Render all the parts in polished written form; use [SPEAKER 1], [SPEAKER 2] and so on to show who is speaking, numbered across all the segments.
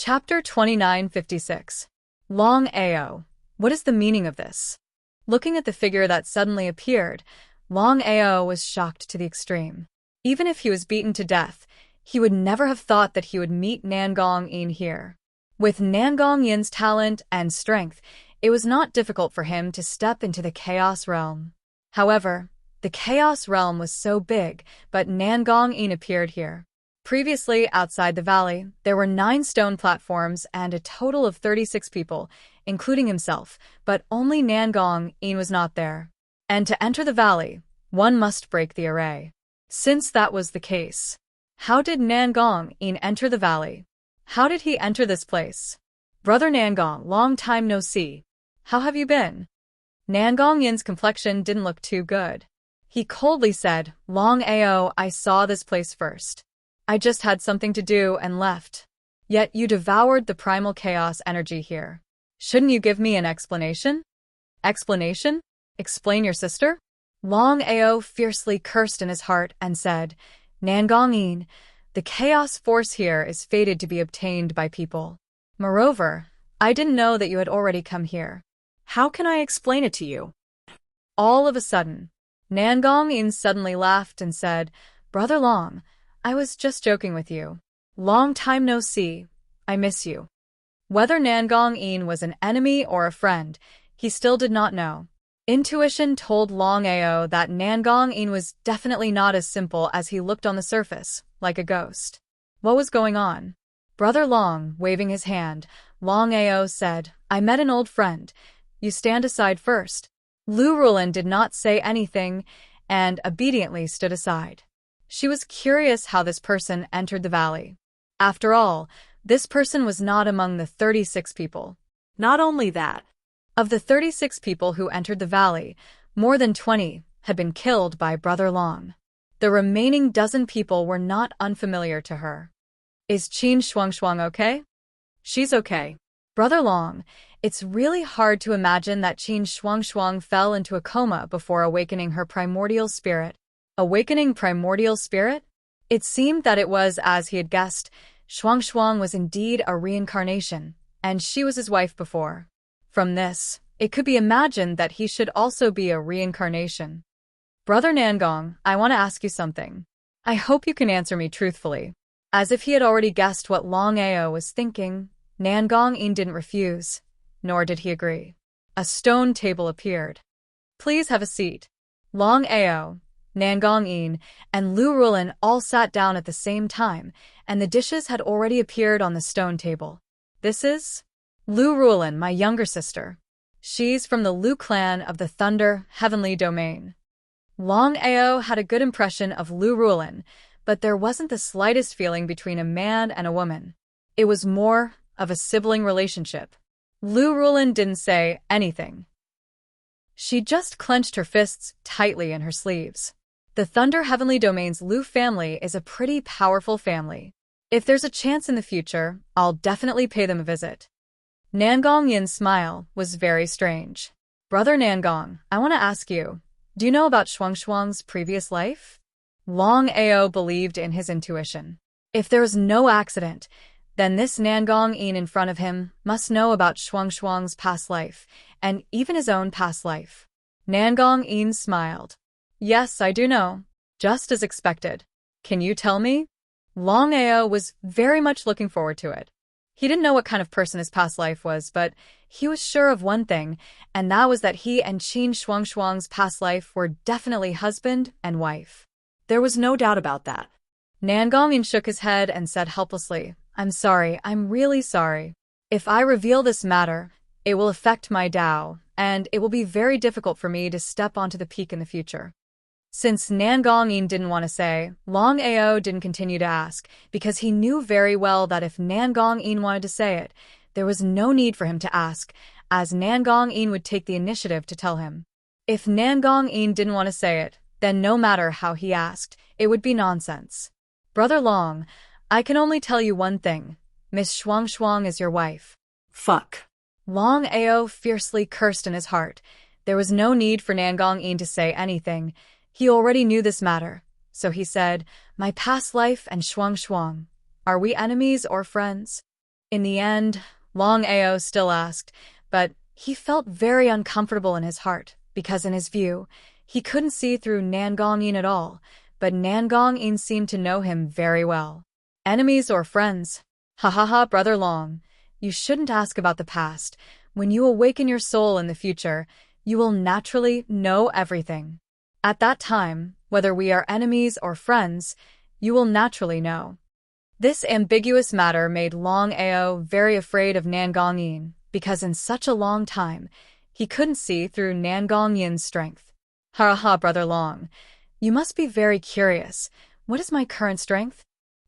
[SPEAKER 1] Chapter 2956. Longao. What is the meaning of this? Looking at the figure that suddenly appeared, Longao was shocked to the extreme. Even if he was beaten to death, he would never have thought that he would meet Nangong Yin here. With Nangong Yin's talent and strength, it was not difficult for him to step into the Chaos Realm. However, the Chaos Realm was so big, but Nangong Yin appeared here. Previously, outside the valley, there were 9 stone platforms and a total of 36 people, including himself, but only Nangong Yin was not there. And to enter the valley, one must break the array. Since that was the case, how did Nangong Yin enter the valley? How did he enter this place? Brother Nangong, long time no see. How have you been? Nangong Yin's complexion didn't look too good. He coldly said, Longao, I saw this place first. I just had something to do and left. Yet you devoured the primal chaos energy here. Shouldn't you give me an explanation? Explanation? Explain your sister? Longao fiercely cursed in his heart and said, Nangong Yin, the chaos force here is fated to be obtained by people. Moreover, I didn't know that you had already come here. How can I explain it to you? All of a sudden, Nangong Yin suddenly laughed and said, Brother Long, I was just joking with you. Long time no see. I miss you. Whether Nangong Yin was an enemy or a friend, he still did not know. Intuition told Longao that Nangong Yin was definitely not as simple as he looked on the surface, like a ghost. What was going on? Brother Long, waving his hand, Longao said, I met an old friend. You stand aside first. Lu Rulin did not say anything and obediently stood aside. She was curious how this person entered the valley. After all, this person was not among the 36 people. Not only that, of the 36 people who entered the valley, more than 20 had been killed by Brother Long. The remaining dozen people were not unfamiliar to her. Is Qin Shuangshuang okay? She's okay. Brother Long, it's really hard to imagine that Qin Shuangshuang fell into a coma before awakening her primordial spirit. Awakening primordial spirit? It seemed that it was as he had guessed. Shuangshuang was indeed a reincarnation, and she was his wife before. From this, it could be imagined that he should also be a reincarnation. Brother Nangong, I want to ask you something. I hope you can answer me truthfully. As if he had already guessed what Longao was thinking, Nangong Yin didn't refuse, nor did he agree. A stone table appeared. Please have a seat. Longao, Nangong Yin, and Lu Rulin all sat down at the same time, and the dishes had already appeared on the stone table. This is Lu Rulin, my younger sister. She's from the Lu clan of the Thunder Heavenly Domain. Longao had a good impression of Lu Rulin, but there wasn't the slightest feeling between a man and a woman. It was more of a sibling relationship. Lu Rulin didn't say anything. She just clenched her fists tightly in her sleeves. The Thunder Heavenly Domain's Lu family is a pretty powerful family. If there's a chance in the future, I'll definitely pay them a visit. Nangong Yin's smile was very strange. Brother Nangong, I want to ask you, do you know about Shuangshuang's previous life? Longao believed in his intuition. If there was no accident, then this Nangong Yin in front of him must know about Shuangshuang's past life, and even his own past life. Nangong Yin smiled. Yes, I do know. Just as expected. Can you tell me? Longao was very much looking forward to it. He didn't know what kind of person his past life was, but he was sure of one thing, and that was that he and Qin Shuangshuang's past life were definitely husband and wife. There was no doubt about that. Nangong Yin shook his head and said helplessly, I'm sorry, I'm really sorry. If I reveal this matter, it will affect my Tao, and it will be very difficult for me to step onto the peak in the future. Since Nangong Yin didn't want to say, Longao didn't continue to ask, because he knew very well that if Nangong Yin wanted to say it, there was no need for him to ask, as Nangong Yin would take the initiative to tell him. If Nangong Yin didn't want to say it, then no matter how he asked, it would be nonsense. Brother Long, I can only tell you one thing. Miss Shuangshuang is your wife. Fuck. Longao fiercely cursed in his heart. There was no need for Nangong Yin to say anything. He already knew this matter, so he said, My past life and Shuangshuang. Are we enemies or friends? In the end, Longao still asked, but he felt very uncomfortable in his heart, because in his view, he couldn't see through Nangong-yin at all, but Nangong-yin seemed to know him very well. Enemies or friends? Ha ha ha, Brother Long. You shouldn't ask about the past. When you awaken your soul in the future, you will naturally know everything. At that time, whether we are enemies or friends, you will naturally know. This ambiguous matter made Longao very afraid of Nangong-yin, because in such a long time, he couldn't see through Nangong-yin's strength. Ha ha, Brother Long. You must be very curious. What is my current strength?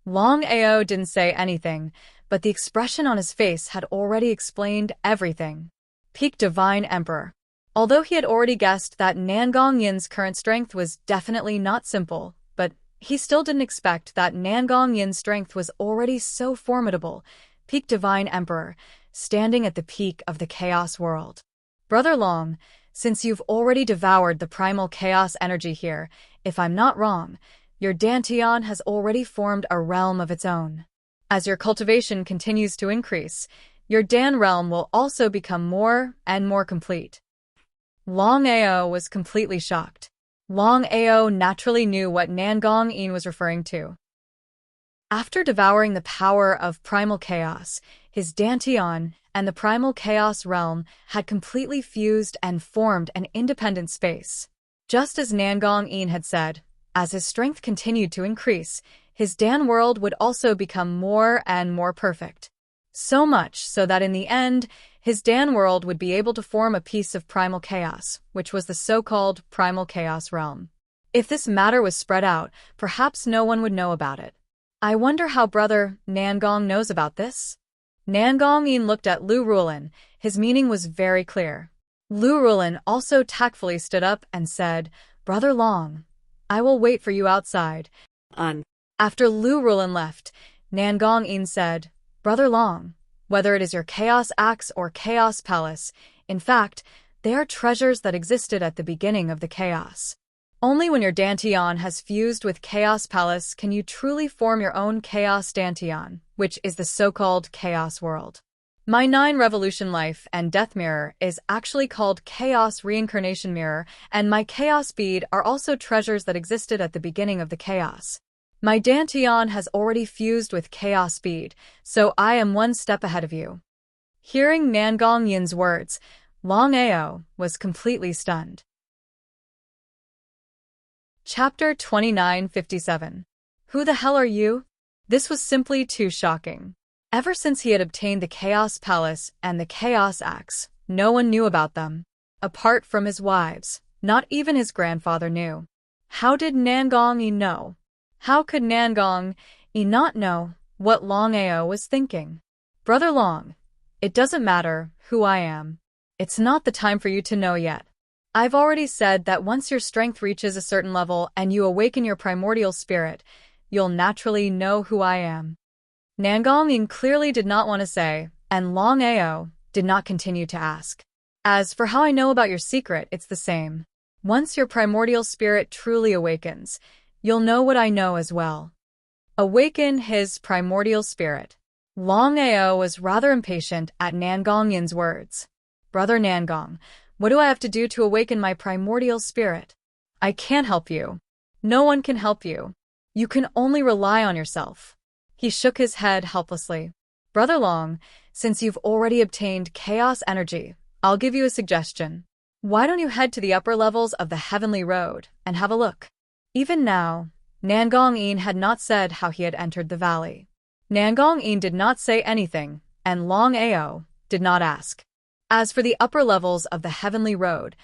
[SPEAKER 1] Longao didn't say anything, but the expression on his face had already explained everything. Peak Divine Emperor. Although he had already guessed that Nangong-yin's current strength was definitely not simple, but he still didn't expect that Nangong-yin's strength was already so formidable. Peak Divine Emperor, standing at the peak of the chaos world. Brother Long, since you've already devoured the primal chaos energy here, if I'm not wrong, your Dantian has already formed a realm of its own. As your cultivation continues to increase, your Dan realm will also become more and more complete. Longao was completely shocked. Longao naturally knew what Nangong-yin was referring to. After devouring the power of primal chaos, his Dantian and the primal chaos realm had completely fused and formed an independent space. Just as Nangong-yin had said, as his strength continued to increase, his Dan world would also become more and more perfect. So much so that in the end, his Dan world would be able to form a piece of primal chaos, which was the so-called primal chaos realm. If this matter was spread out, perhaps no one would know about it. I wonder how Brother Nangong knows about this? Nangong-yin looked at Lu Rulin. His meaning was very clear. Lu Rulin also tactfully stood up and said, Brother Long, I will wait for you outside. After Lu Rulin left, Nangong-yin said, Brother Long, whether it is your Chaos Axe or Chaos Palace, in fact, they are treasures that existed at the beginning of the chaos. Only when your Dantian has fused with Chaos Palace can you truly form your own Chaos Dantian, which is the so-called Chaos World. My 9 Revolution Life and Death Mirror is actually called Chaos Reincarnation Mirror, and my Chaos Bead are also treasures that existed at the beginning of the chaos. My Dantian has already fused with Chaos Bead, so I am one step ahead of you. Hearing Nangong-yin's words, Longao was completely stunned. Chapter 2957. Who the hell are you? This was simply too shocking. Ever since he had obtained the Chaos Palace and the Chaos Axe, no one knew about them. Apart from his wives, not even his grandfather knew. How did Nangong-yin know? How could Nangong-yin not know what Longao was thinking? Brother Long, it doesn't matter who I am. It's not the time for you to know yet. I've already said that once your strength reaches a certain level and you awaken your primordial spirit, you'll naturally know who I am. Nangong-yin clearly did not want to say, and Longao did not continue to ask. As for how I know about your secret, it's the same. Once your primordial spirit truly awakens, you'll know what I know as well. Awaken his primordial spirit. Longao was rather impatient at Nangong-yin's words. Brother Nangong, what do I have to do to awaken my primordial spirit? I can't help you. No one can help you. You can only rely on yourself. He shook his head helplessly. Brother Long, since you've already obtained chaos energy, I'll give you a suggestion. Why don't you head to the upper levels of the Heavenly Road and have a look? Even now, Nangong-yin had not said how he had entered the valley. Nangong-yin did not say anything, and Longao did not ask. As for the upper levels of the Heavenly Road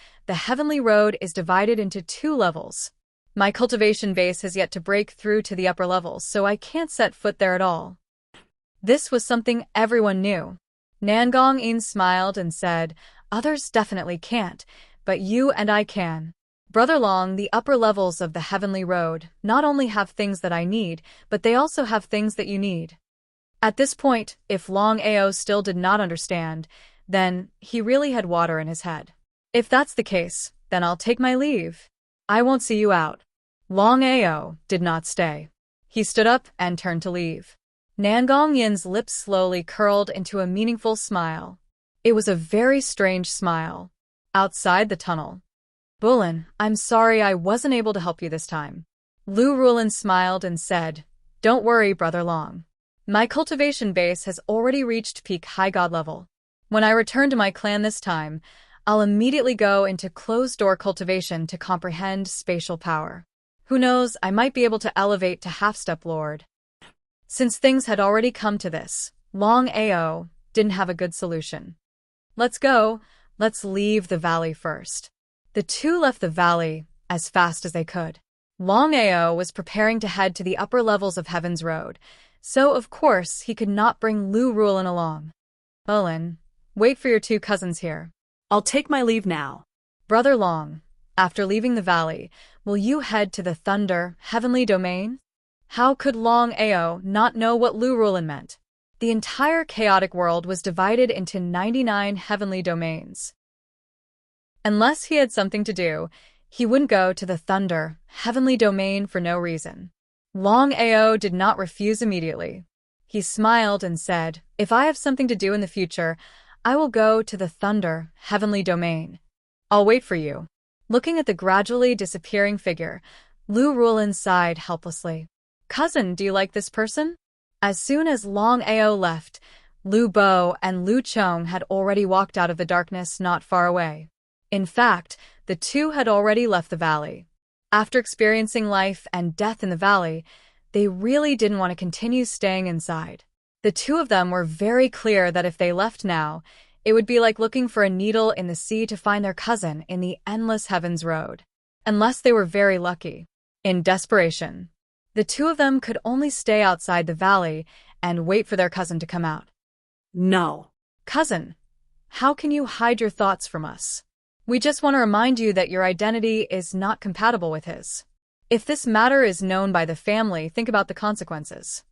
[SPEAKER 1] is divided into 2 levels. My cultivation base has yet to break through to the upper levels, so I can't set foot there at all. This was something everyone knew. Nangong-yin smiled and said, Others definitely can't, but you and I can. Brother Long, the upper levels of the Heavenly Road not only have things that I need, but they also have things that you need. At this point, if Longao still did not understand, then he really had water in his head. If that's the case, then I'll take my leave. I won't see you out. Longao did not stay. He stood up and turned to leave. Nangong Yin's lips slowly curled into a meaningful smile. It was a very strange smile. Outside the tunnel. Bulin, I'm sorry I wasn't able to help you this time. Lu Rulin smiled and said, Don't worry, Brother Long. My cultivation base has already reached peak high god level. When I return to my clan this time, I'll immediately go into closed-door cultivation to comprehend spatial power. Who knows, I might be able to elevate to half-step lord. Since things had already come to this, Longao didn't have a good solution. Let's go, let's leave the valley first. The two left the valley as fast as they could. Longao was preparing to head to the upper levels of Heaven's Road, so of course he could not bring Lu Rulin along. Bulin, wait for your two cousins here.
[SPEAKER 2] I'll take my leave now.
[SPEAKER 1] Brother Long, after leaving the valley, will you head to the Thunder, Heavenly Domain? How could Longao not know what Lu Rulin meant? The entire chaotic world was divided into 99 heavenly domains. Unless he had something to do, he wouldn't go to the Thunder, Heavenly Domain for no reason. Longao did not refuse immediately. He smiled and said, If I have something to do in the future, I will go to the Thunder, Heavenly Domain. I'll wait for you. Looking at the gradually disappearing figure, Lu Rulin sighed helplessly. Cousin, do you like this person? As soon as Longao left, Lu Bo and Lu Chong had already walked out of the darkness not far away. In fact, the two had already left the valley. After experiencing life and death in the valley, they really didn't want to continue staying inside. The two of them were very clear that if they left now, it would be like looking for a needle in the sea to find their cousin in the endless Heaven's Road. Unless they were very lucky. In desperation, the two of them could only stay outside the valley and wait for their cousin to come out.
[SPEAKER 2] No.
[SPEAKER 1] Cousin, how can you hide your thoughts from us? We just want to remind you that your identity is not compatible with his. If this matter is known by the family, think about the consequences.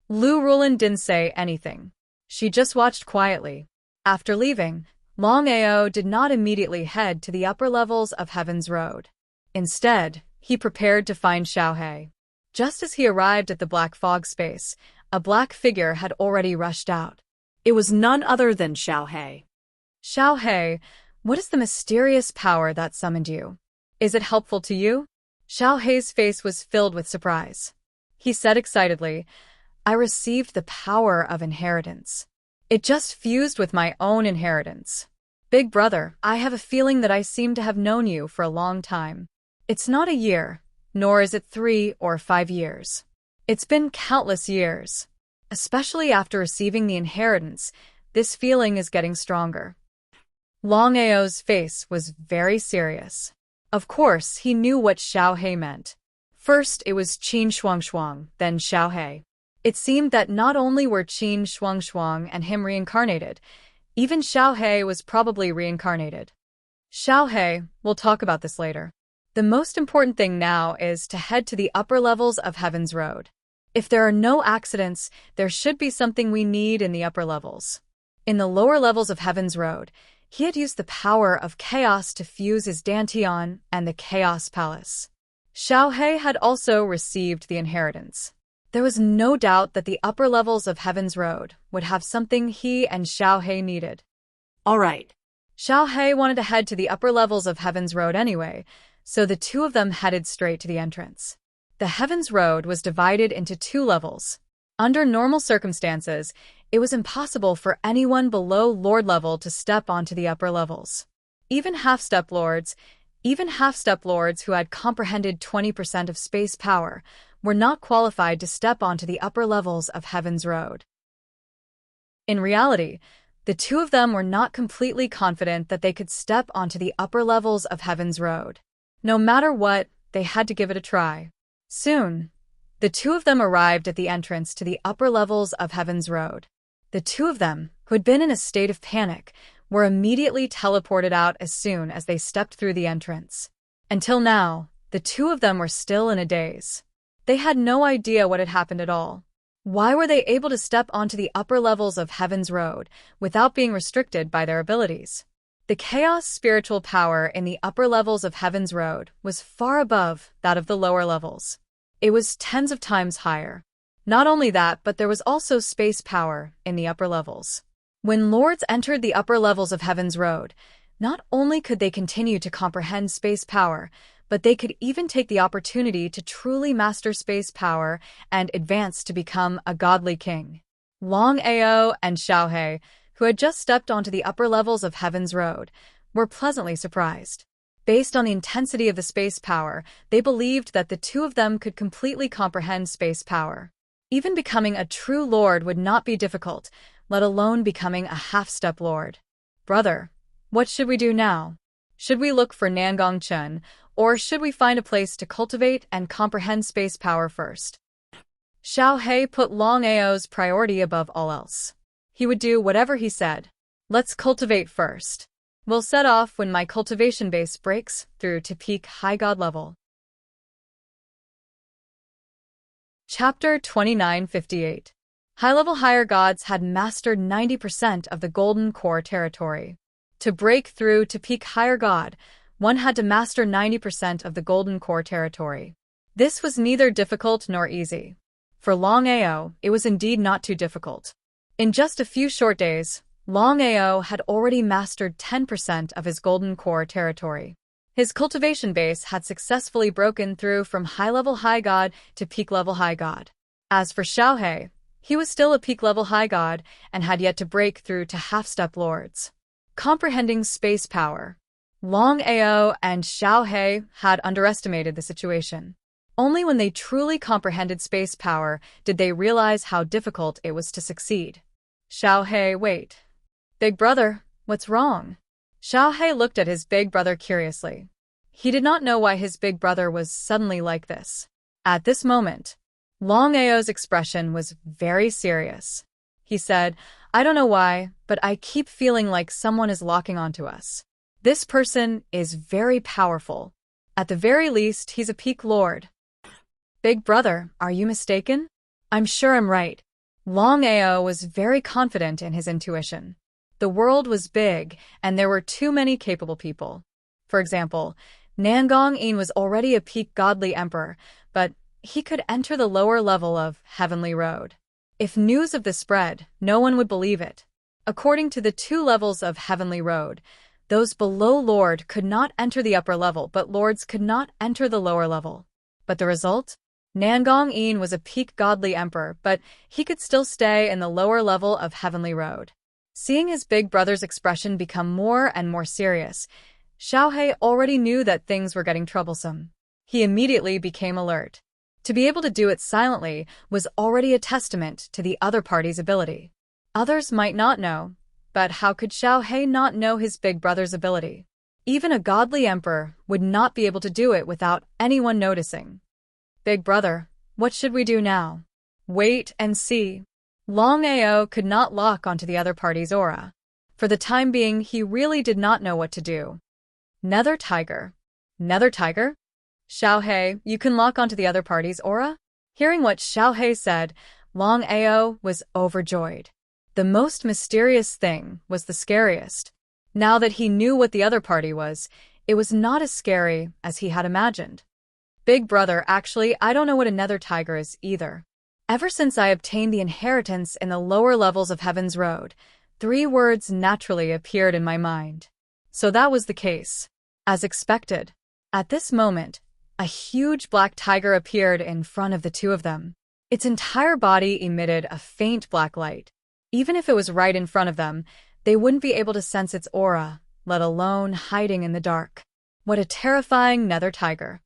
[SPEAKER 1] Lu Rulin didn't say anything. She just watched quietly. After leaving, Longao did not immediately head to the upper levels of Heaven's Road. Instead, he prepared to find Xiaohei. Just as he arrived at the black fog space, a black figure had already rushed out.
[SPEAKER 2] It was none other than Xiaohei.
[SPEAKER 1] Xiaohei, what is the mysterious power that summoned you? Is it helpful to you? Xiaohei's face was filled with surprise. He said excitedly, I received the power of inheritance. It just fused with my own inheritance. Big brother, I have a feeling that I seem to have known you for a long time. It's not a year, nor is it 3 or 5 years. It's been countless years. Especially after receiving the inheritance, this feeling is getting stronger. Longao's face was very serious. Of course, he knew what Xiaohei meant. First, it was Qin Shuangshuang, then Xiaohei. It seemed that not only were Qin Shuangshuang and him reincarnated, even Xiaohei was probably reincarnated. Xiaohei, we'll talk about this later. The most important thing now is to head to the upper levels of Heaven's Road. If there are no accidents, there should be something we need in the upper levels. In the lower levels of Heaven's Road, he had used the power of chaos to fuse his Dantian and the Chaos Palace. Xiaohei had also received the inheritance. There was no doubt that the upper levels of Heaven's Road would have something he and Xiaohei needed.
[SPEAKER 2] All right.
[SPEAKER 1] Xiaohei wanted to head to the upper levels of Heaven's Road anyway, so the two of them headed straight to the entrance. The Heaven's Road was divided into 2 levels. Under normal circumstances, it was impossible for anyone below Lord level to step onto the upper levels. Even half-step lords who had comprehended 20% of space power, were not qualified to step onto the upper levels of Heaven's Road. In reality, the two of them were not completely confident that they could step onto the upper levels of Heaven's Road. No matter what, they had to give it a try. Soon, the two of them arrived at the entrance to the upper levels of Heaven's Road. The two of them, who had been in a state of panic, were immediately teleported out as soon as they stepped through the entrance. Until now, the two of them were still in a daze. They had no idea what had happened at all. Why were they able to step onto the upper levels of Heaven's Road without being restricted by their abilities? The chaos spiritual power in the upper levels of Heaven's Road was far above that of the lower levels. It was tens of times higher. Not only that, but there was also space power in the upper levels. When lords entered the upper levels of Heaven's Road, not only could they continue to comprehend space power, but they could even take the opportunity to truly master space power and advance to become a godly king. Longao and Xiaohe, who had just stepped onto the upper levels of Heaven's Road, were pleasantly surprised. Based on the intensity of the space power, they believed that the two of them could completely comprehend space power. Even becoming a true lord would not be difficult, let alone becoming a half-step lord. Brother, what should we do now? Should we look for Nangong Chen, or should we find a place to cultivate and comprehend space power first? Xiaohe put Longao's priority above all else. He would do whatever he said. Let's cultivate first. We'll set off when my cultivation base breaks through to peak high god level. Chapter 2958. High-level higher gods had mastered 90% of the Golden Core territory. To break through to peak higher god, one had to master 90% of the Golden Core territory. This was neither difficult nor easy. For Longao, it was indeed not too difficult. In just a few short days, Longao had already mastered 10% of his Golden Core territory. His cultivation base had successfully broken through from high-level high god to peak-level high god. As for Xiaohe, he was still a peak-level high god and had yet to break through to half-step lords. Comprehending space power. Longao and Xiaohe had underestimated the situation. Only when they truly comprehended space power did they realize how difficult it was to succeed. Xiaohe, wait. Big brother, what's wrong? Xiaohe looked at his big brother curiously. He did not know why his big brother was suddenly like this. At this moment, Longao's expression was very serious. He said, I don't know why, but I keep feeling like someone is locking onto us. This person is very powerful. At the very least, he's a peak lord. Big brother, are you mistaken? I'm sure I'm right. Longao was very confident in his intuition. The world was big, and there were too many capable people. For example, Nangong Yin was already a peak godly emperor, but he could enter the lower level of Heavenly Road. If news of this spread, no one would believe it. According to the two levels of Heavenly Road, those below Lord could not enter the upper level, but lords could not enter the lower level. But the result? Nangong Yin was a peak godly emperor, but he could still stay in the lower level of Heavenly Road. Seeing his big brother's expression become more and more serious, Xiaohe already knew that things were getting troublesome. He immediately became alert. To be able to do it silently was already a testament to the other party's ability. Others might not know, but how could Xiaohe not know his big brother's ability? Even a godly emperor would not be able to do it without anyone noticing. Big brother, what should we do now? Wait and see. Longao could not lock onto the other party's aura. For the time being, he really did not know what to do. Nether Tiger. Nether Tiger? Xiaohe, you can lock onto the other party's aura? Hearing what Xiaohe said, Longao was overjoyed. The most mysterious thing was the scariest. Now that he knew what the other party was, it was not as scary as he had imagined. Big brother, actually, I don't know what a nether tiger is either. Ever since I obtained the inheritance in the lower levels of Heaven's Road, 3 words naturally appeared in my mind. So that was the case. As expected. At this moment, a huge black tiger appeared in front of the two of them. Its entire body emitted a faint black light. Even if it was right in front of them, they wouldn't be able to sense its aura, let alone hiding in the dark. What a terrifying nether tiger.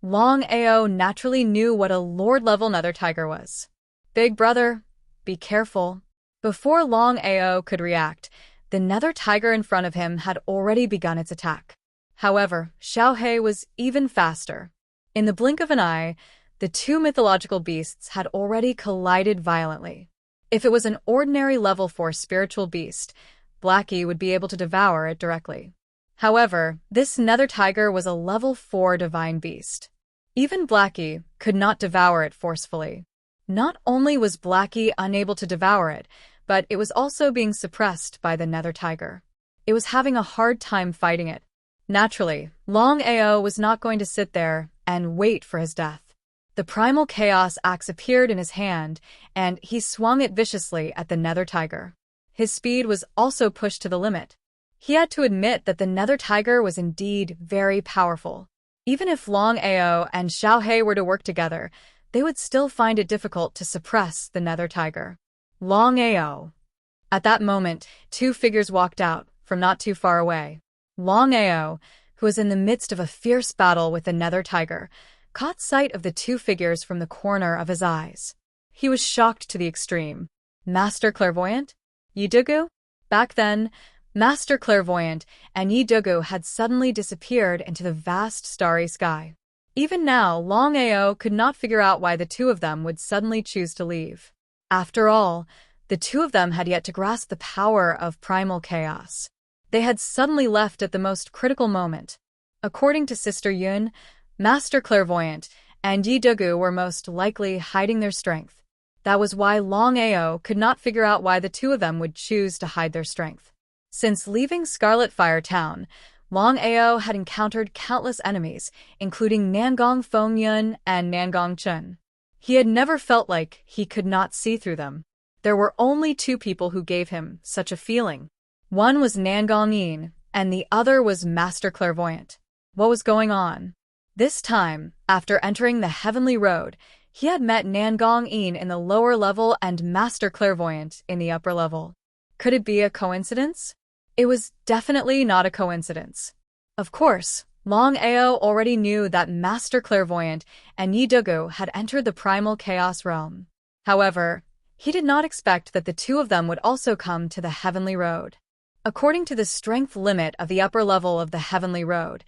[SPEAKER 1] Longao naturally knew what a lord-level nether tiger was. Big brother, be careful. Before Longao could react, the nether tiger in front of him had already begun its attack. However, Xiaohe was even faster. In the blink of an eye, the two mythological beasts had already collided violently. If it was an ordinary level 4 spiritual beast, Blackie would be able to devour it directly. However, this nether tiger was a level 4 divine beast. Even Blackie could not devour it forcefully. Not only was Blackie unable to devour it, but it was also being suppressed by the nether tiger. It was having a hard time fighting it. Naturally, Longao was not going to sit there and wait for his death. The primal chaos axe appeared in his hand, and he swung it viciously at the nether tiger. His speed was also pushed to the limit. He had to admit that the nether tiger was indeed very powerful. Even if Longao and Xiaohei were to work together, they would still find it difficult to suppress the nether tiger. Longao. At that moment, two figures walked out from not too far away. Longao, who was in the midst of a fierce battle with the nether tiger, caught sight of the two figures from the corner of his eyes. He was shocked to the extreme. Master Clairvoyant? Yidugu? Back then, Master Clairvoyant and Yidugu had suddenly disappeared into the vast starry sky. Even now, Longao could not figure out why the two of them would suddenly choose to leave. After all, the two of them had yet to grasp the power of primal chaos. They had suddenly left at the most critical moment. According to Sister Yun, Master Clairvoyant and Yidugu were most likely hiding their strength. That was why Longao could not figure out why the two of them would choose to hide their strength. Since leaving Scarlet Fire Town, Longao had encountered countless enemies, including Nangong Fengyun and Nangong Chun. He had never felt like he could not see through them. There were only two people who gave him such a feeling. One was Nangong Yin, and the other was Master Clairvoyant. What was going on? This time, after entering the Heavenly Road, he had met Nangong Yin in the lower level and Master Clairvoyant in the upper level. Could it be a coincidence? It was definitely not a coincidence. Of course, Longao already knew that Master Clairvoyant and Yidugu had entered the primal chaos realm. However, he did not expect that the two of them would also come to the Heavenly Road. According to the strength limit of the upper level of the Heavenly Road,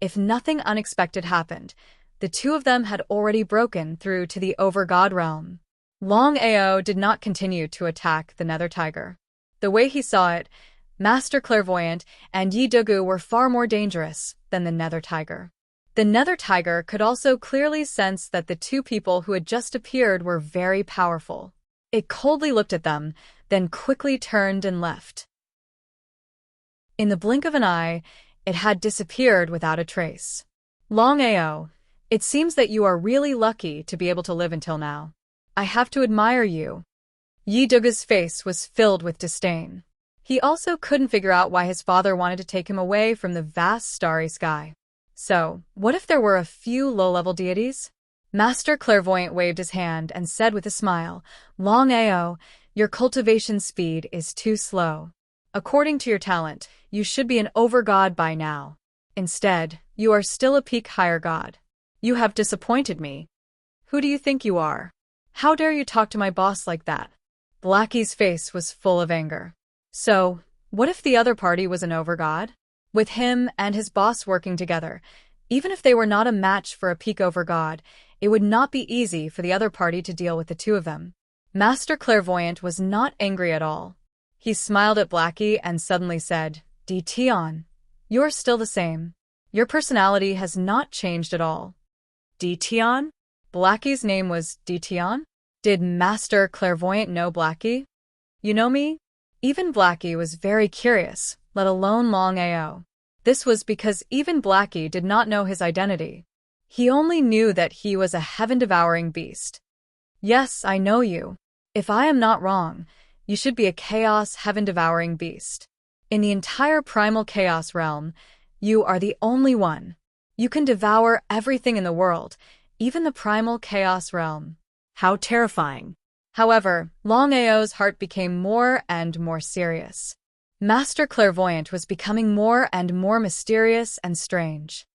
[SPEAKER 1] if nothing unexpected happened, the two of them had already broken through to the Over-God realm. Longao did not continue to attack the nether tiger. The way he saw it, Master Clairvoyant and Yidugu were far more dangerous than the nether tiger. The nether tiger could also clearly sense that the two people who had just appeared were very powerful. It coldly looked at them, then quickly turned and left. In the blink of an eye, it had disappeared without a trace. Longao, it seems that you are really lucky to be able to live until now. I have to admire you. Yidugu's face was filled with disdain. He also couldn't figure out why his father wanted to take him away from the vast starry sky. So, what if there were a few low-level deities? Master Clairvoyant waved his hand and said with a smile, Longao, your cultivation speed is too slow. According to your talent, you should be an over-god by now. Instead, you are still a peak higher god. You have disappointed me. Who do you think you are? How dare you talk to my boss like that? Blackie's face was full of anger. So, what if the other party was an over-god? With him and his boss working together, even if they were not a match for a peak over-god, it would not be easy for the other party to deal with the two of them. Master Clairvoyant was not angry at all. He smiled at Blackie and suddenly said, Tion, you're still the same. Your personality has not changed at all. Tion? Blackie's name was Tion? Did Master Clairvoyant know Blackie? You know me? Even Blackie was very curious, let alone Longao. This was because even Blackie did not know his identity. He only knew that he was a heaven-devouring beast. Yes, I know you. If I am not wrong, you should be a chaos heaven-devouring beast. In the entire primal chaos realm, you are the only one. You can devour everything in the world, even the primal chaos realm.
[SPEAKER 2] How terrifying.
[SPEAKER 1] However, Longao's heart became more and more serious. Master Clairvoyant was becoming more and more mysterious and strange.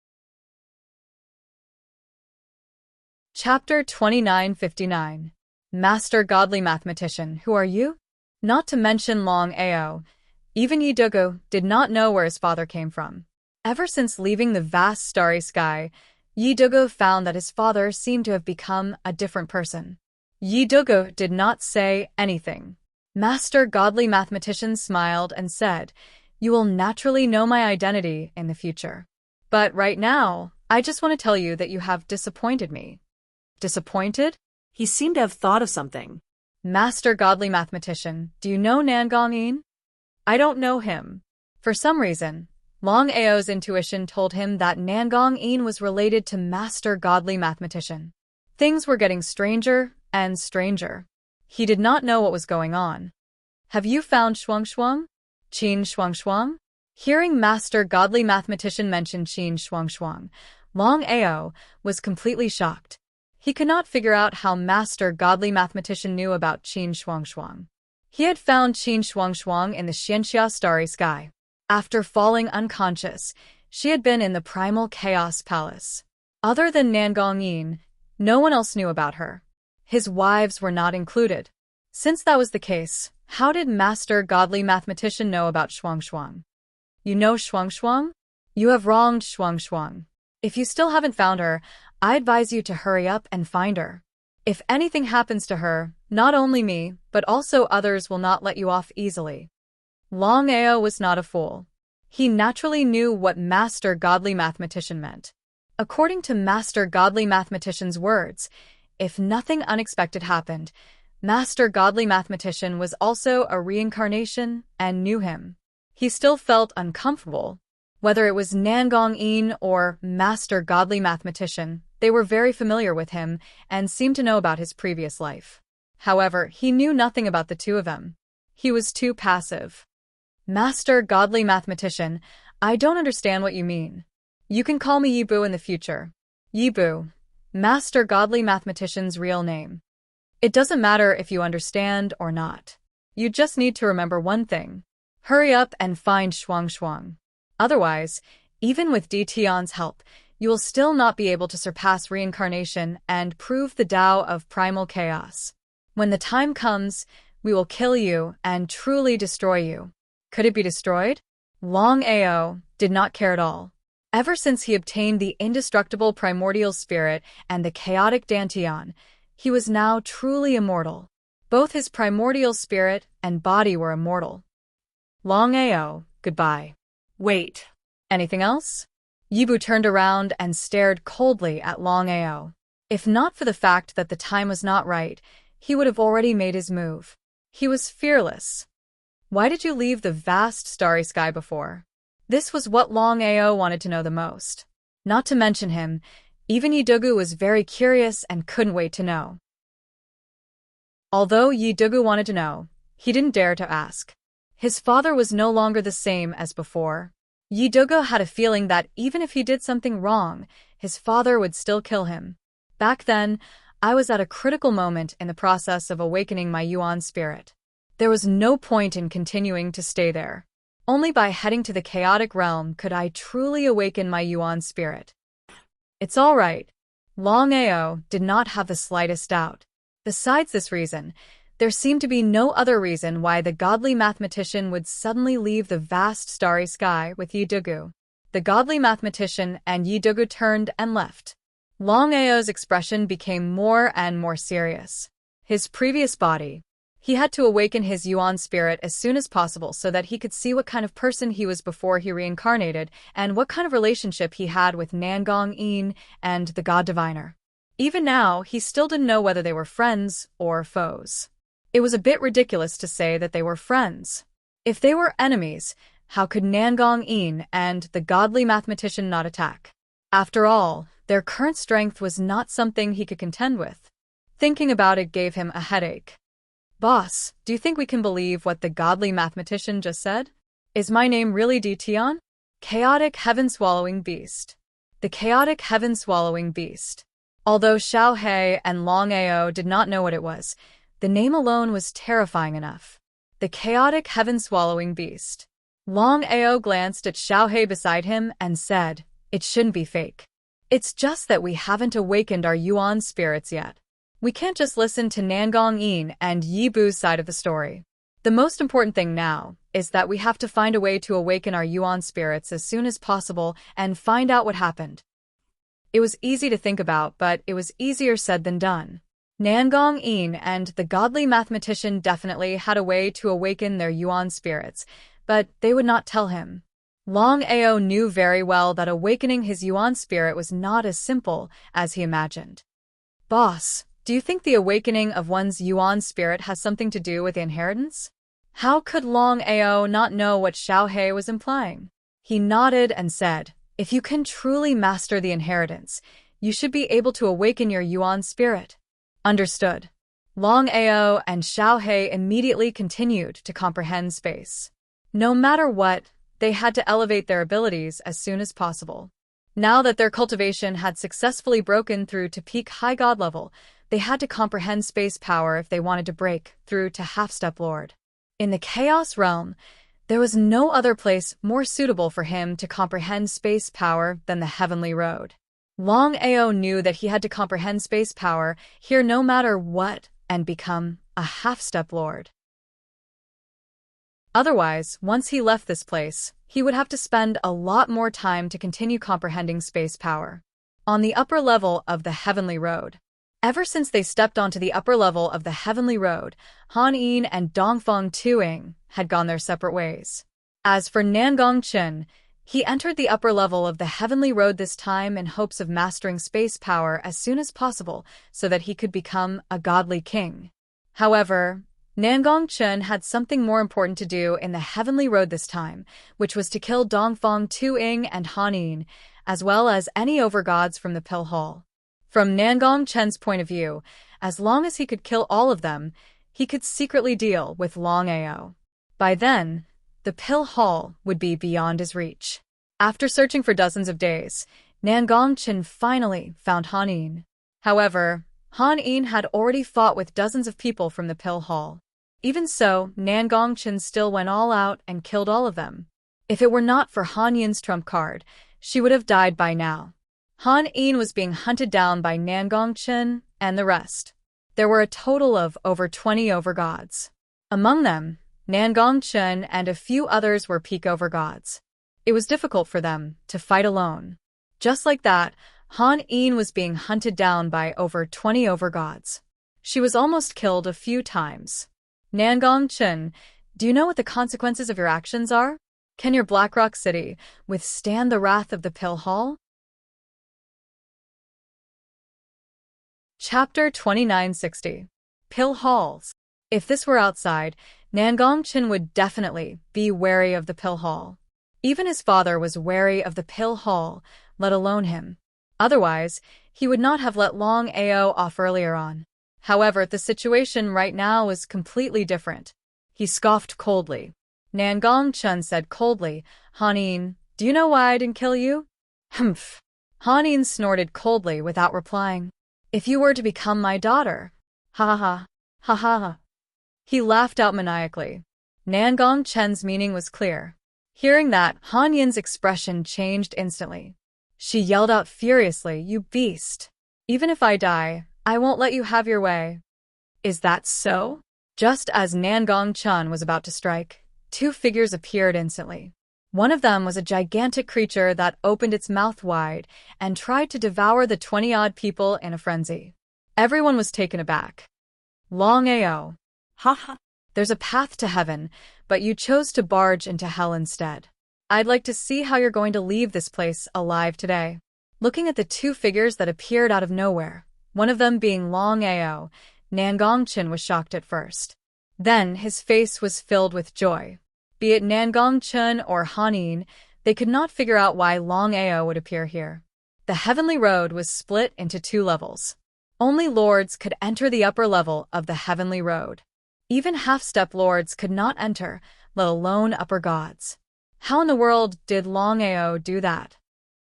[SPEAKER 1] Chapter 2959. Master Godly Mathematician, who are you? Not to mention Longao, even Yidugu did not know where his father came from. Ever since leaving the vast starry sky, Yidugu found that his father seemed to have become a different person. Yidugu did not say anything. Master Godly Mathematician smiled and said, You will naturally know my identity in the future. But right now, I just want to tell you that you have disappointed me. Disappointed?
[SPEAKER 2] He seemed to have thought of something.
[SPEAKER 1] Master Godly Mathematician, do you know Nangong Yin? I don't know him. For some reason, Longao's intuition told him that Nangong Yin was related to Master Godly Mathematician. Things were getting stranger and stranger. He did not know what was going on. Have you found Shuang Shuang? Qin Shuang Shuang? Hearing Master Godly Mathematician mention Qin Shuang Shuang, Longao was completely shocked. He could not figure out how Master Godly Mathematician knew about Qin Shuang Shuang. He had found Qin Shuang Shuang in the Xianxia starry sky. After falling unconscious, she had been in the primal chaos palace. Other than Nangong Yin, no one else knew about her. His wives were not included. Since that was the case, how did Master Godly Mathematician know about Shuang Shuang? You know Shuang Shuang? You have wronged Shuang Shuang. If you still haven't found her, I advise you to hurry up and find her. If anything happens to her, not only me, but also others will not let you off easily. Longao was not a fool. He naturally knew what Master Godly Mathematician meant. According to Master Godly Mathematician's words, if nothing unexpected happened, Master Godly Mathematician was also a reincarnation and knew him. He still felt uncomfortable. Whether it was Nangong Yin or Master Godly Mathematician, they were very familiar with him and seemed to know about his previous life. However, he knew nothing about the two of them. He was too passive. Master Godly Mathematician, I don't understand what you mean. You can call me Yibu in the future. Yibu, Master Godly Mathematician's real name. It doesn't matter if you understand or not. You just need to remember one thing. Hurry up and find Shuang Shuang. Otherwise, even with Tian's help, you will still not be able to surpass reincarnation and prove the Tao of primal chaos. When the time comes, we will kill you and truly destroy you. Could it be destroyed? Longao did not care at all. Ever since he obtained the indestructible primordial spirit and the chaotic Dantian, he was now truly immortal. Both his primordial spirit and body were immortal. Longao, goodbye.
[SPEAKER 2] Wait.
[SPEAKER 1] Anything else? Yibu turned around and stared coldly at Longao. If not for the fact that the time was not right, he would have already made his move. He was fearless. Why did you leave the vast starry sky before? This was what Longao wanted to know the most. Not to mention him, even Yidugu was very curious and couldn't wait to know. Although Yidugu wanted to know, he didn't dare to ask. His father was no longer the same as before. Yidugu had a feeling that even if he did something wrong, his father would still kill him. Back then, I was at a critical moment in the process of awakening my Yuan spirit. There was no point in continuing to stay there. Only by heading to the chaotic realm could I truly awaken my Yuan spirit. It's all right. Longao did not have the slightest doubt. Besides this reason, there seemed to be no other reason why the godly mathematician would suddenly leave the vast starry sky with Yidugu. The godly mathematician and Yidugu turned and left. Longao's expression became more and more serious. His previous body. He had to awaken his Yuan spirit as soon as possible so that he could see what kind of person he was before he reincarnated and what kind of relationship he had with Nangong Yin and the God Diviner. Even now, he still didn't know whether they were friends or foes. It was a bit ridiculous to say that they were friends. If they were enemies, how could Nangong Yin and the godly mathematician not attack? After all, their current strength was not something he could contend with. Thinking about it gave him a headache. Boss, do you think we can believe what the godly mathematician just said? Is my name really Tian? Chaotic heaven-swallowing beast. The chaotic heaven-swallowing beast. Although Xiaohe and Longao did not know what it was, the name alone was terrifying enough. The chaotic heaven-swallowing beast. Longao glanced at Xiaohe beside him and said, "It shouldn't be fake. It's just that we haven't awakened our Yuan spirits yet. We can't just listen to Nangong Yin and Yibu's side of the story. The most important thing now is that we have to find a way to awaken our Yuan spirits as soon as possible and find out what happened." It was easy to think about, but it was easier said than done. Nangong Yin and the godly mathematician definitely had a way to awaken their Yuan spirits, but they would not tell him. Longao knew very well that awakening his Yuan spirit was not as simple as he imagined. Boss, do you think the awakening of one's Yuan spirit has something to do with the inheritance? How could Longao not know what Xiaohe was implying? He nodded and said, "If you can truly master the inheritance, You should be able to awaken your Yuan spirit. Understood. Longao and Xiaohei immediately continued to comprehend space. No matter what, they had to elevate their abilities as soon as possible. Now that their cultivation had successfully broken through to peak high god level, they had to comprehend space power if they wanted to break through to half-step lord. In the chaos realm, there was no other place more suitable for him to comprehend space power than the heavenly road. Longao knew that he had to comprehend space power here no matter what and become a half-step lord. Otherwise, once he left this place, he would have to spend a lot more time to continue comprehending space power. On the upper level of the heavenly road. Ever since they stepped onto the upper level of the heavenly road, Han Yin and Dongfeng Tuing had gone their separate ways. As for Nangong Chen, he entered the upper level of the heavenly road this time in hopes of mastering space power as soon as possible so that he could become a godly king. However, Nangong Chen had something more important to do in the heavenly road this time, which was to kill Dongfeng Tuing and Han Yin, as well as any overgods from the Pill Hall. From Nangong Chen's point of view, as long as he could kill all of them, he could secretly deal with Longao. By then, the Pill Hall would be beyond his reach. After searching for dozens of days, Nangong Chen finally found Han Yin. However, Han Yin had already fought with dozens of people from the Pill Hall. Even so, Nangong Chen still went all out and killed all of them. If it were not for Han Yin's trump card, she would have died by now. Han Yin was being hunted down by Nangong Chen and the rest. There were a total of over 20 overgods. Among them, Nangong Chen and a few others were peak overgods. It was difficult for them to fight alone. Just like that, Han Yin was being hunted down by over 20 overgods. She was almost killed a few times. Nangong Chen, do you know what the consequences of your actions are? Can your Blackrock City withstand the wrath of the Pill Hall? Chapter 2960. Pill Halls. If this were outside, Nangong Chen would definitely be wary of the Pill Hall. Even his father was wary of the Pill Hall, let alone him. Otherwise, he would not have let Longao off earlier on. However, the situation right now was completely different. He scoffed coldly. Nangong Chen said coldly, Han Yin, do you know why I didn't kill you? Humph. Han Yin snorted coldly without replying. If you were to become my daughter. Ha ha ha. Ha ha ha. He laughed out maniacally. Nangong Chen's meaning was clear. Hearing that, Han Yin's expression changed instantly. She yelled out furiously, you beast. Even if I die, I won't let you have your way. Is that so? Just as Nangong Chen was about to strike, two figures appeared instantly. One of them was a gigantic creature that opened its mouth wide and tried to devour the 20-odd people in a frenzy. Everyone was taken aback. Longao.
[SPEAKER 2] Ha ha.
[SPEAKER 1] There's a path to heaven, but you chose to barge into hell instead. I'd like to see how you're going to leave this place alive today. Looking at the two figures that appeared out of nowhere, one of them being Longao, Nangong Chen was shocked at first. Then his face was filled with joy. Be it Nangong Chen or Han Yin, they could not figure out why Longao would appear here. The heavenly road was split into two levels. Only lords could enter the upper level of the heavenly road. Even half-step lords could not enter, let alone upper gods. How in the world did Longao do that?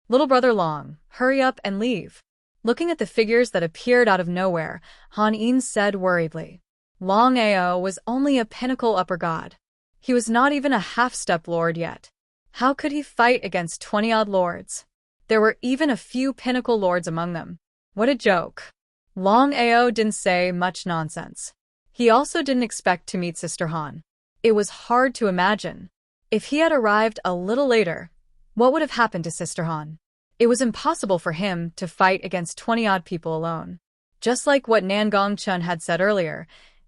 [SPEAKER 1] Little brother Long, hurry up and leave. Looking at the figures that appeared out of nowhere, Han Yin said worriedly. Longao was only a pinnacle upper god. He was not even a half-step lord yet. How could he fight against 20-odd lords? There were even a few pinnacle lords among them. What a joke. Longao didn't say much nonsense. He also didn't expect to meet Sister Han. It was hard to imagine. If he had arrived a little later, what would have happened to Sister Han? It was impossible for him to fight against 20-odd people alone. Just like what Nangong Chen had said earlier,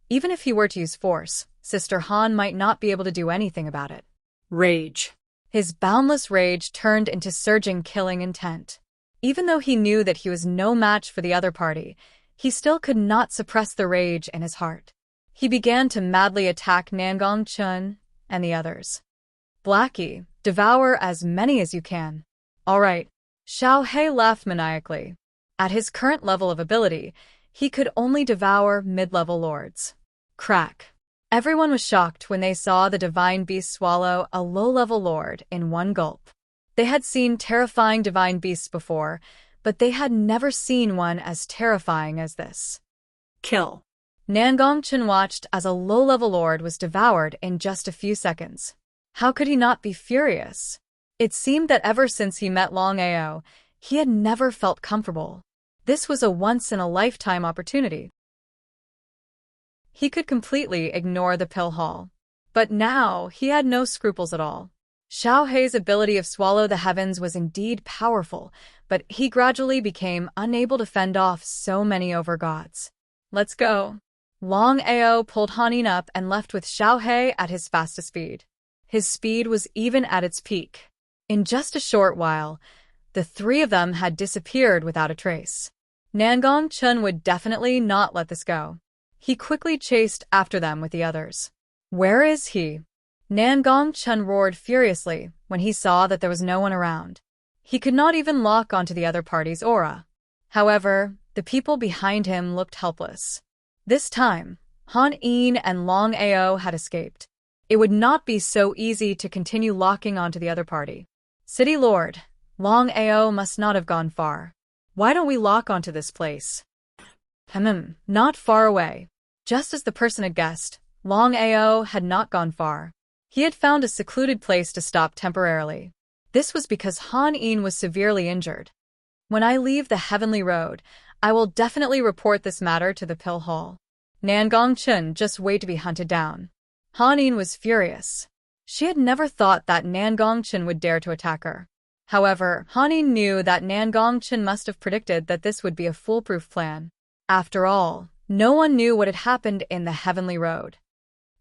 [SPEAKER 1] even if he were to use force, Sister Han might not be able to do anything about it.
[SPEAKER 2] Rage.
[SPEAKER 1] His boundless rage turned into surging killing intent. Even though he knew that he was no match for the other party, he still could not suppress the rage in his heart. He began to madly attack Nangong Chen and the others. Blackie, devour as many as you can. All right. Xiaohei laughed maniacally. At his current level of ability, he could only devour mid-level lords. Crack. Everyone was shocked when they saw the divine beast swallow a low-level lord in one gulp. They had seen terrifying divine beasts before, but they had never seen one as terrifying as this.
[SPEAKER 2] Kill.
[SPEAKER 1] Nangongchen watched as a low-level lord was devoured in just a few seconds. How could he not be furious? It seemed that ever since he met Longao, he had never felt comfortable. This was a once-in-a-lifetime opportunity. He could completely ignore the pill hall. But now, he had no scruples at all. Xiao Hei's ability of swallow the heavens was indeed powerful, but he gradually became unable to fend off so many overgods. Let's go. Longao pulled Hanin up and left with Xiao Hei at his fastest speed. His speed was even at its peak. In just a short while, the three of them had disappeared without a trace. Nangongchen would definitely not let this go. He quickly chased after them with the others. Where is he? Nangongchen roared furiously when he saw that there was no one around. He could not even lock onto the other party's aura. However, the people behind him looked helpless. This time, Han Yin and Longao had escaped. It would not be so easy to continue locking onto the other party. City Lord, Longao must not have gone far. Why don't we lock onto this place? Not far away. Just as the person had guessed, Longao had not gone far. He had found a secluded place to stop temporarily. This was because Han Yin was severely injured. When I leave the Heavenly Road, I will definitely report this matter to the Pill Hall. Nangongchen just wait to be hunted down. Han Yin was furious. She had never thought that Nangongchen would dare to attack her. However, Han Yin knew that Nangongchen must have predicted that this would be a foolproof plan. After all, no one knew what had happened in the Heavenly Road.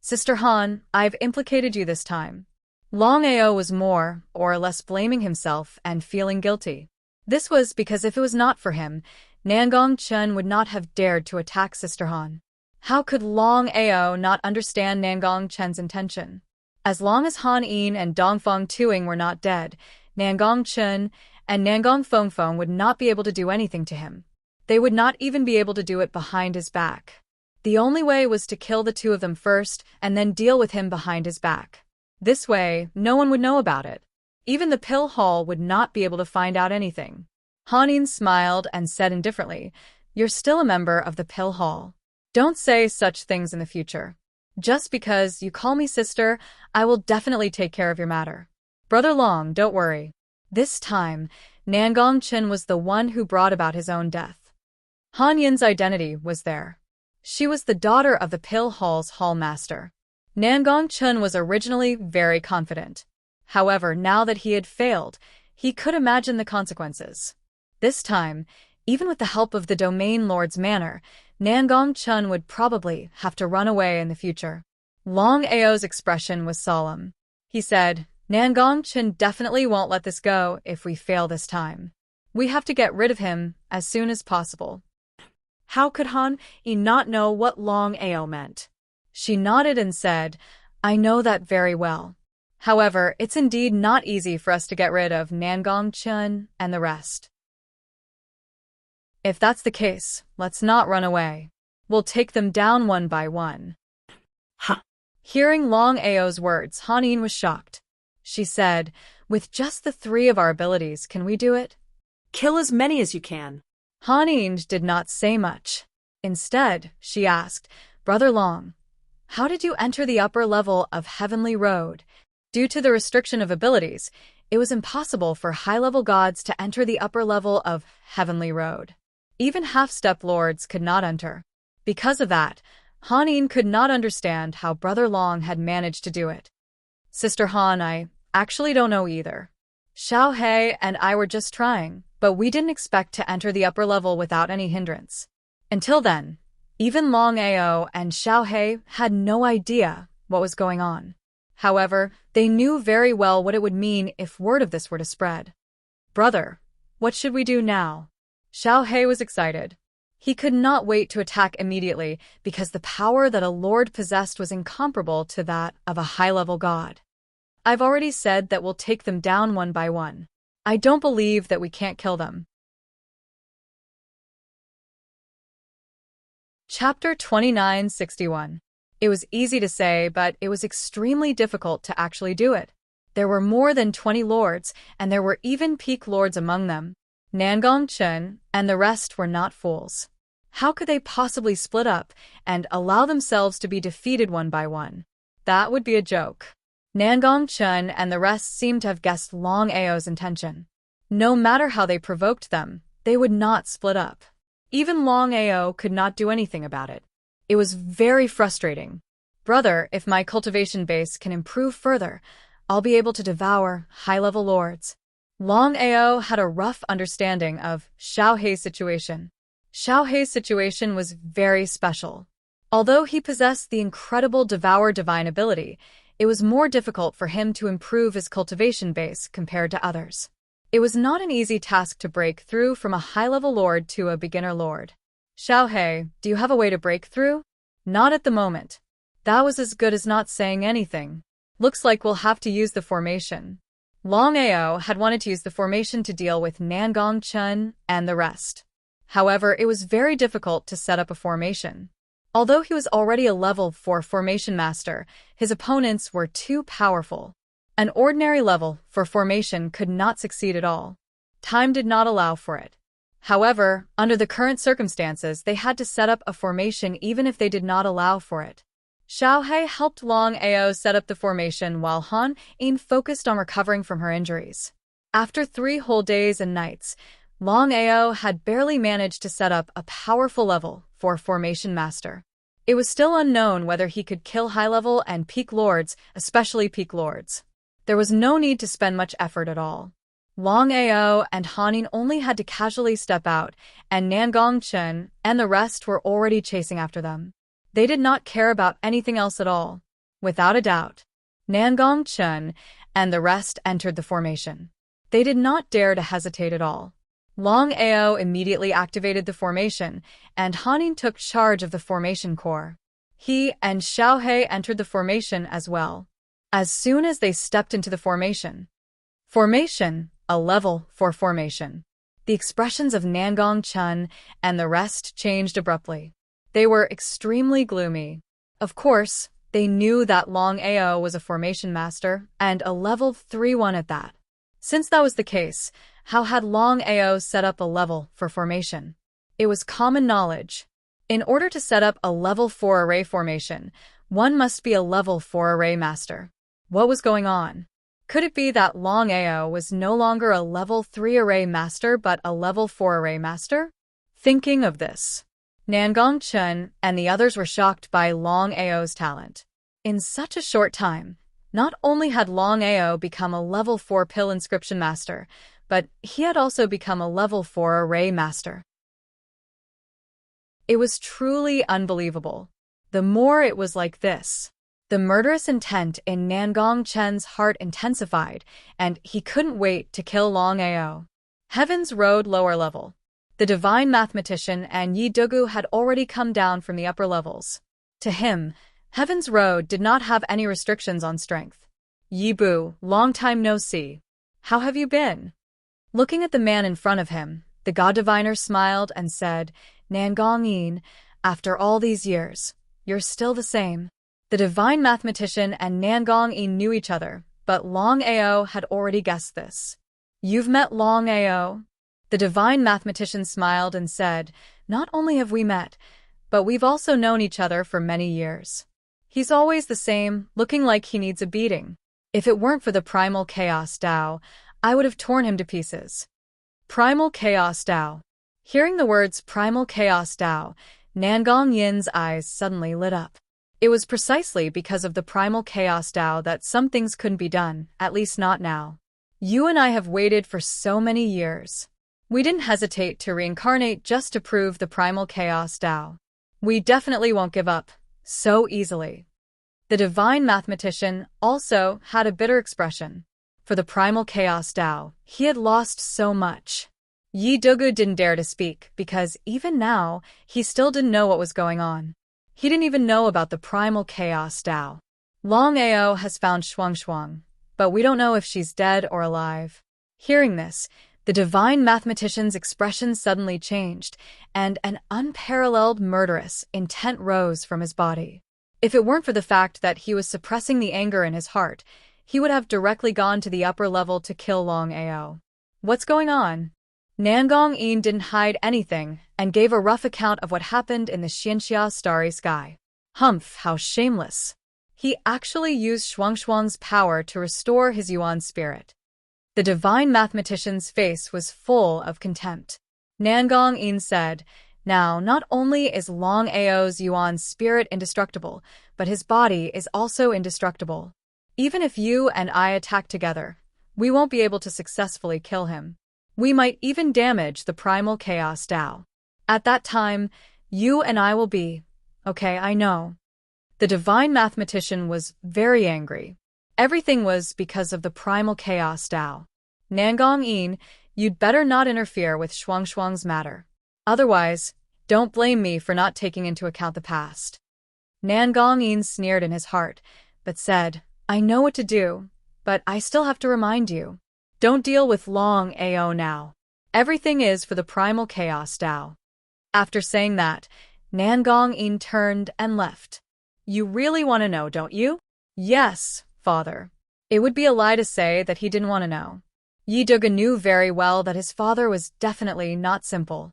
[SPEAKER 1] Sister Han, I've implicated you this time. Longao was more or less blaming himself and feeling guilty. This was because if it was not for him, Nangongchen would not have dared to attack Sister Han. How could Longao not understand Nangongchen's intention? As long as Han Yin and Dongfeng Tuing were not dead, Nangongchen and Nangong Fengfeng would not be able to do anything to him. They would not even be able to do it behind his back. The only way was to kill the two of them first and then deal with him behind his back. This way, no one would know about it. Even the Pill Hall would not be able to find out anything. Han Yin smiled and said indifferently, "You're still a member of the Pill Hall. Don't say such things in the future. Just because you call me sister, I will definitely take care of your matter. Brother Long, don't worry." This time, Nangongchen was the one who brought about his own death. Han Yin's identity was there. She was the daughter of the Pill Hall's hall master. Nangongchen was originally very confident. However, now that he had failed, he could imagine the consequences. This time, even with the help of the Domain Lord's manor, Nangongchen would probably have to run away in the future. Longao's expression was solemn. He said, "Nangongchen definitely won't let this go if we fail this time. We have to get rid of him as soon as possible."
[SPEAKER 2] How could Han Yin not know what Longao meant?
[SPEAKER 1] She nodded and said, "I know that very well. However, it's indeed not easy for us to get rid of Nangongchen and the rest. If that's the case, let's not run away. We'll take them down one by one."
[SPEAKER 2] Ha!
[SPEAKER 1] Hearing Longao's words, Han Yin was shocked. She said, "With just the three of our abilities, can we do it?"
[SPEAKER 2] Kill as many as you can.
[SPEAKER 1] Han Yin did not say much. Instead, she asked, "Brother Long, how did you enter the upper level of Heavenly Road?" Due to the restriction of abilities, it was impossible for high-level gods to enter the upper level of Heavenly Road. Even half-step lords could not enter. Because of that, Han Yin could not understand how Brother Long had managed to do it. "Sister Han, I actually don't know either. Xiao Hei and I were just trying, but we didn't expect to enter the upper level without any hindrance. Until then, even Longao and Xiao Hei had no idea what was going on. However, they knew very well what it would mean if word of this were to spread. Brother, what should we do now?" Xiao Hei was excited. He could not wait to attack immediately because the power that a lord possessed was incomparable to that of a high-level god. "I've already said that we'll take them down one by one. I don't believe that we can't kill them." Chapter 2961. It was easy to say, but it was extremely difficult to actually do it. There were more than 20 lords, and there were even peak lords among them. Nangong Chen and the rest were not fools. How could they possibly split up and allow themselves to be defeated one by one? That would be a joke. Nangong Chen and the rest seemed to have guessed Longao's intention. No matter how they provoked them, they would not split up. Even Longao could not do anything about it. It was very frustrating. Brother, if my cultivation base can improve further, I'll be able to devour high-level lords. Longao had a rough understanding of Xiaohei's situation. Xiaohei's situation was very special. Although he possessed the incredible Devour Divine ability, it was more difficult for him to improve his cultivation base compared to others. It was not an easy task to break through from a high-level lord to a beginner lord. Xiaohei, do you have a way to break through? Not at the moment. That was as good as not saying anything. Looks like we'll have to use the formation. Longao had wanted to use the formation to deal with Nangong Chen and the rest. However, it was very difficult to set up a formation. Although he was already a level 4 formation master, his opponents were too powerful. An ordinary level 4 formation could not succeed at all. Time did not allow for it. However, under the current circumstances, they had to set up a formation even if they did not allow for it. Xiaohei helped Longao set up the formation while Han Yin focused on recovering from her injuries. After 3 whole days and nights, Longao had barely managed to set up a powerful level 4 formation master. It was still unknown whether he could kill high-level and peak lords, especially peak lords. There was no need to spend much effort at all. Longao and Han Yin only had to casually step out, and Nangong Chen and the rest were already chasing after them. They did not care about anything else at all. Without a doubt, Nangong Chen and the rest entered the formation. They did not dare to hesitate at all. Longao immediately activated the formation, and Han Yin took charge of the formation core. He and Xiaohei entered the formation as well. As soon as they stepped into the formation, a level 4 formation, the expressions of Nangong Chen and the rest changed abruptly. They were extremely gloomy. Of course, they knew that Longao was a formation master and a level 3-1 at that. Since that was the case, how had Longao set up a level 4 formation? It was common knowledge. In order to set up a level 4 array formation, one must be a level 4 array master. What was going on? Could it be that Longao was no longer a level 3 array master but a level 4 array master? Thinking of this, Nangong Chen and the others were shocked by Longao's talent. In such a short time, not only had Longao become a level 4 pill inscription master, but he had also become a level 4 array master. It was truly unbelievable. The more it was like this, the murderous intent in Nangong Chen's heart intensified, and he couldn't wait to kill Longao. Heaven's Road lower level. The divine mathematician and Yi Dugu had already come down from the upper levels. To him, Heaven's Road did not have any restrictions on strength. Yi Bu, long time no see. How have you been? Looking at the man in front of him, the god diviner smiled and said, Nangong Yin, after all these years, you're still the same. The divine mathematician and Nangong Yin knew each other, but Longao had already guessed this. You've met Longao? The divine mathematician smiled and said, Not only have we met, but we've also known each other for many years. He's always the same, looking like he needs a beating. If it weren't for the primal chaos Tao, I would have torn him to pieces. Primal chaos Tao. Hearing the words primal chaos Tao, Nangong Yin's eyes suddenly lit up. It was precisely because of the primal chaos Tao that some things couldn't be done, at least not now. You and I have waited for so many years. We didn't hesitate to reincarnate just to prove the primal chaos Tao. We definitely won't give up so easily. The divine mathematician also had a bitter expression. For the primal chaos Tao, he had lost so much. Yi Dugu didn't dare to speak because even now, he still didn't know what was going on. He didn't even know about the primal chaos Tao. Longao has found Shuang, but we don't know if she's dead or alive. Hearing this, The divine mathematician's expression suddenly changed, and an unparalleled murderous intent rose from his body. If it weren't for the fact that he was suppressing the anger in his heart, he would have directly gone to the upper level to kill Longao. What's going on? Nangong-yin didn't hide anything and gave a rough account of what happened in the Xianxia starry sky. Humph, how shameless. He actually used Shuangshuang's power to restore his Yuan spirit. The divine mathematician's face was full of contempt. Nangong-yin said, "Now, not only is Longao's Yuan spirit indestructible, but his body is also indestructible. Even if you and I attack together, we won't be able to successfully kill him. We might even damage the primal chaos Tao. At that time, you and I will be... Okay, I know." The divine mathematician was very angry. Everything was because of the primal chaos Tao. Nangong-yin, you'd better not interfere with Shuangshuang's matter. Otherwise, don't blame me for not taking into account the past. Nangong-yin sneered in his heart, but said, "I know what to do, but I still have to remind you. Don't deal with Longao now. Everything is for the primal chaos Tao." After saying that, Nangong-yin turned and left. "You really want to know, don't you?" "Yes, father." It would be a lie to say that he didn't want to know. Yi Duge knew very well that his father was definitely not simple.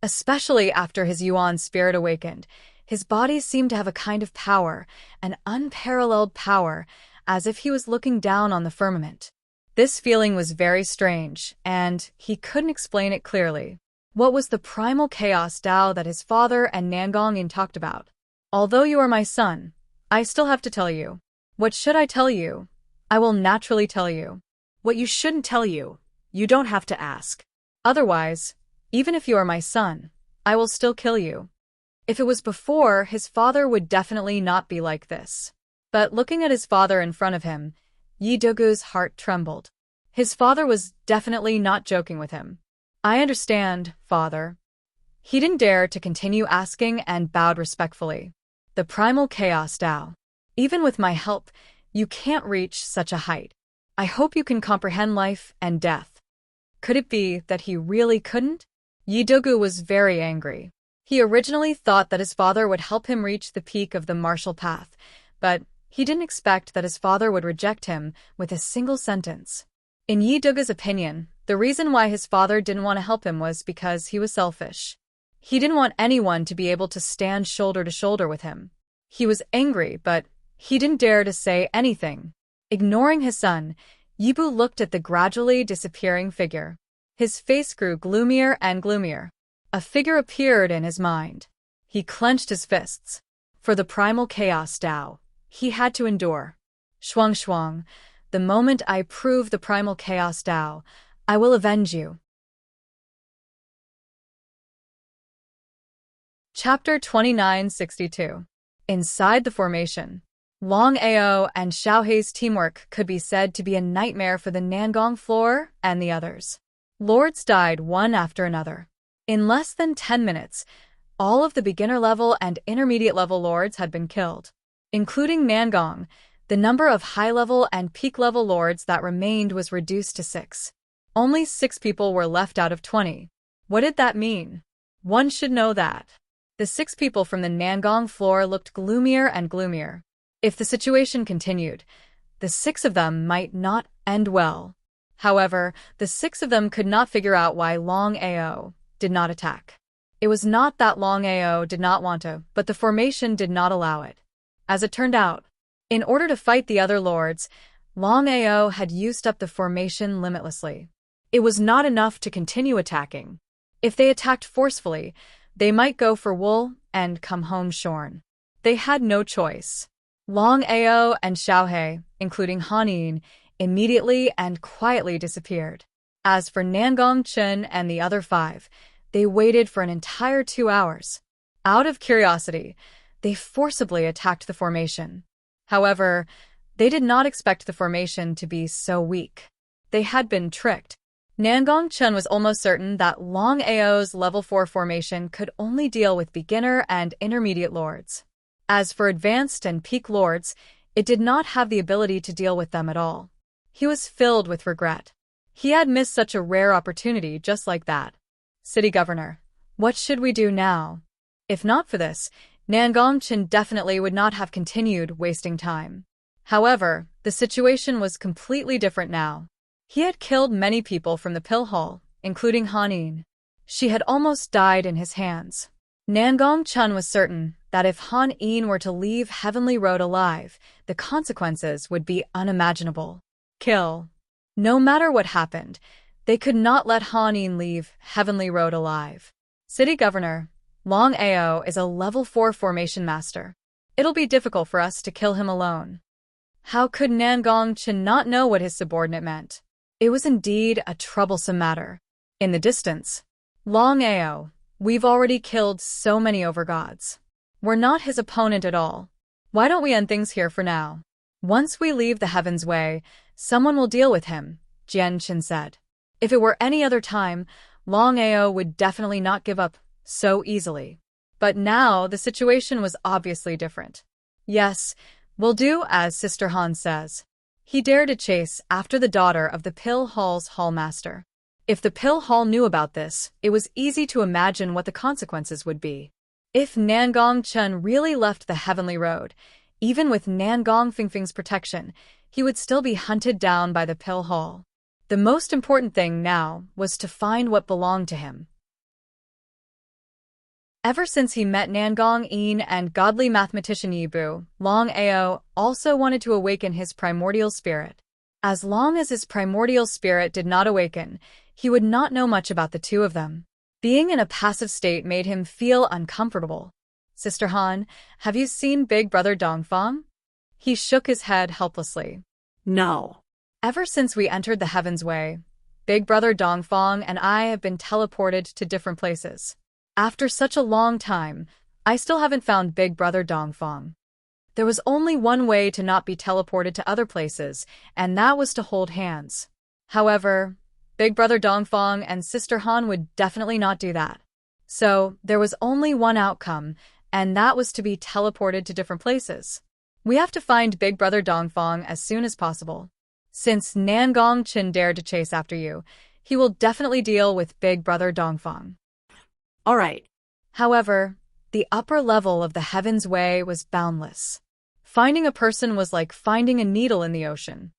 [SPEAKER 1] Especially after his Yuan spirit awakened, his body seemed to have a kind of power, an unparalleled power, as if he was looking down on the firmament. This feeling was very strange, and he couldn't explain it clearly. What was the primal chaos Tao that his father and Nangong-yin talked about? "Although you are my son, I still have to tell you." "What should I tell you?" "I will naturally tell you."
[SPEAKER 2] What you shouldn't tell you, you don't have to ask.
[SPEAKER 1] Otherwise, even if you are my son, I will still kill you. If it was before, his father would definitely not be like this. But looking at his father in front of him, Yi Dugu's heart trembled. His father was definitely not joking with him. "I understand, father." He didn't dare to continue asking and bowed respectfully. "The primal chaos Tao. Even with my help, you can't reach such a height. I hope you can comprehend life and death." Could it be that he really couldn't? Yi Dugu was very angry. He originally thought that his father would help him reach the peak of the martial path, but he didn't expect that his father would reject him with a single sentence. In Yi Dugu's opinion, the reason why his father didn't want to help him was because he was selfish. He didn't want anyone to be able to stand shoulder to shoulder with him. He was angry, but he didn't dare to say anything. Ignoring his son, Yibu looked at the gradually disappearing figure. His face grew gloomier and gloomier. A figure appeared in his mind. He clenched his fists. For the primal chaos Tao, he had to endure. "Shuang, the moment I prove the primal chaos Tao, I will avenge you." Chapter 2962. Inside the formation. Longao and Xiaohei's teamwork could be said to be a nightmare for the Nangong floor and the others. Lords died one after another. In less than 10 minutes, all of the beginner-level and intermediate-level lords had been killed. Including Nangong, the number of high-level and peak-level lords that remained was reduced to 6. Only 6 people were left out of 20. What did that mean? One should know that. The 6 people from the Nangong floor looked gloomier and gloomier. If the situation continued, the 6 of them might not end well. However, the 6 of them could not figure out why Longao did not attack. It was not that Longao did not want to, but the formation did not allow it. As it turned out, in order to fight the other lords, Longao had used up the formation limitlessly. It was not enough to continue attacking. If they attacked forcefully, they might go for wool and come home shorn. They had no choice. Longao and Xiaohei, including Hanyin, immediately and quietly disappeared. As for Nangong Chen and the other 5, they waited for an entire 2 hours. Out of curiosity, they forcibly attacked the formation. However, they did not expect the formation to be so weak. They had been tricked. Nangong Chen was almost certain that Longao's level 4 formation could only deal with beginner and intermediate lords. As for advanced and peak lords, it did not have the ability to deal with them at all. He was filled with regret. He had missed such a rare opportunity just like that. City Governor, what should we do now? If not for this, Nangongchen definitely would not have continued wasting time. However, the situation was completely different now. He had killed many people from the pill hall, including Han Yin. She had almost died in his hands. Nangongchen was certain that if Han Yin were to leave Heavenly Road alive, the consequences would be unimaginable. Kill. No matter what happened, they could not let Han Yin leave Heavenly Road alive. City Governor, Longao is a level 4 formation master. It'll be difficult for us to kill him alone. How could Nangongchen not know what his subordinate meant? It was indeed a troublesome matter. In the distance, Longao, we've already killed so many overgods. We're not his opponent at all. Why don't we end things here for now? Once we leave the Heaven's Way, someone will deal with him, Jianqin said. If it were any other time, Longao would definitely not give up so easily. But now the situation was obviously different. Yes, we'll do as Sister Han says. He dared to chase after the daughter of the Pill Hall's hallmaster. If the Pill Hall knew about this, it was easy to imagine what the consequences would be. If Nangongchen really left the Heavenly Road, even with Nangong Fingfing's protection, he would still be hunted down by the Pill Hall. The most important thing now was to find what belonged to him. Ever since he met Nangong Yin and godly mathematician Yibu, Longao also wanted to awaken his primordial spirit. As long as his primordial spirit did not awaken, he would not know much about the two of them. Being in a passive state made him feel uncomfortable. Sister Han, have you seen Big Brother Dongfang? He shook his head helplessly.
[SPEAKER 2] No.
[SPEAKER 1] Ever since we entered the Heaven's Way, Big Brother Dongfang and I have been teleported to different places. After such a long time, I still haven't found Big Brother Dongfang. There was only one way to not be teleported to other places, and that was to hold hands. However, Big Brother Dongfang and Sister Han would definitely not do that. So, there was only one outcome, and that was to be teleported to different places. We have to find Big Brother Dongfang as soon as possible. Since Nangongchen dared to chase after you, he will definitely deal with Big Brother Dongfang.
[SPEAKER 2] All right.
[SPEAKER 1] However, the upper level of the Heaven's Way was boundless. Finding a person was like finding a needle in the ocean.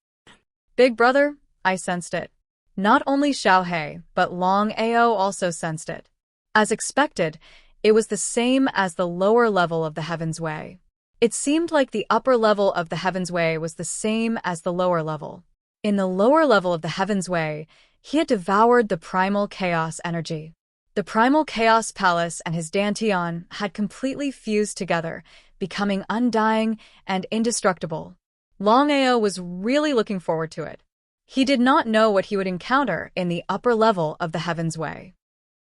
[SPEAKER 1] Big Brother, I sensed it. Not only Xiaohei, but Longao also sensed it. As expected, it was the same as the lower level of the Heaven's Way. It seemed like the upper level of the Heaven's Way was the same as the lower level. In the lower level of the Heaven's Way, he had devoured the primal chaos energy. The primal chaos palace and his dantian had completely fused together, becoming undying and indestructible. Longao was really looking forward to it. He did not know what he would encounter in the upper level of the Heaven's Way.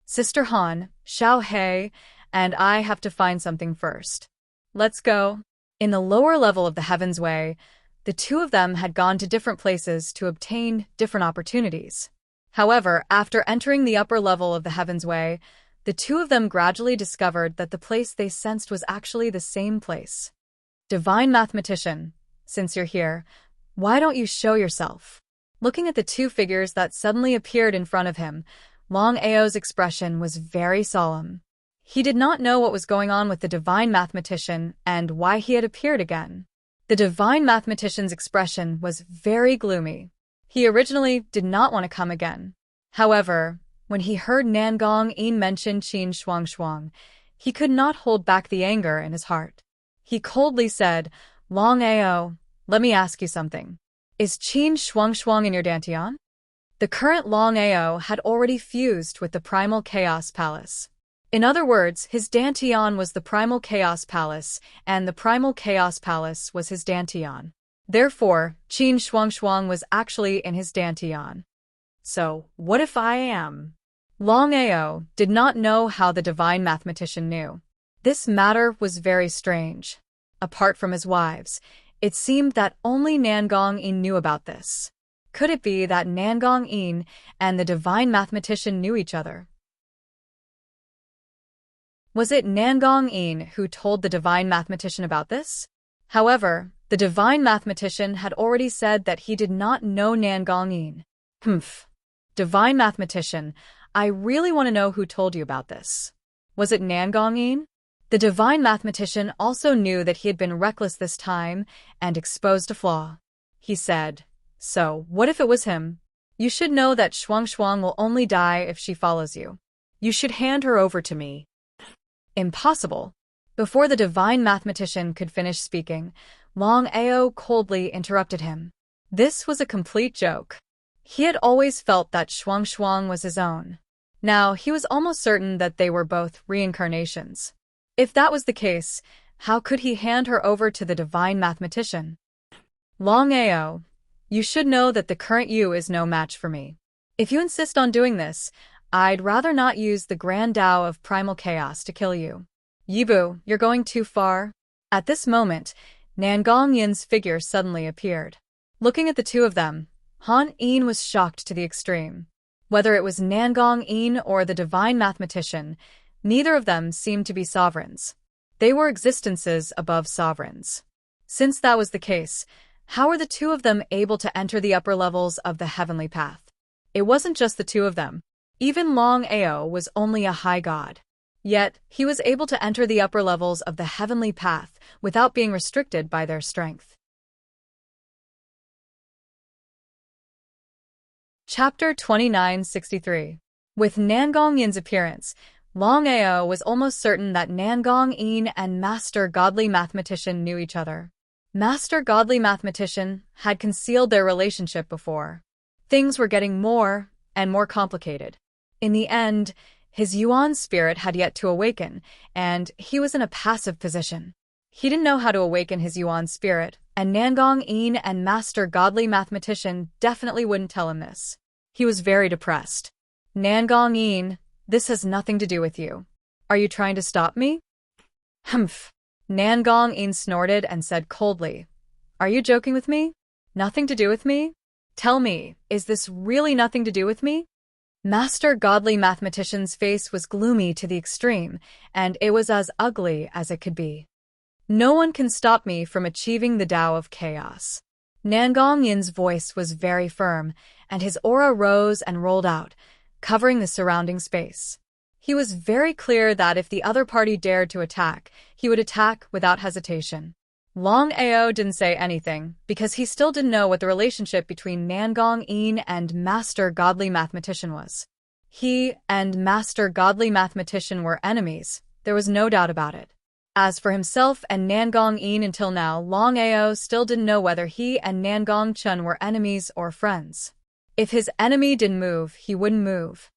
[SPEAKER 1] Sister Han, Xiaohei, and I have to find something first. Let's go. In the lower level of the Heaven's Way, the two of them had gone to different places to obtain different opportunities. However, after entering the upper level of the Heaven's Way, the two of them gradually discovered that the place they sensed was actually the same place. Divine Mathematician, since you're here, why don't you show yourself? Looking at the two figures that suddenly appeared in front of him, Longao's expression was very solemn. He did not know what was going on with the Divine Mathematician and why he had appeared again. The Divine Mathematician's expression was very gloomy. He originally did not want to come again. However, when he heard Nangong Yin mention Qin Shuang, he could not hold back the anger in his heart. He coldly said, Longao, let me ask you something. Is Qin Shuang in your dantian? The current Longao had already fused with the Primal Chaos Palace. In other words, his dantian was the Primal Chaos Palace, and the Primal Chaos Palace was his dantian. Therefore, Qin Shuang was actually in his dantian. So, what if I am? Longao did not know how the Divine Mathematician knew. This matter was very strange. Apart from his wives, it seemed that only Nangong Yin knew about this. Could it be that Nangong Yin and the Divine Mathematician knew each other? Was it Nangong Yin who told the Divine Mathematician about this? However, the Divine Mathematician had already said that he did not know Nangong Yin. Divine mathematician, I really want to know who told you about this. Was it Nangong-in? The divine mathematician also knew that he had been reckless this time and exposed a flaw. He said, "So, what if it was him? You should know that Shuang will only die if she follows you. You should hand her over to me." Impossible. Before the divine mathematician could finish speaking, Longao coldly interrupted him. This was a complete joke. He had always felt that Shuang was his own. Now he was almost certain that they were both reincarnations. If that was the case, how could he hand her over to the divine mathematician? Longao, you should know that the current you is no match for me. If you insist on doing this, I'd rather not use the grand Tao of primal chaos to kill you. Yibu, you're going too far. At this moment, Nangong Yin's figure suddenly appeared. Looking at the two of them, Han Yin was shocked to the extreme. Whether it was Nangong Yin or the divine mathematician, neither of them seemed to be sovereigns. They were existences above sovereigns. Since that was the case, how were the two of them able to enter the upper levels of the heavenly path? It wasn't just the two of them. Even Longao was only a high god. Yet, he was able to enter the upper levels of the heavenly path without being restricted by their strength. Chapter 2963. With Nangong Yin's appearance, Longao was almost certain that Nangong Yin and Master Godly Mathematician knew each other. Master Godly Mathematician had concealed their relationship before. Things were getting more and more complicated. In the end, his Yuan spirit had yet to awaken, and he was in a passive position. He didn't know how to awaken his Yuan spirit, and Nangong Yin and Master Godly Mathematician definitely wouldn't tell him this. He was very depressed. Nangong Yin, this has nothing to do with you. Are you trying to stop me? Humph. Nangong Yin snorted and said coldly, "Are you joking with me? Nothing to do with me? Tell me, is this really nothing to do with me?" Master Godly Mathematician's face was gloomy to the extreme, and it was as ugly as it could be. "No one can stop me from achieving the Tao of Chaos." Nangong Yin's voice was very firm, and his aura rose and rolled out, covering the surrounding space. He was very clear that if the other party dared to attack, he would attack without hesitation. Longao didn't say anything, because he still didn't know what the relationship between Nangong Yin and Master Godly Mathematician was. He and Master Godly Mathematician were enemies, there was no doubt about it. As for himself and Nangong Yin, until now, Longao still didn't know whether he and Nangong Chun were enemies or friends. If his enemy didn't move, he wouldn't move.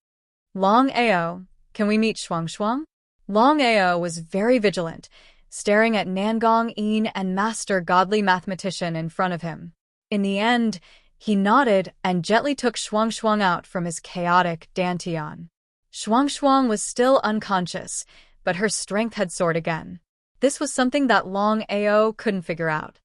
[SPEAKER 1] "Longao, can we meet Shuang?" Longao was very vigilant, staring at Nangong Yin and Master Godly Mathematician in front of him. In the end, he nodded and gently took Shuang out from his chaotic dantian. Shuang was still unconscious, but her strength had soared again. This was something that Longao couldn't figure out.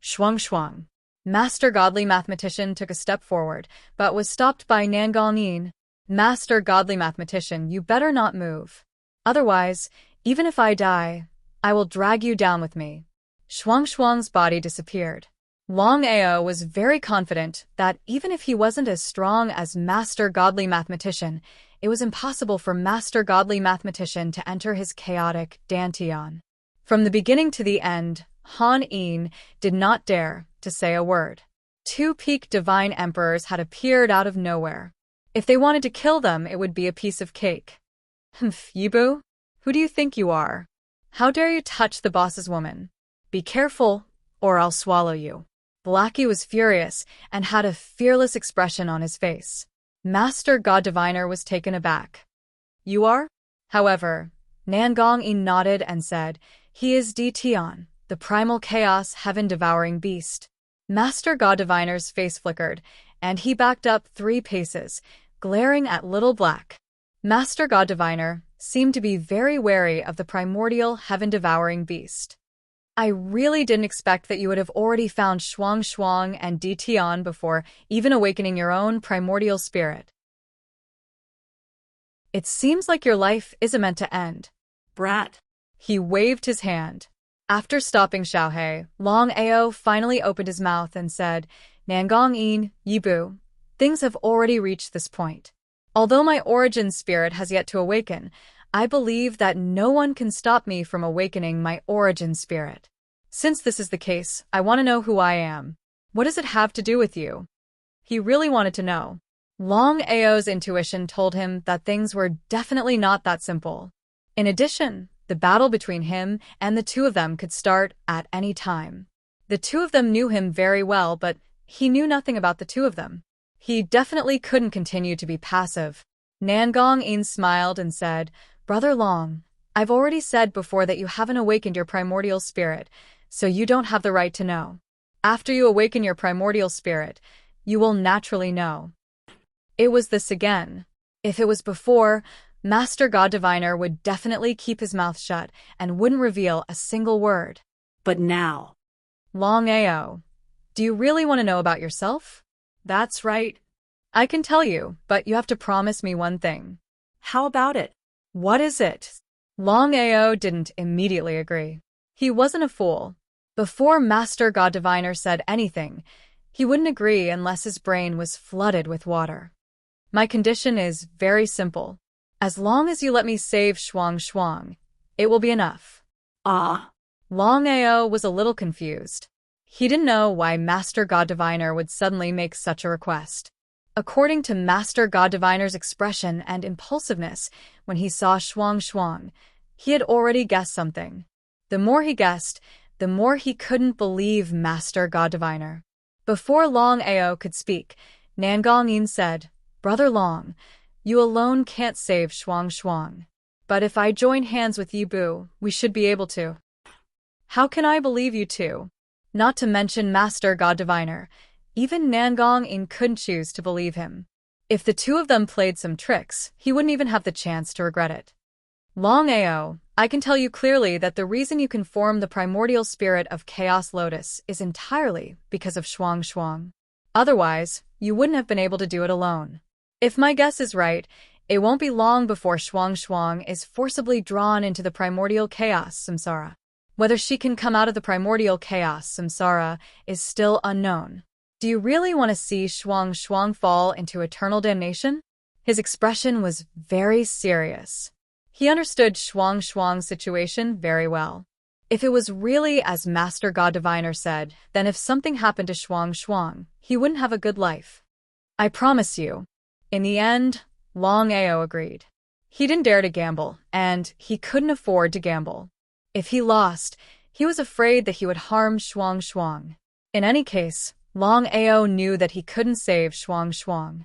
[SPEAKER 1] Shuang. Master Godly Mathematician took a step forward, but was stopped by Nangong Yin. "Master Godly Mathematician, you better not move. Otherwise, even if I die, I will drag you down with me." Shuang's body disappeared. Longao was very confident that even if he wasn't as strong as Master Godly Mathematician, it was impossible for Master Godly Mathematician to enter his chaotic dantian. From the beginning to the end, Han Yin did not dare to say a word. Two peak divine emperors had appeared out of nowhere. If they wanted to kill them, it would be a piece of cake. "Humph, Yibu? Who do you think you are? How dare you touch the boss's woman? Be careful, or I'll swallow you." Blackie was furious and had a fearless expression on his face. Master God Diviner was taken aback. "You are?" However, Nangong Yin nodded and said, "He is Tian, the primal chaos heaven-devouring beast." Master God Diviner's face flickered, and he backed up 3 paces, glaring at Little Black. Master God Diviner seemed to be very wary of the primordial heaven-devouring beast. "I really didn't expect that you would have already found Shuang and Tian before even awakening your own primordial spirit. It seems like your life isn't meant to end."
[SPEAKER 2] Brat.
[SPEAKER 1] He waved his hand. After stopping Xiaohe, Longao finally opened his mouth and said, "Nangong Yin, Yibu, Things have already reached this point. Although my origin spirit has yet to awaken, I believe that no one can stop me from awakening my origin spirit. Since this is the case, I want to know who I am. What does it have to do with you? He really wanted to know. Longao's intuition told him that things were definitely not that simple. In addition, the battle between him and the two of them could start at any time. The two of them knew him very well, but he knew nothing about the two of them. He definitely couldn't continue to be passive. Nangong-in smiled and said, "Brother Long, I've already said before that you haven't awakened your primordial spirit, so you don't have the right to know. After you awaken your primordial spirit, you will naturally know." It was this again. If it was before, Master God Diviner would definitely keep his mouth shut and wouldn't reveal a single word.
[SPEAKER 3] But now...
[SPEAKER 1] Longao, do you really want to know about yourself?
[SPEAKER 2] That's right.
[SPEAKER 1] I can tell you, but you have to promise me one thing.
[SPEAKER 3] How about it?
[SPEAKER 1] What is it? Longao didn't immediately agree. He wasn't a fool. Before Master God Diviner said anything, he wouldn't agree unless his brain was flooded with water. My condition is very simple. As long as you let me save Shuang Shuang, it will be enough.
[SPEAKER 3] Ah.
[SPEAKER 1] Longao was a little confused. He didn't know why Master God Diviner would suddenly make such a request. According to Master God Diviner's expression and impulsiveness when he saw Shuang Shuang, he had already guessed something. The more he guessed, the more he couldn't believe Master God Diviner. Before Longao could speak, Nangong-in said, "Brother Long, you alone can't save Shuang Shuang. But if I join hands with Yibu, we should be able to." How can I believe you two? Not to mention Master God Diviner, even Nangong-in couldn't choose to believe him. If the two of them played some tricks, he wouldn't even have the chance to regret it. Longao, I can tell you clearly that the reason you can form the primordial spirit of Chaos Lotus is entirely because of Shuang Shuang. Otherwise, you wouldn't have been able to do it alone. If my guess is right, it won't be long before Shuang Shuang is forcibly drawn into the primordial chaos samsara. Whether she can come out of the primordial chaos samsara is still unknown. Do you really want to see Shuang Shuang fall into eternal damnation? His expression was very serious. He understood Shuang Shuang's situation very well. If it was really as Master God Diviner said, then if something happened to Shuang Shuang, he wouldn't have a good life. I promise you. In the end, Longao agreed. He didn't dare to gamble, and he couldn't afford to gamble. If he lost, he was afraid that he would harm Shuang Shuang. In any case, Longao knew that he couldn't save Shuang Shuang.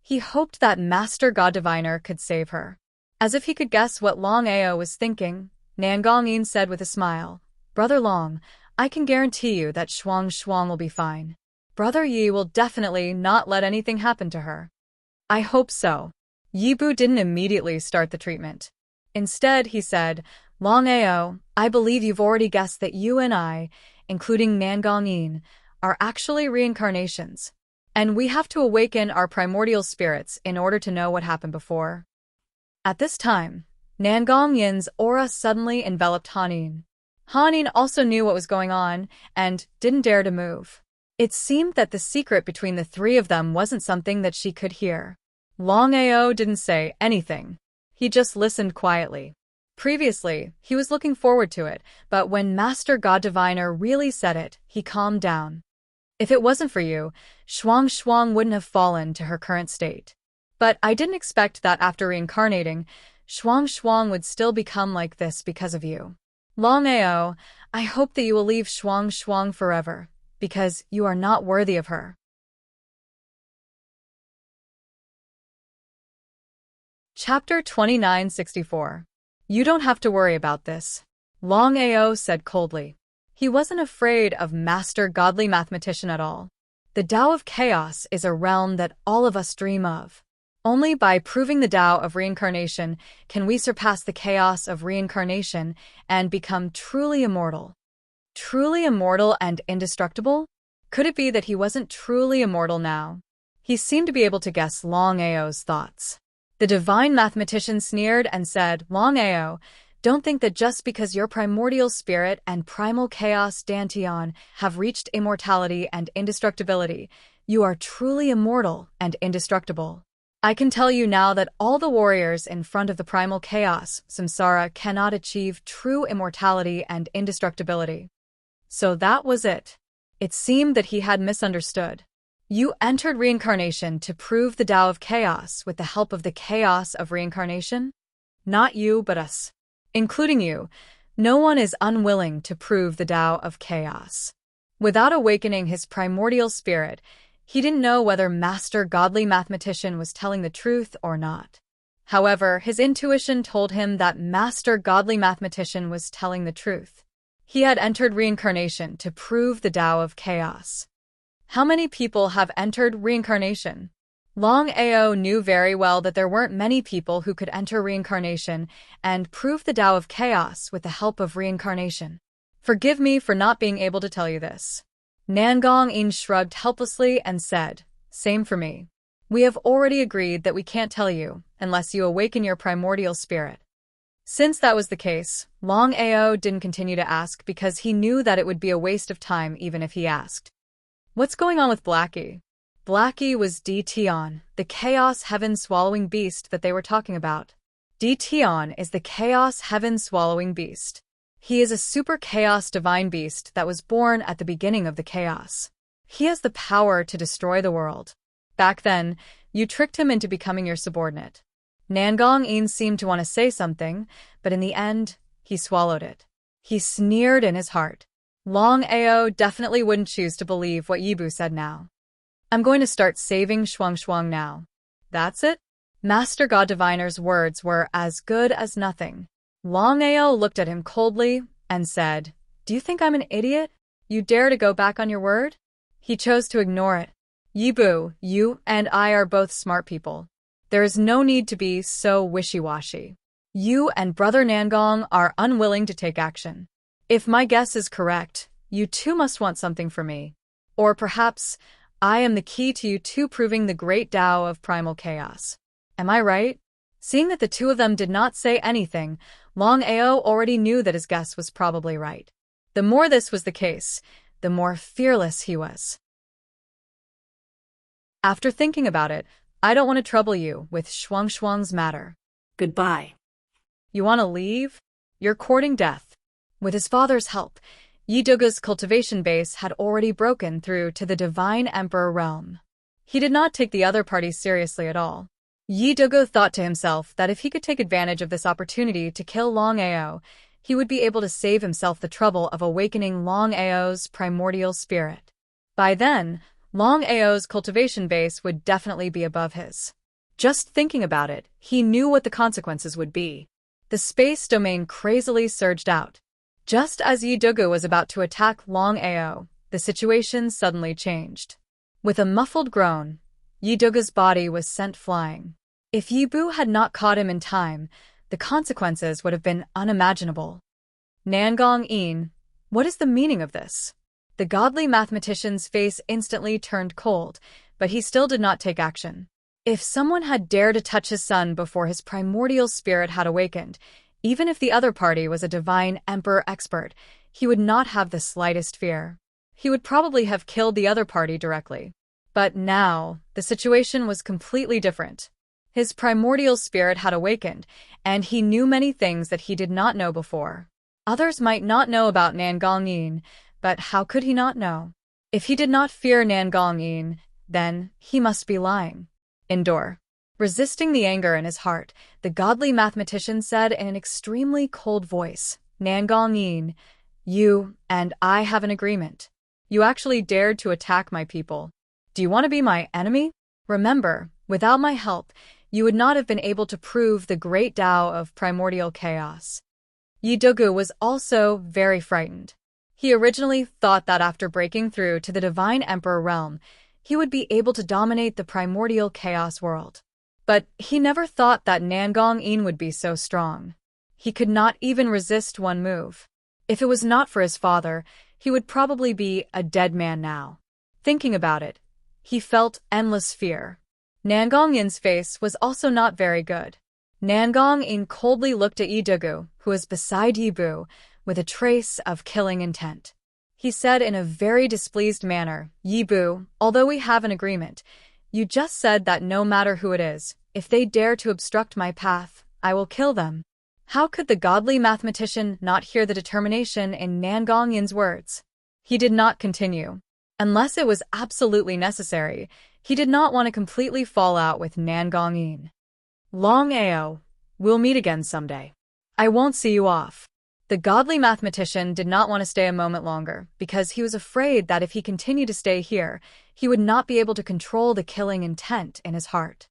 [SPEAKER 1] He hoped that Master God Diviner could save her. As if he could guess what Longao was thinking, Nangong-in said with a smile, "Brother Long, I can guarantee you that Shuang Shuang will be fine. Brother Yi will definitely not let anything happen to her." I hope so. Yibu didn't immediately start the treatment. Instead, he said, "Longao, I believe you've already guessed that you and I, including Nangong-in, are actually reincarnations. And we have to awaken our primordial spirits in order to know what happened before." At this time, Nangong-yin's aura suddenly enveloped Hanin. Hanin also knew what was going on and didn't dare to move. It seemed that the secret between the three of them wasn't something that she could hear. Longao didn't say anything. He just listened quietly. Previously, he was looking forward to it, but when Master God Diviner really said it, he calmed down. If it wasn't for you, Shuang Shuang wouldn't have fallen to her current state. But I didn't expect that after reincarnating, Shuang Shuang would still become like this because of you. Longao, I hope that you will leave Shuang Shuang forever, because you are not worthy of her. Chapter 2964. You don't have to worry about this, Longao said coldly. He wasn't afraid of Master Godly Mathematician at all. The Tao of Chaos is a realm that all of us dream of. Only by proving the Tao of Reincarnation can we surpass the chaos of reincarnation and become truly immortal. Truly immortal and indestructible? Could it be that he wasn't truly immortal now? He seemed to be able to guess Longao's thoughts. The divine mathematician sneered and said, "Longao, don't think that just because your primordial spirit and primal chaos Dantian have reached immortality and indestructibility, You are truly immortal and indestructible. I can tell you now that all the warriors in front of the primal chaos, samsara, cannot achieve true immortality and indestructibility. So that was it. It seemed that he had misunderstood. You entered reincarnation to prove the Tao of chaos with the help of the chaos of reincarnation? Not you, but us. Including you, no one is unwilling to prove the Tao of chaos. Without awakening his primordial spirit, he didn't know whether Master Godly Mathematician was telling the truth or not. However, his intuition told him that Master Godly Mathematician was telling the truth. He had entered reincarnation to prove the Tao of chaos. How many people have entered reincarnation? Longao knew very well that there weren't many people who could enter reincarnation and prove the Tao of chaos with the help of reincarnation. Forgive me for not being able to tell you this. Nangong-in shrugged helplessly and said, Same for me. We have already agreed that we can't tell you unless you awaken your primordial spirit. Since that was the case, Longao didn't continue to ask because he knew that it would be a waste of time even if he asked. What's going on with Blackie? Blackie was Tion, the Chaos Heaven-swallowing beast that they were talking about. Tion is the Chaos Heaven-swallowing beast. He is a super chaos divine beast that was born at the beginning of the chaos. He has the power to destroy the world. Back then, you tricked him into becoming your subordinate. Nangong-in seemed to want to say something, but in the end, he swallowed it. He sneered in his heart. Longao definitely wouldn't choose to believe what Yibu said now. I'm going to start saving Shuang now. That's it? Master God Diviner's words were as good as nothing. Longao looked at him coldly and said, Do you think I'm an idiot? You dare to go back on your word? He chose to ignore it. Yibu, you and I are both smart people. There is no need to be so wishy-washy. You and Brother Nangong are unwilling to take action. If my guess is correct, you too must want something from me. Or perhaps I am the key to you two proving the great Tao of primal chaos. Am I right? Seeing that the two of them did not say anything, Longao already knew that his guess was probably right. The more this was the case, the more fearless he was. After thinking about it, I don't want to trouble you with Shuang's matter.
[SPEAKER 3] Goodbye.
[SPEAKER 1] You want to leave? You're courting death. With his father's help, Yiduga's cultivation base had already broken through to the Divine Emperor realm. He did not take the other party seriously at all. Yiduga thought to himself that if he could take advantage of this opportunity to kill Longao, he would be able to save himself the trouble of awakening Longao's primordial spirit. By then, Longao's cultivation base would definitely be above his. Just thinking about it, he knew what the consequences would be. The space domain crazily surged out. Just as Yiduga was about to attack Longao, the situation suddenly changed. With a muffled groan, Yiduga's body was sent flying. If Yibu had not caught him in time, the consequences would have been unimaginable. Nangong-in, what is the meaning of this? The godly mathematician's face instantly turned cold, but he still did not take action. If someone had dared to touch his son before his primordial spirit had awakened, even if the other party was a divine emperor expert, he would not have the slightest fear. He would probably have killed the other party directly. But now, the situation was completely different. His primordial spirit had awakened, and he knew many things that he did not know before. Others might not know about Nangong-in, but how could he not know? If he did not fear Nangong-in, then he must be lying. Endure. Resisting the anger in his heart, the godly mathematician said in an extremely cold voice, Nangong-in, you and I have an agreement. You actually dared to attack my people. Do you want to be my enemy? Remember, without my help, you would not have been able to prove the great Tao of primordial chaos. Yiduga was also very frightened. He originally thought that after breaking through to the Divine Emperor realm, he would be able to dominate the primordial chaos world. But he never thought that Nangong-in would be so strong. He could not even resist one move. If it was not for his father, he would probably be a dead man now. Thinking about it, he felt endless fear. Nangong-in's face was also not very good. Nangong-in coldly looked at Yidugu, who was beside Yibu, with a trace of killing intent. He said in a very displeased manner, Yibu, although we have an agreement, you just said that no matter who it is, if they dare to obstruct my path, I will kill them. How could the godly mathematician not hear the determination in Nangong Yin's words? He did not continue. Unless it was absolutely necessary, he did not want to completely fall out with Nangong Yin. Longao, we'll meet again someday. I won't see you off. The godly mathematician did not want to stay a moment longer because he was afraid that if he continued to stay here, he would not be able to control the killing intent in his heart.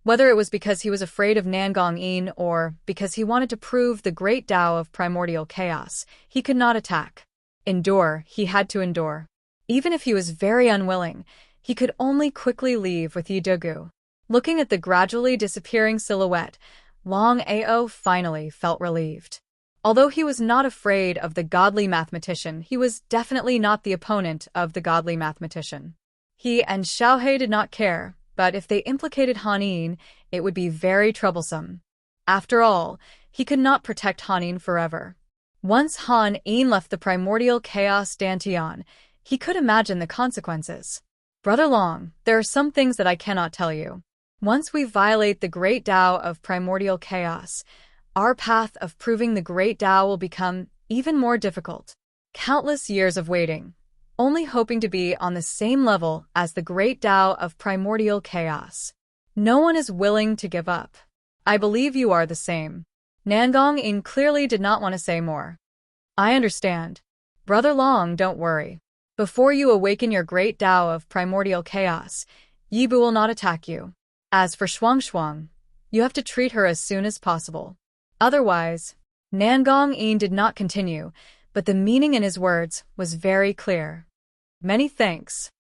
[SPEAKER 1] Whether it was because he was afraid of Nangong Yin or because he wanted to prove the great Tao of primordial chaos, he could not attack. Endure, he had to endure. Even if he was very unwilling, he could only quickly leave with Yidugu. Looking at the gradually disappearing silhouette, Longao finally felt relieved. Although he was not afraid of the godly mathematician, he was definitely not the opponent of the godly mathematician. He and Xiaohe did not care, but if they implicated Han Yin, it would be very troublesome. After all, he could not protect Han Yin forever. Once Han Yin left the primordial chaos Dantian, he could imagine the consequences. Brother Long, there are some things that I cannot tell you. Once we violate the great Tao of primordial chaos, our path of proving the great Tao will become even more difficult. Countless years of waiting, only hoping to be on the same level as the great Tao of primordial chaos. No one is willing to give up. I believe you are the same. Nangong Yin clearly did not want to say more. I understand. Brother Long, don't worry. Before you awaken your great Tao of primordial chaos, Yibu will not attack you. As for Shuang, you have to treat her as soon as possible. Otherwise, Nangong Yin did not continue, but the meaning in his words was very clear. Many thanks.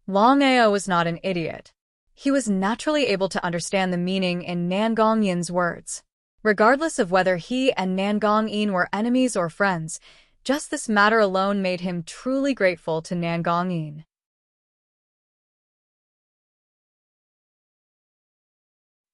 [SPEAKER 1] Longao was not an idiot. He was naturally able to understand the meaning in Nangong Yin's words. Regardless of whether he and Nangong Yin were enemies or friends, just this matter alone made him truly grateful to Nangong Yin.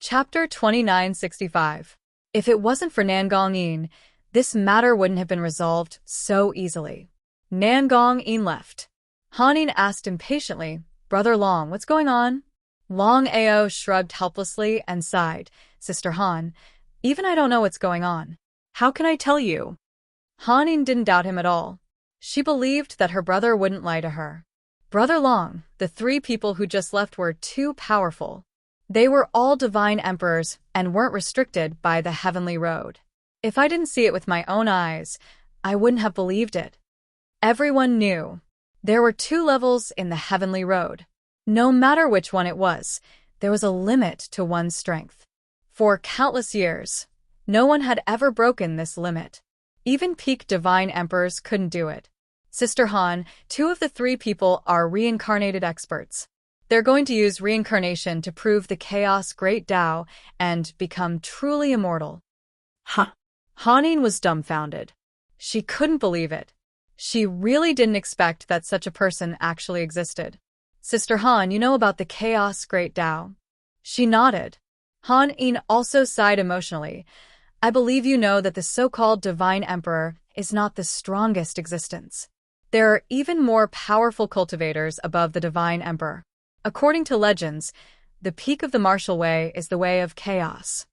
[SPEAKER 1] Chapter 2965. If it wasn't for Nangong Yin, this matter wouldn't have been resolved so easily. Nangong Yin left. Han Yin asked impatiently, Brother Long, what's going on? Longao shrugged helplessly and sighed, Sister Han, even I don't know what's going on. How can I tell you? Han Yin didn't doubt him at all. She believed that her brother wouldn't lie to her. Brother Long, the three people who just left were too powerful. They were all divine emperors and weren't restricted by the heavenly road. If I didn't see it with my own eyes, I wouldn't have believed it. Everyone knew. There were 2 levels in the heavenly road. No matter which one it was, there was a limit to one's strength. For countless years, no one had ever broken this limit. Even peak divine emperors couldn't do it. Sister Han, 2 of the 3 people are reincarnated experts. They're going to use reincarnation to prove the chaos great Tao and become truly immortal.
[SPEAKER 3] Huh.
[SPEAKER 1] Han Yin was dumbfounded. She couldn't believe it. She really didn't expect that such a person actually existed. Sister Han, you know about the chaos great Tao? She nodded. Han Yin also sighed emotionally. I believe you know that the so-called divine emperor is not the strongest existence. There are even more powerful cultivators above the divine emperor. According to legends, the peak of the martial way is the way of chaos.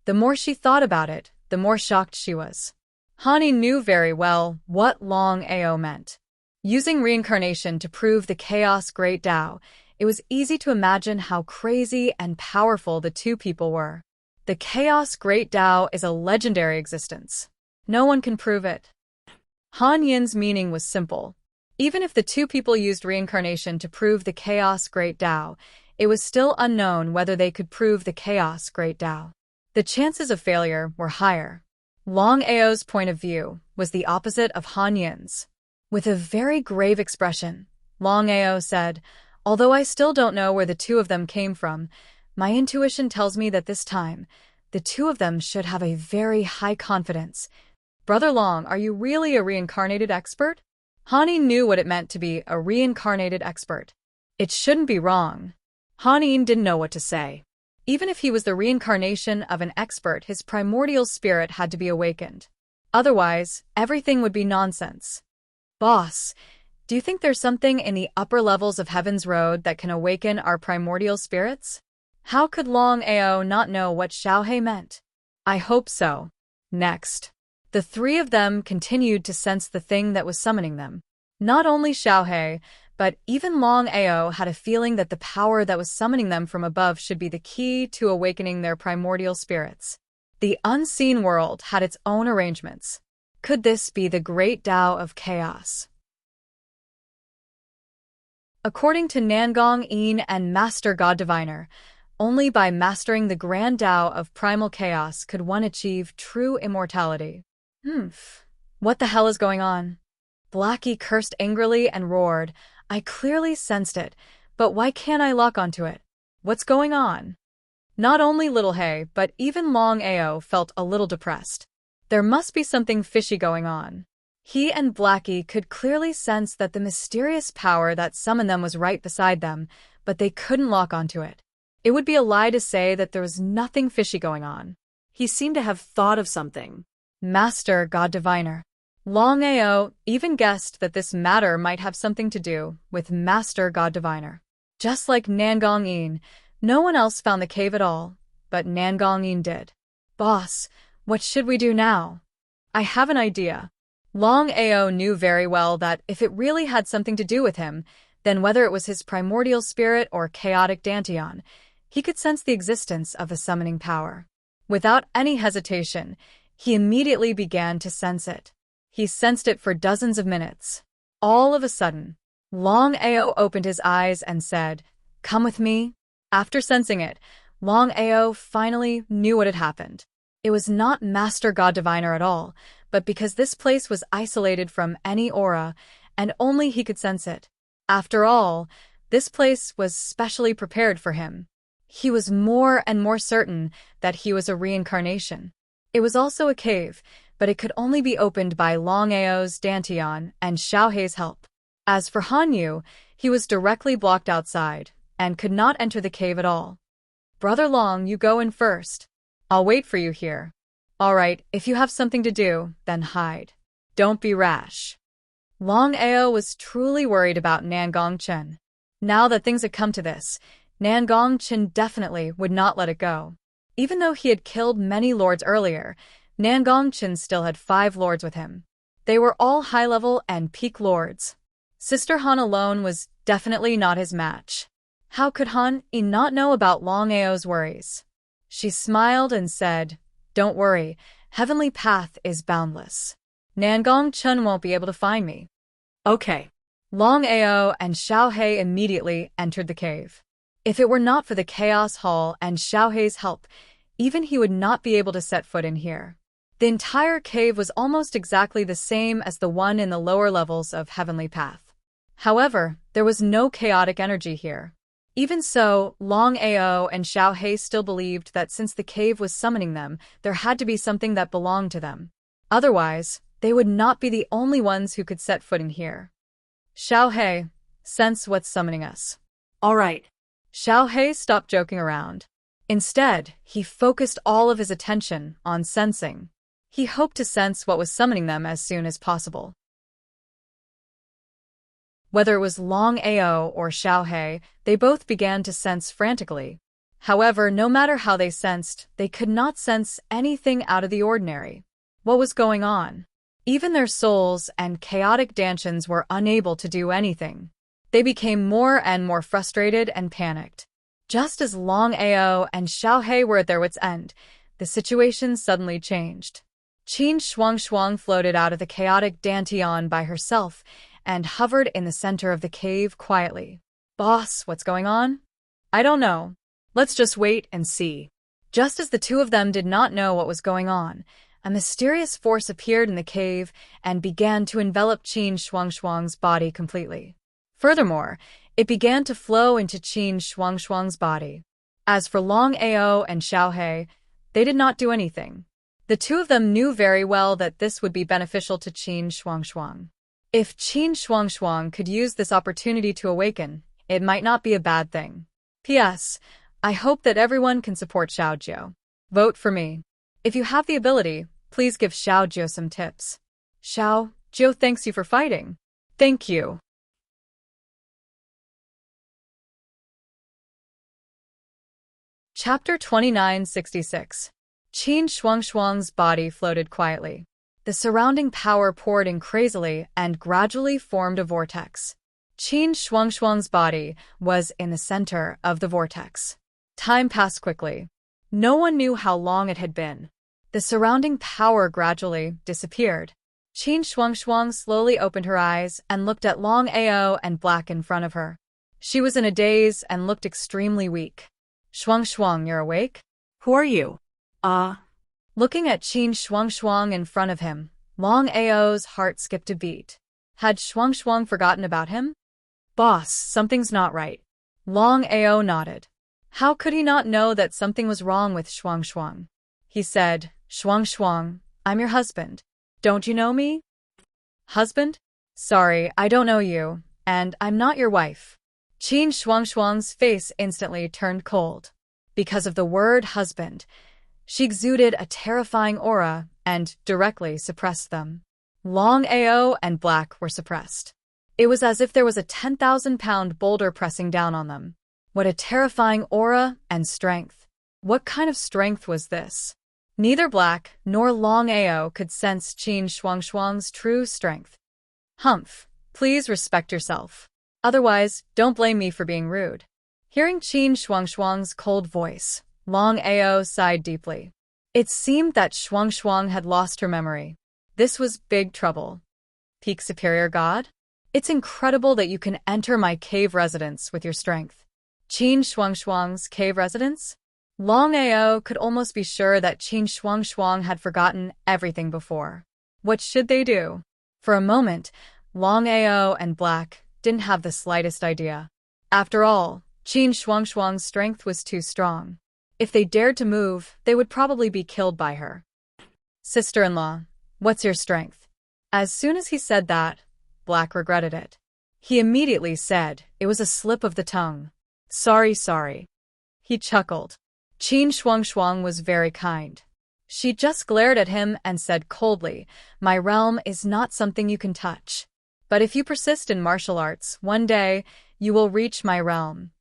[SPEAKER 1] The more she thought about it, the more shocked she was. Han Yin knew very well what Longao meant. Using reincarnation to prove the chaos great Tao, it was easy to imagine how crazy and powerful the 2 people were. The chaos great Tao is a legendary existence. No one can prove it. Han Yin's meaning was simple. Even if the 2 people used reincarnation to prove the chaos great Tao, it was still unknown whether they could prove the chaos great Tao. The chances of failure were higher. Longao's point of view was the opposite of Han Yin's. With a very grave expression, Longao said, although I still don't know where the 2 of them came from, my intuition tells me that this time, the 2 of them should have a very high confidence. Brother Long, are you really a reincarnated expert? Han Yin knew what it meant to be a reincarnated expert. It shouldn't be wrong. Han Yin didn't know what to say. Even if he was the reincarnation of an expert, his primordial spirit had to be awakened. Otherwise, everything would be nonsense. Boss, do you think there's something in the upper levels of Heaven's Road that can awaken our primordial spirits? How could Longao not know what Xiaohe meant? I hope so. Next. The three of them continued to sense the thing that was summoning them. Not only Xiaohe, but even Longao had a feeling that the power that was summoning them from above should be the key to awakening their primordial spirits. The unseen world had its own arrangements. Could this be the great Tao of chaos? According to Nangong Yin and Master God Diviner, only by mastering the grand Tao of primal chaos could one achieve true immortality. What the hell is going on? Blackie cursed angrily and roared. I clearly sensed it, but why can't I lock onto it? What's going on? Not only Little Hay, but even Longao felt a little depressed. There must be something fishy going on. He and Blackie could clearly sense that the mysterious power that summoned them was right beside them, but they couldn't lock onto it. It would be a lie to say that there was nothing fishy going on.
[SPEAKER 3] He seemed to have thought of something.
[SPEAKER 1] Master God Diviner. Longao even guessed that this matter might have something to do with Master God Diviner. Just like Nangong Yin, no one else found the cave at all, but Nangong Yin did. Boss, what should we do now? I have an idea. Longao knew very well that if it really had something to do with him, then whether it was his primordial spirit or chaotic Dantian, he could sense the existence of a summoning power. Without any hesitation, he immediately began to sense it. He sensed it for dozens of minutes. All of a sudden, Longao opened his eyes and said, "Come with me." After sensing it, Longao finally knew what had happened. It was not Master God Diviner at all, but because this place was isolated from any aura, and only he could sense it. After all, this place was specially prepared for him. He was more and more certain that he was a reincarnation. It was also a cave, but it could only be opened by Longao's Dantian and Xiaohe's help. As for Hanyu, he was directly blocked outside, and could not enter the cave at all. Brother Long, you go in first. I'll wait for you here. All right, if you have something to do, then hide. Don't be rash. Longao was truly worried about Nangong Chen. Now that things had come to this, Nangong Chen definitely would not let it go. Even though he had killed many lords earlier, Nangong Chen still had 5 lords with him. They were all high-level and peak lords. Sister Han alone was definitely not his match. How could Han not know about Longao's worries? She smiled and said, "Don't worry, heavenly path is boundless. Nangong Chen won't be able to find me."
[SPEAKER 3] Okay.
[SPEAKER 1] Longao and Xiaohe immediately entered the cave. If it were not for the Chaos Hall and Xiaohe's help, even he would not be able to set foot in here. The entire cave was almost exactly the same as the one in the lower levels of Heavenly Path. However, there was no chaotic energy here. Even so, Longao and Xiaohe still believed that since the cave was summoning them, there had to be something that belonged to them. Otherwise, they would not be the only ones who could set foot in here. Xiaohe, sense what's summoning us.
[SPEAKER 3] All right.
[SPEAKER 1] Xiaohe stopped joking around. Instead, he focused all of his attention on sensing. He hoped to sense what was summoning them as soon as possible. Whether it was Longao or Xiaohe, they both began to sense frantically. However, no matter how they sensed, they could not sense anything out of the ordinary. What was going on? Even their souls and chaotic Dantians were unable to do anything. They became more and more frustrated and panicked. Just as Longao and Xiaohe were at their wits' end, the situation suddenly changed. Qin Shuang floated out of the chaotic Dantian by herself and hovered in the center of the cave quietly. "Boss, what's going on?" "I don't know. Let's just wait and see." Just as the two of them did not know what was going on, a mysterious force appeared in the cave and began to envelop Qin Shuang's body completely. Furthermore, it began to flow into Qin Shuang's body. As for Longao and Xiaohe, they did not do anything. The two of them knew very well that this would be beneficial to Qin Shuang. If Qin Shuang could use this opportunity to awaken, it might not be a bad thing. P.S. I hope that everyone can support Xiaojiu. Vote for me. If you have the ability, Please give Xiao Jiu some tips. Xiao Jiu thanks you for fighting. Thank you. Chapter 2966. Qin Shuangshuang's body floated quietly. The surrounding power poured in crazily and gradually formed a vortex. Qin Shuangshuang's body was in the center of the vortex. Time passed quickly. No one knew how long it had been. The surrounding power gradually disappeared. Qin Shuangshuang slowly opened her eyes and looked at Longao and Black in front of her. She was in a daze and looked extremely weak. Shuangshuang, you're awake?
[SPEAKER 3] Who are you?
[SPEAKER 1] Looking at Qin Shuangshuang in front of him, Longao's heart skipped a beat. Had Shuangshuang forgotten about him? Boss, something's not right. Longao nodded. How could he not know that something was wrong with Shuangshuang? He said, Shuangshuang, I'm your husband. Don't you know me? Husband? Sorry, I don't know you, and I'm not your wife. Qin Shuangshuang's face instantly turned cold. Because of the word husband, she exuded a terrifying aura and directly suppressed them. Longao and Black were suppressed. It was as if there was a 10,000-pound boulder pressing down on them. What a terrifying aura and strength. What kind of strength was this? Neither Black nor Longao could sense Qin Shuangshuang's true strength. Humph, please respect yourself. Otherwise, don't blame me for being rude. Hearing Qin Shuangshuang's cold voice, Longao sighed deeply. It seemed that Shuangshuang had lost her memory. This was big trouble. Peak Superior God? It's incredible that you can enter my cave residence with your strength. Qin Shuangshuang's cave residence? Longao could almost be sure that Qin Shuangshuang had forgotten everything before. What should they do? For a moment, Longao and Black didn't have the slightest idea. After all, Qin Shuangshuang's strength was too strong. If they dared to move, they would probably be killed by her. Sister-in-law, what's your strength? As soon as he said that, Black regretted it. He immediately said it was a slip of the tongue. Sorry. He chuckled. Qin Shuangshuang was very kind. She just glared at him and said coldly, my realm is not something you can touch. But if you persist in martial arts, one day, you will reach my realm.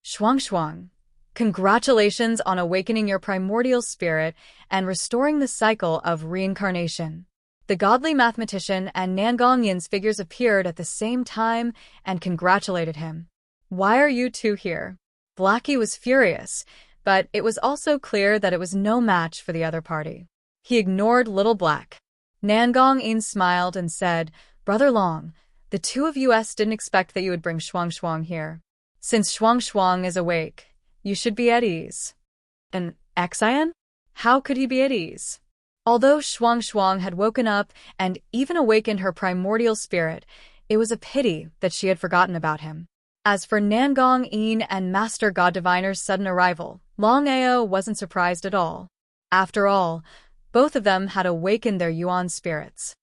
[SPEAKER 1] Shuangshuang, congratulations on awakening your primordial spirit and restoring the cycle of reincarnation. The godly mathematician and Nangong Yin's figures appeared at the same time and congratulated him. Why are you two here? Blackie was furious, but it was also clear that it was no match for the other party. He ignored Little Black. Nangong Yin smiled and said, Brother Long, the two of us didn't expect that you would bring Shuangshuang here. Since Shuangshuang is awake, you should be at ease. An Xian? How could he be at ease? Although Shuangshuang had woken up and even awakened her primordial spirit, it was a pity that she had forgotten about him. As for Nangong Yin and Master God Diviner's sudden arrival, Longao wasn't surprised at all. After all, both of them had awakened their Yuan spirits.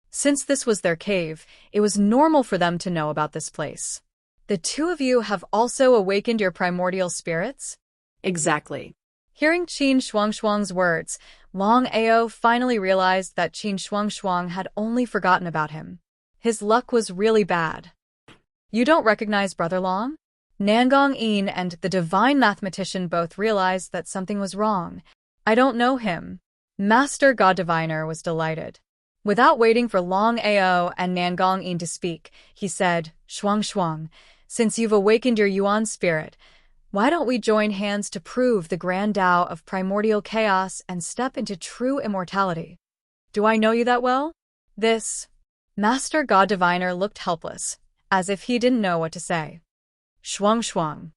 [SPEAKER 1] Since this was their cave, it was normal for them to know about this place. The two of you have also awakened your primordial spirits?
[SPEAKER 3] Exactly.
[SPEAKER 1] Hearing Qin Shuangshuang's words, Longao finally realized that Qin Shuangshuang had only forgotten about him. His luck was really bad. You don't recognize Brother Long? Nangong Yin and the divine mathematician both realized that something was wrong. I don't know him. Master God Diviner was delighted. Without waiting for Longao and Nangong Yin to speak, he said, Shuangshuang, since you've awakened your Yuan spirit, why don't we join hands to prove the grand Tao of primordial chaos and step into true immortality? Do I know you that well? Master God Diviner looked helpless, as if he didn't know what to say. Shuangshuang.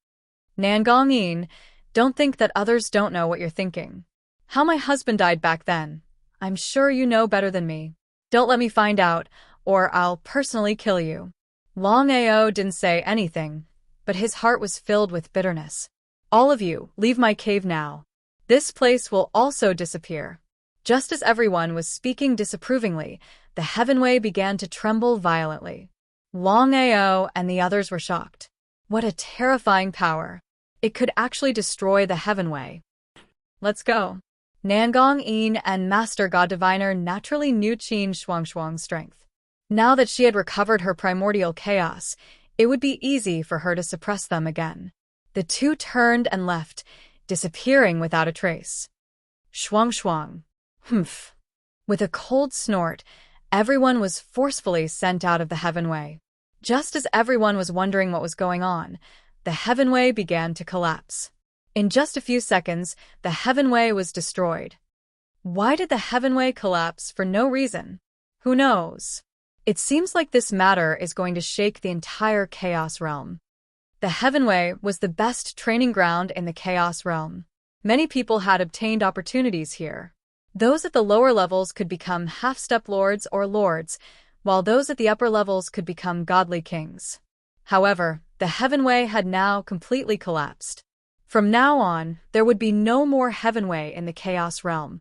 [SPEAKER 1] Nangong Yin, don't think that others don't know what you're thinking. How my husband died back then. I'm sure you know better than me. Don't let me find out, or I'll personally kill you. Longao didn't say anything, but his heart was filled with bitterness. All of you, leave my cave now. This place will also disappear. Just as everyone was speaking disapprovingly, the heavenway began to tremble violently. Longao and the others were shocked. What a terrifying power. It could actually destroy the heavenway. Let's go. Nangong Yin and Master God Diviner naturally knew Qin Shuangshuang's strength. Now that she had recovered her primordial chaos, it would be easy for her to suppress them again. The two turned and left, disappearing without a trace. Shuang. Humph. With a cold snort, everyone was forcefully sent out of the Heavenway. Just as everyone was wondering what was going on, the Heavenway began to collapse. In just a few seconds, the Heavenway was destroyed. Why did the Heavenway collapse for no reason? Who knows? It seems like this matter is going to shake the entire Chaos Realm. The Heavenway was the best training ground in the Chaos Realm. Many people had obtained opportunities here. Those at the lower levels could become half-step lords or lords, while those at the upper levels could become godly kings. However, the Heavenway had now completely collapsed. From now on, there would be no more Heavenway in the Chaos Realm.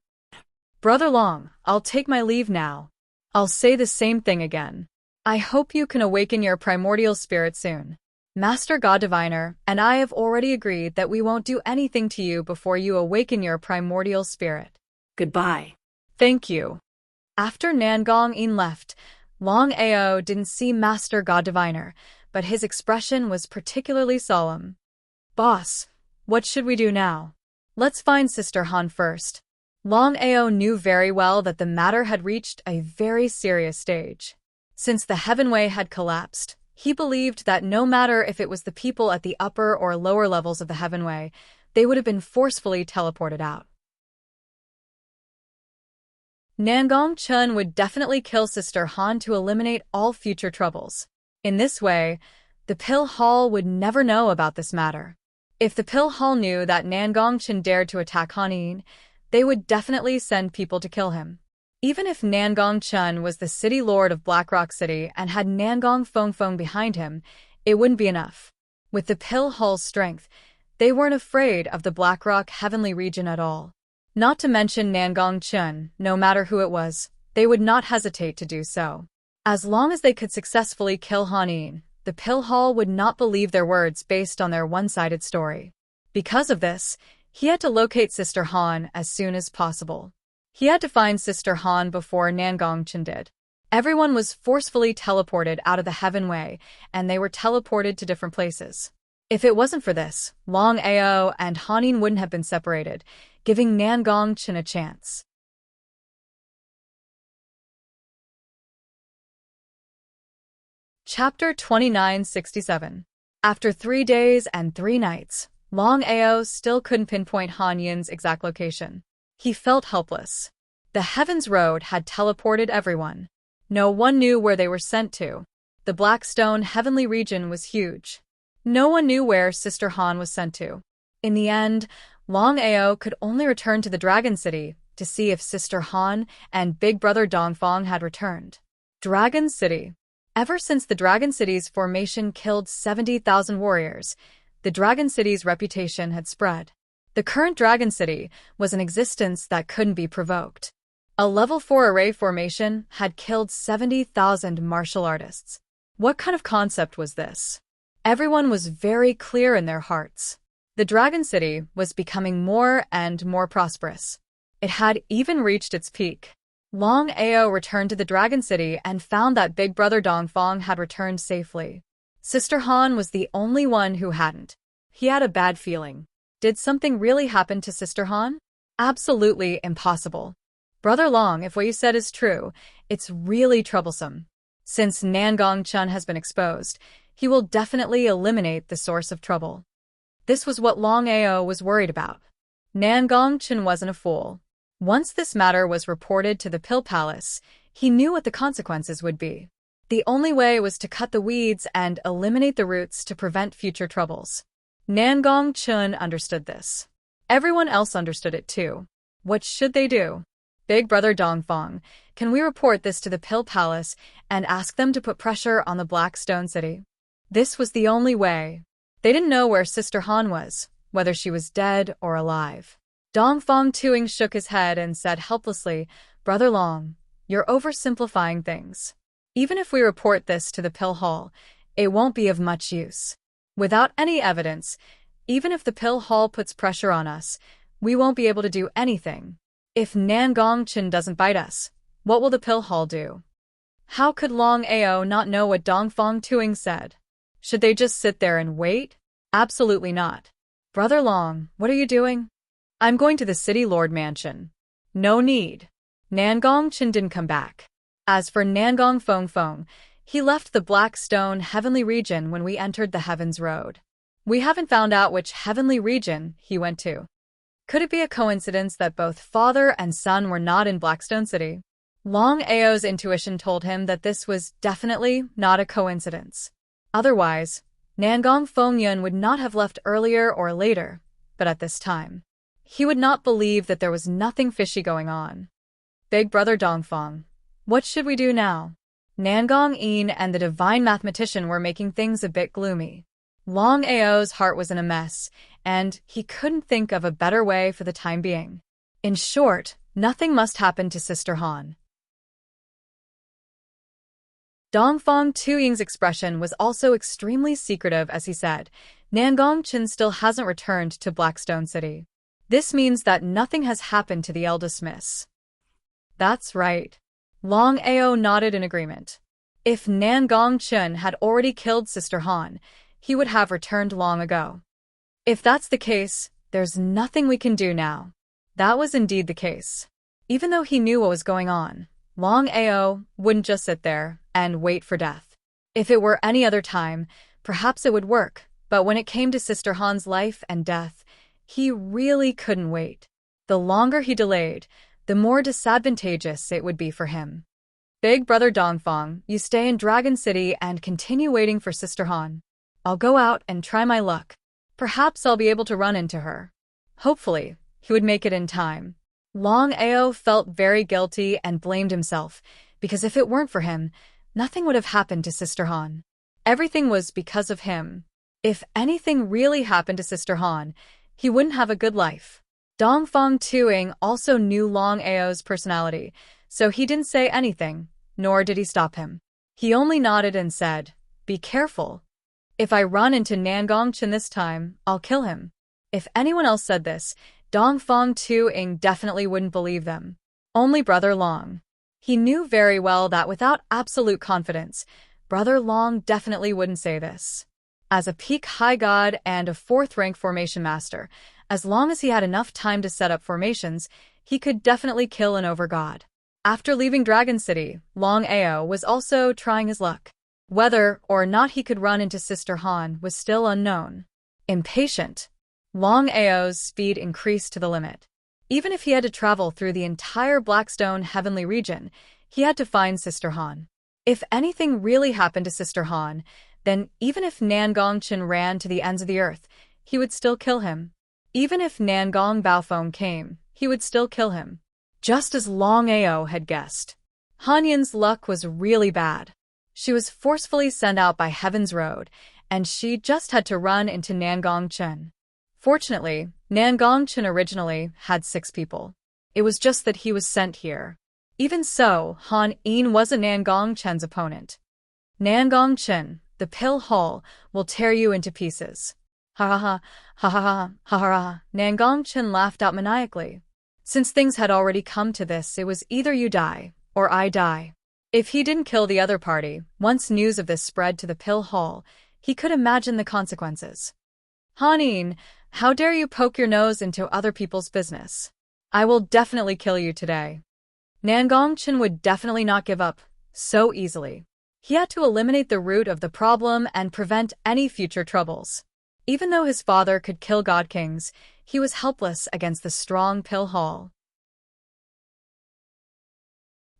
[SPEAKER 1] Brother Long, I'll take my leave now. I'll say the same thing again. I hope you can awaken your primordial spirit soon. Master God Diviner and I have already agreed that we won't do anything to you before you awaken your primordial spirit.
[SPEAKER 3] Goodbye.
[SPEAKER 1] Thank you. After Nangong Yin left, Longao didn't see Master God Diviner, but his expression was particularly solemn. Boss, what should we do now? Let's find Sister Han first. Longao knew very well that the matter had reached a very serious stage. Since the Heavenway had collapsed, he believed that no matter if it was the people at the upper or lower levels of the Heavenway, they would have been forcefully teleported out. Nangong Chun would definitely kill Sister Han to eliminate all future troubles. In this way, the Pill Hall would never know about this matter. If the Pill Hall knew that Nangong Chun dared to attack Han Yin, they would definitely send people to kill him. Even if Nangong Chun was the city lord of Blackrock City and had Nangong Feng behind him, it wouldn't be enough. With the Pill Hall's strength, they weren't afraid of the Blackrock Heavenly region at all. Not to mention Nangong Chun, no matter who it was, they would not hesitate to do so. As long as they could successfully kill Han Yin, the Pill Hall would not believe their words based on their one-sided story. Because of this, he had to locate Sister Han as soon as possible. He had to find Sister Han before Nangong Chun did. Everyone was forcefully teleported out of the Heavenway, and they were teleported to different places. If it wasn't for this, Longao and Han Yin wouldn't have been separated, giving Nangong Chun a chance. Chapter 2967. After 3 days and 3 nights, Longao still couldn't pinpoint Han Yin's exact location. He felt helpless. The Heavens Road had teleported everyone. No one knew where they were sent to. The Blackstone Heavenly region was huge. No one knew where Sister Han was sent to. In the end, Longao could only return to the Dragon City to see if Sister Han and Big Brother Dongfang had returned. Dragon City. Ever since the Dragon City's formation killed 70,000 warriors, the Dragon City's reputation had spread. The current Dragon City was an existence that couldn't be provoked. A level 4 array formation had killed 70,000 martial artists. What kind of concept was this? Everyone was very clear in their hearts. The Dragon City was becoming more and more prosperous. It had even reached its peak. Longao returned to the Dragon City and found that Big Brother Dongfang had returned safely. Sister Han was the only one who hadn't. He had a bad feeling. Did something really happen to Sister Han? Absolutely impossible. Brother Long, if what you said is true, it's really troublesome. Since Nangong Chun has been exposed, he will definitely eliminate the source of trouble. This was what Longao was worried about. Nangong Chun wasn't a fool. Once this matter was reported to the Pill Palace, he knew what the consequences would be. The only way was to cut the weeds and eliminate the roots to prevent future troubles. Nangong Chun understood this. Everyone else understood it too. What should they do? Big Brother Dongfang, can we report this to the Pill Palace and ask them to put pressure on the Blackstone City? This was the only way. They didn't know where Sister Han was, whether she was dead or alive. Dongfang Tuing shook his head and said helplessly, Brother Long, you're oversimplifying things. Even if we report this to the Pill Hall, it won't be of much use. Without any evidence, even if the Pill Hall puts pressure on us, we won't be able to do anything. If Nangong-chen doesn't bite us, what will the pill hall do? How could Longao not know what Dongfang Tuing said? Should they just sit there and wait? Absolutely not. Brother Long, what are you doing? I'm going to the city lord mansion. No need. Nangong-chen didn't come back. As for Nangong Feng, he left the Black Stone Heavenly Region when we entered the Heavens Road. We haven't found out which heavenly region he went to. Could it be a coincidence that both father and son were not in Blackstone City? Long Ao's intuition told him that this was definitely not a coincidence. Otherwise, Nangong Fengyun would not have left earlier or later, but at this time, he would not believe that there was nothing fishy going on. Big brother Dongfang, what should we do now? Nangong Yin and the divine mathematician were making things a bit gloomy. Long Ao's heart was in a mess, and he couldn't think of a better way for the time being. In short, nothing must happen to Sister Han. Dongfang Tuying's expression was also extremely secretive as he said, Nangong-chen still hasn't returned to Blackstone City. This means that nothing has happened to the eldest miss. That's right. Long Ao nodded in agreement. If Nangong-chen had already killed Sister Han, he would have returned long ago. If that's the case, there's nothing we can do now. That was indeed the case. Even though he knew what was going on, Long Ao wouldn't just sit there and wait for death. If it were any other time, perhaps it would work, but when it came to Sister Han's life and death, he really couldn't wait. The longer he delayed, the more disadvantageous it would be for him. Big brother Dongfang, you stay in Dragon City and continue waiting for Sister Han. I'll go out and try my luck. Perhaps I'll be able to run into her. Hopefully, he would make it in time. Long Ao felt very guilty and blamed himself, because if it weren't for him, nothing would have happened to Sister Han. Everything was because of him. If anything really happened to Sister Han, he wouldn't have a good life. Dongfang Tuing also knew Long Ao's personality, so he didn't say anything, nor did he stop him. He only nodded and said, "Be careful. If I run into Nangong-chen this time, I'll kill him." If anyone else said this, Dongfang Tuing definitely wouldn't believe them. Only Brother Long. He knew very well that without absolute confidence, Brother Long definitely wouldn't say this. As a peak high god and a 4th rank formation master, as long as he had enough time to set up formations, he could definitely kill an overgod. After leaving Dragon City, Long Ao was also trying his luck. Whether or not he could run into Sister Han was still unknown. Impatient, Long Ao's speed increased to the limit. Even if he had to travel through the entire Blackstone Heavenly Region, he had to find Sister Han. If anything really happened to Sister Han, then even if Nangong-chen ran to the ends of the earth, he would still kill him. Even if Nangong Baofeng came, he would still kill him. Just as Long Ao had guessed. Han Yin's luck was really bad. She was forcefully sent out by Heaven's Road, and she just had to run into Nangong-chen. Fortunately, Nangong-chen originally had 6 people. It was just that he was sent here. Even so, Han Yin wasn't Nangong-chen's opponent. Nangong-chen, the pill hall, will tear you into pieces. Ha ha ha, ha ha ha, ha ha ha. Nangong-chen laughed out maniacally. Since things had already come to this, it was either you die, or I die. If he didn't kill the other party, once news of this spread to the pill hall, he could imagine the consequences. Han Yin, how dare you poke your nose into other people's business? I will definitely kill you today. Nangong-chen would definitely not give up so easily. He had to eliminate the root of the problem and prevent any future troubles. Even though his father could kill God Kings, he was helpless against the strong pill hall.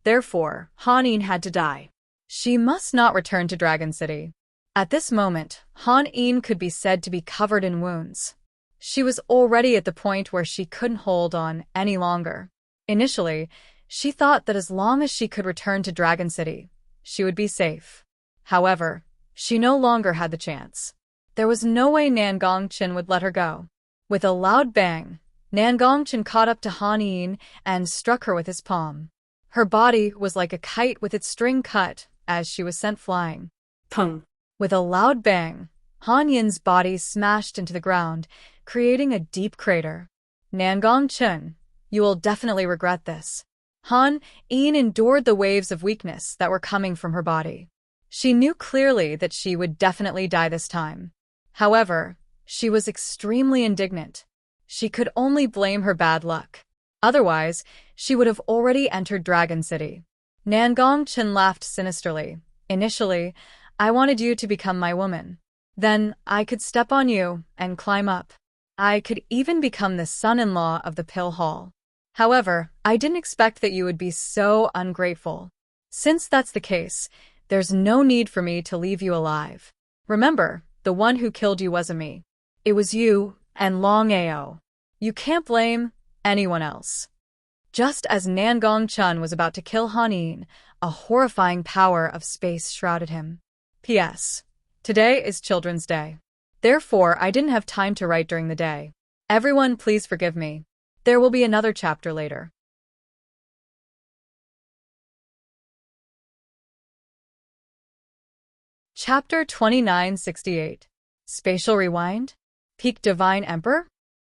[SPEAKER 1] Therefore, Han Yin had to die. She must not return to Dragon City. At this moment, Han Yin could be said to be covered in wounds. She was already at the point where she couldn't hold on any longer. Initially, she thought that as long as she could return to Dragon City, she would be safe. However, she no longer had the chance. There was no way Nangong-chen would let her go. With a loud bang, Nangong-chen caught up to Han Yin and struck her with his palm. Her body was like a kite with its string cut as she was sent flying.
[SPEAKER 3] Pung.
[SPEAKER 1] With a loud bang, Han Yin's body smashed into the ground, creating a deep crater. Nangong-chen, You will definitely regret this. Han Yin endured the waves of weakness that were coming from her body. She knew clearly that she would definitely die this time. However, she was extremely indignant. She could only blame her bad luck. Otherwise, she would have already entered Dragon City. Nangong Chen laughed sinisterly. Initially, I wanted you to become my woman. Then, I could step on you and climb up. I could even become the son-in-law of the Pill Hall. However, I didn't expect that you would be so ungrateful. Since that's the case, there's no need for me to leave you alive. Remember, the one who killed you wasn't me. It was you and Longao. You can't blame anyone else. Just as Nangong Chen was about to kill Han Yin, a horrifying power of space shrouded him. P.S. Today is Children's Day. Therefore, I didn't have time to write during the day. Everyone, please forgive me. There will be another chapter later. Chapter 2968. Spatial Rewind? Peak Divine Emperor?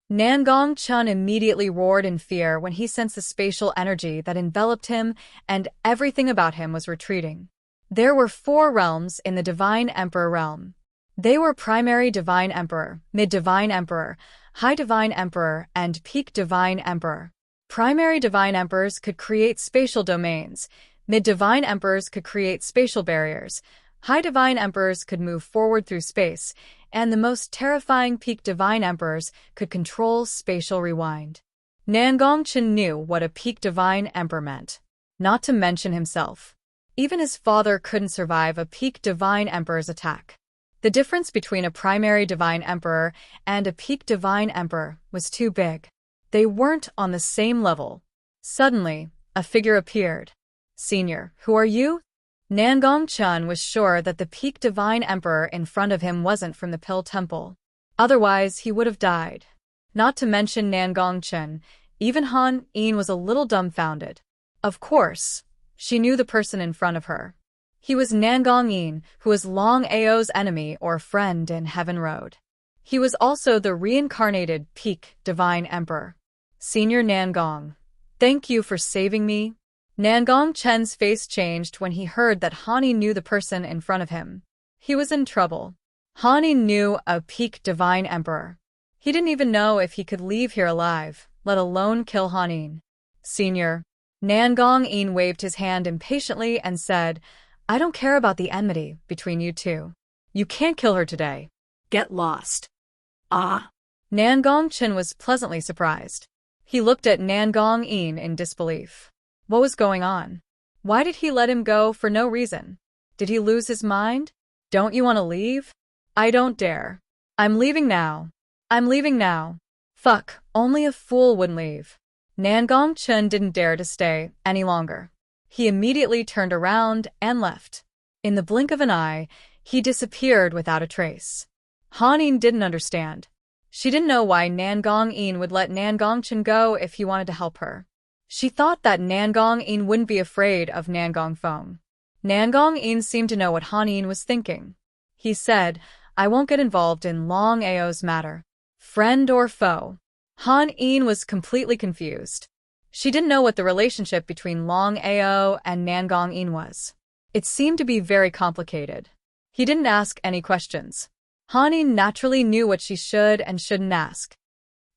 [SPEAKER 1] Nangong Chen immediately roared in fear when he sensed the spatial energy that enveloped him, and everything about him was retreating. There were 4 realms in the Divine Emperor realm. They were Primary Divine Emperor, Mid-Divine Emperor, High Divine Emperor, and Peak Divine Emperor. Primary Divine Emperors could create spatial domains, Mid-Divine Emperors could create spatial barriers, High Divine Emperors could move forward through space, and the most terrifying Peak Divine Emperors could control spatial rewind. Nangong Chen knew what a Peak Divine Emperor meant, not to mention himself. Even his father couldn't survive a Peak Divine Emperor's attack. The difference between a Primary Divine Emperor and a Peak Divine Emperor was too big. They weren't on the same level. Suddenly, a figure appeared. Senior, who are you? Nangong Chen was sure that the Peak Divine Emperor in front of him wasn't from the Pill Temple. Otherwise, he would have died. Not to mention Nangong Chen, even Han Yin was a little dumbfounded. Of course, she knew the person in front of her. He was Nangong Yin, who was Longao's enemy or friend in Heaven Road. He was also the reincarnated Peak Divine Emperor. Senior Nangong, thank you for saving me. Nangong Chen's face changed when he heard that Han Yin knew the person in front of him. He was in trouble. Han Yin knew a Peak Divine Emperor. He didn't even know if he could leave here alive, let alone kill Han Yin. Senior, Nangong Yin waved his hand impatiently and said, I don't care about the enmity between you two. You can't kill her today.
[SPEAKER 3] Get lost. Ah.
[SPEAKER 1] Nangong Chen was pleasantly surprised. He looked at Nangong Yin in disbelief. What was going on? Why did he let him go for no reason? Did he lose his mind? Don't you want to leave? I don't dare. I'm leaving now. I'm leaving now. Fuck, only a fool wouldn't leave. Nangong Chen didn't dare to stay any longer. He immediately turned around and left. In the blink of an eye, he disappeared without a trace. Han Yin didn't understand. She didn't know why Nangong Yin would let Nangong Chen go if he wanted to help her. She thought that Nangong Yin wouldn't be afraid of Nangong Feng. Nangong Yin seemed to know what Han Yin was thinking. He said, I won't get involved in Longao's matter. Friend or foe? Han Yin was completely confused. She didn't know what the relationship between Longao and Nangong Yin was. It seemed to be very complicated. He didn't ask any questions. Han Yin naturally knew what she should and shouldn't ask.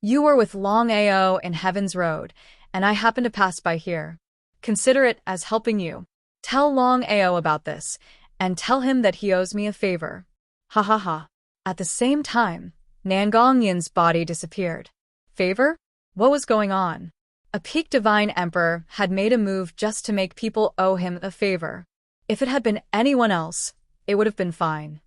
[SPEAKER 1] You were with Longao in Heaven's Road, and I happened to pass by here. Consider it as helping you. Tell Longao about this, and tell him that he owes me a favor. Ha ha ha. At the same time, Nangong Yin's body disappeared. Favor? What was going on? A Peak Divine Emperor had made a move just to make people owe him a favor. If it had been anyone else, it would have been fine.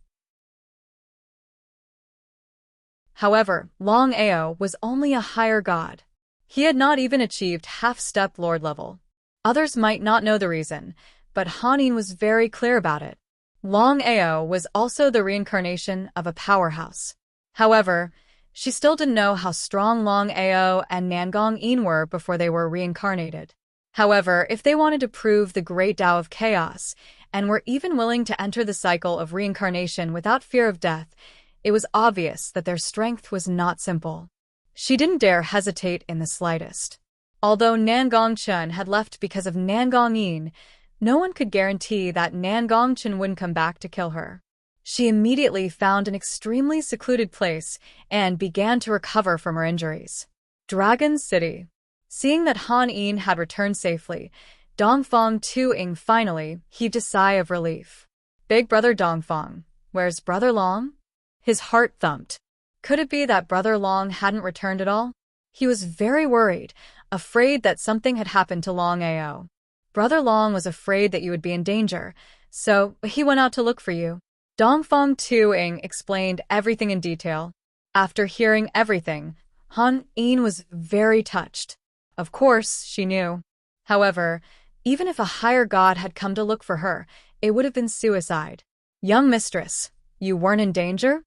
[SPEAKER 1] However, Longao was only a higher god. He had not even achieved half-step Lord level. Others might not know the reason, but Han Yin was very clear about it. Longao was also the reincarnation of a powerhouse. However, she still didn't know how strong Longao and Nangong Yin were before they were reincarnated. However, if they wanted to prove the great Tao of chaos, and were even willing to enter the cycle of reincarnation without fear of death, it was obvious that their strength was not simple. She didn't dare hesitate in the slightest. Although Nangongchen had left because of Nangong-yin, no one could guarantee that Nangongchen wouldn't come back to kill her. She immediately found an extremely secluded place and began to recover from her injuries. Dragon City. Seeing that Han Yin had returned safely, Dongfang Tuing finally heaved a sigh of relief. Big brother Dongfang, where's Brother Long? His heart thumped. Could it be that Brother Long hadn't returned at all? He was very worried, afraid that something had happened to Longao. Brother Long was afraid that you would be in danger, so he went out to look for you. Dongfang Tuing explained everything in detail. After hearing everything, Han Yin was very touched. Of course, she knew. However, even if a higher god had come to look for her, it would have been suicide. Young mistress, you weren't in danger?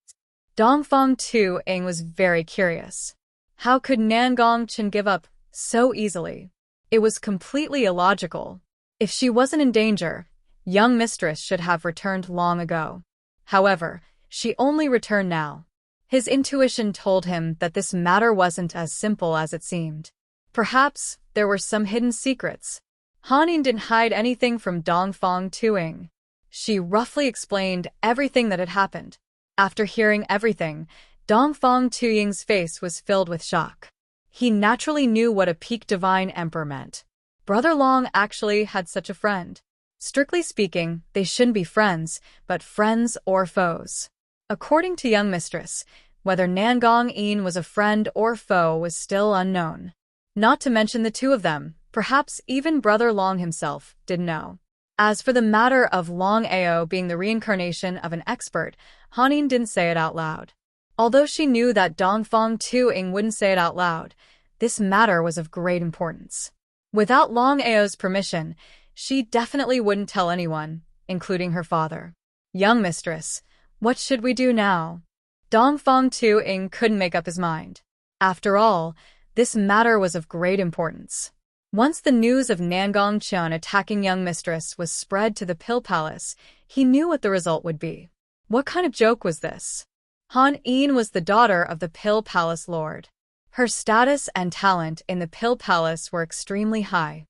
[SPEAKER 1] Dongfang Tuing was very curious. How could Nangongchen give up so easily? It was completely illogical. If she wasn't in danger, young mistress should have returned long ago. However, she only returned now. His intuition told him that this matter wasn't as simple as it seemed. Perhaps there were some hidden secrets. Han Yin didn't hide anything from Dongfang Tuing. She roughly explained everything that had happened. After hearing everything, Dongfang Tuing's face was filled with shock. He naturally knew what a peak divine emperor meant. Brother Long actually had such a friend. Strictly speaking, they shouldn't be friends, but friends or foes. According to young mistress, whether Nangong-yin was a friend or foe was still unknown. Not to mention the two of them, perhaps even Brother Long himself, didn't know. As for the matter of Longao being the reincarnation of an expert, Han Yin didn't say it out loud. Although she knew that Dongfang Tuing wouldn't say it out loud, this matter was of great importance. Without Longao's permission, she definitely wouldn't tell anyone, including her father. Young mistress, what should we do now? Dongfang Tuing couldn't make up his mind. After all, this matter was of great importance. Once the news of Nangongchen attacking young mistress was spread to the Pill Palace, he knew what the result would be. What kind of joke was this? Han Yin was the daughter of the Pill Palace Lord. Her status and talent in the Pill Palace were extremely high.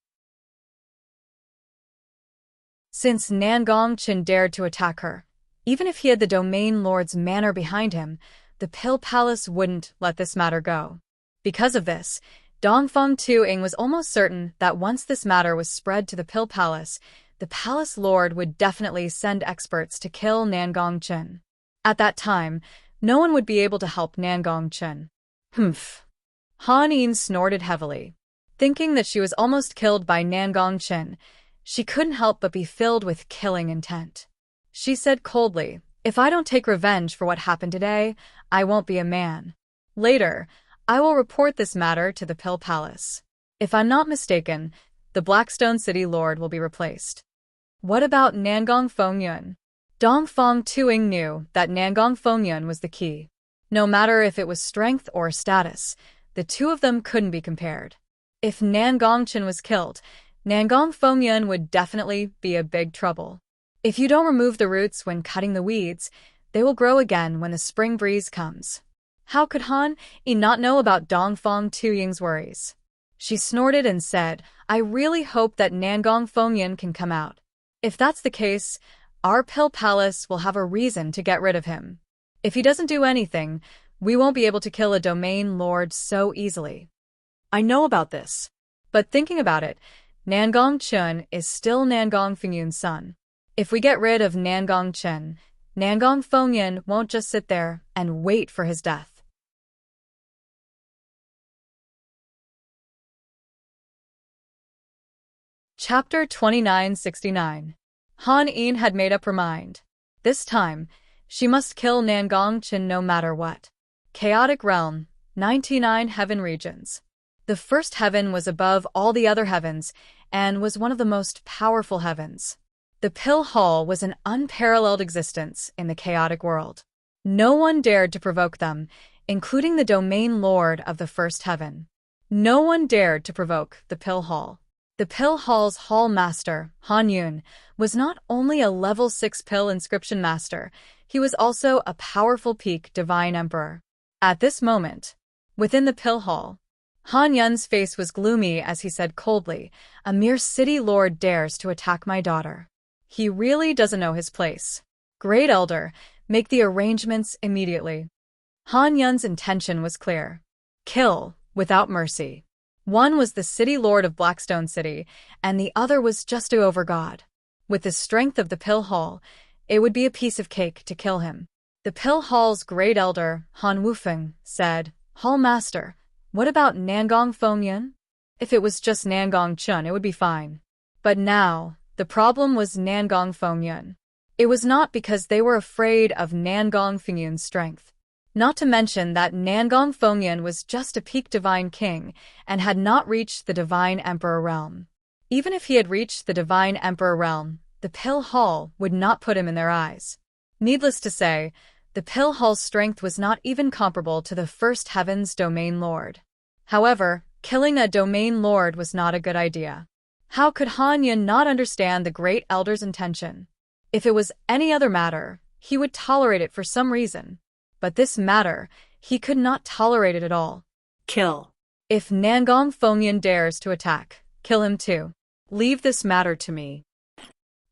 [SPEAKER 1] Since Nangongchen dared to attack her, even if he had the Domain Lord's manor behind him, the Pill Palace wouldn't let this matter go. Because of this, Dongfang Tuing was almost certain that once this matter was spread to the Pill Palace, the Palace Lord would definitely send experts to kill Nangongchen. At that time, no one would be able to help Nangongchen. Humph. Han Yin snorted heavily. Thinking that she was almost killed by Nangongchen, she couldn't help but be filled with killing intent. She said coldly, "If I don't take revenge for what happened today, I won't be a man. Later, I will report this matter to the Pill Palace. If I'm not mistaken, the Blackstone City Lord will be replaced." What about Nangong Fengyun? Dongfang Tuing knew that Nangong Fengyun was the key. No matter if it was strength or status, the two of them couldn't be compared. If Nangongchen was killed, Nangong Fengyun would definitely be a big trouble. If you don't remove the roots when cutting the weeds, they will grow again when the spring breeze comes. How could Han Yin not know about Dongfang Tuing's worries? She snorted and said, "I really hope that Nangong Fengyun can come out. If that's the case, our Pill Palace will have a reason to get rid of him. If he doesn't do anything, we won't be able to kill a Domain Lord so easily." I know about this. But thinking about it, Nangongchen is still Nangong Fengyun's son. If we get rid of Nangongchen, Nangong Fengyun won't just sit there and wait for his death. Chapter 2969. Han Yin had made up her mind. This time, she must kill Nangongchen no matter what. Chaotic Realm, 99 Heaven Regions. The first heaven was above all the other heavens and was one of the most powerful heavens. The Pill Hall was an unparalleled existence in the chaotic world. No one dared to provoke them, including the Domain Lord of the first heaven. No one dared to provoke the Pill Hall. The Pill Hall's Hall Master, Han Yun, was not only a level 6 Pill Inscription Master, he was also a powerful peak Divine Emperor. At this moment, within the Pill Hall, Han Yun's face was gloomy as he said coldly, "A mere city lord dares to attack my daughter. He really doesn't know his place. Great Elder, make the arrangements immediately." Han Yun's intention was clear. Kill, without mercy. One was the city lord of Blackstone City, and the other was just over God. With the strength of the Pill Hall, it would be a piece of cake to kill him. The Pill Hall's great elder, Han Wufeng, said, "Hall Master, what about Nangong Fengyun? If it was just Nangong Chun, it would be fine." But now, the problem was Nangong Fengyun. It was not because they were afraid of Nangong Fengyun's strength. Not to mention that Nangong Fengyun was just a peak divine king and had not reached the divine emperor realm. Even if he had reached the divine emperor realm, the Pill Hall would not put him in their eyes. Needless to say, the Pill Hall's strength was not even comparable to the First Heaven's domain lord. However, killing a domain lord was not a good idea. How could Han Yun not understand the great elder's intention? If it was any other matter, he would tolerate it for some reason. But this matter, he could not tolerate it at all.
[SPEAKER 3] Kill.
[SPEAKER 1] If Nangong Fengyun dares to attack, kill him too. Leave this matter to me.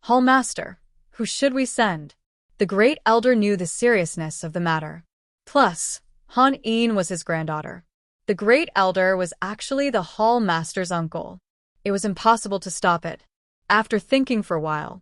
[SPEAKER 1] Hall Master, who should we send? The great elder knew the seriousness of the matter. Plus, Han Yin was his granddaughter. The great elder was actually the Hall Master's uncle. It was impossible to stop it. After thinking for a while,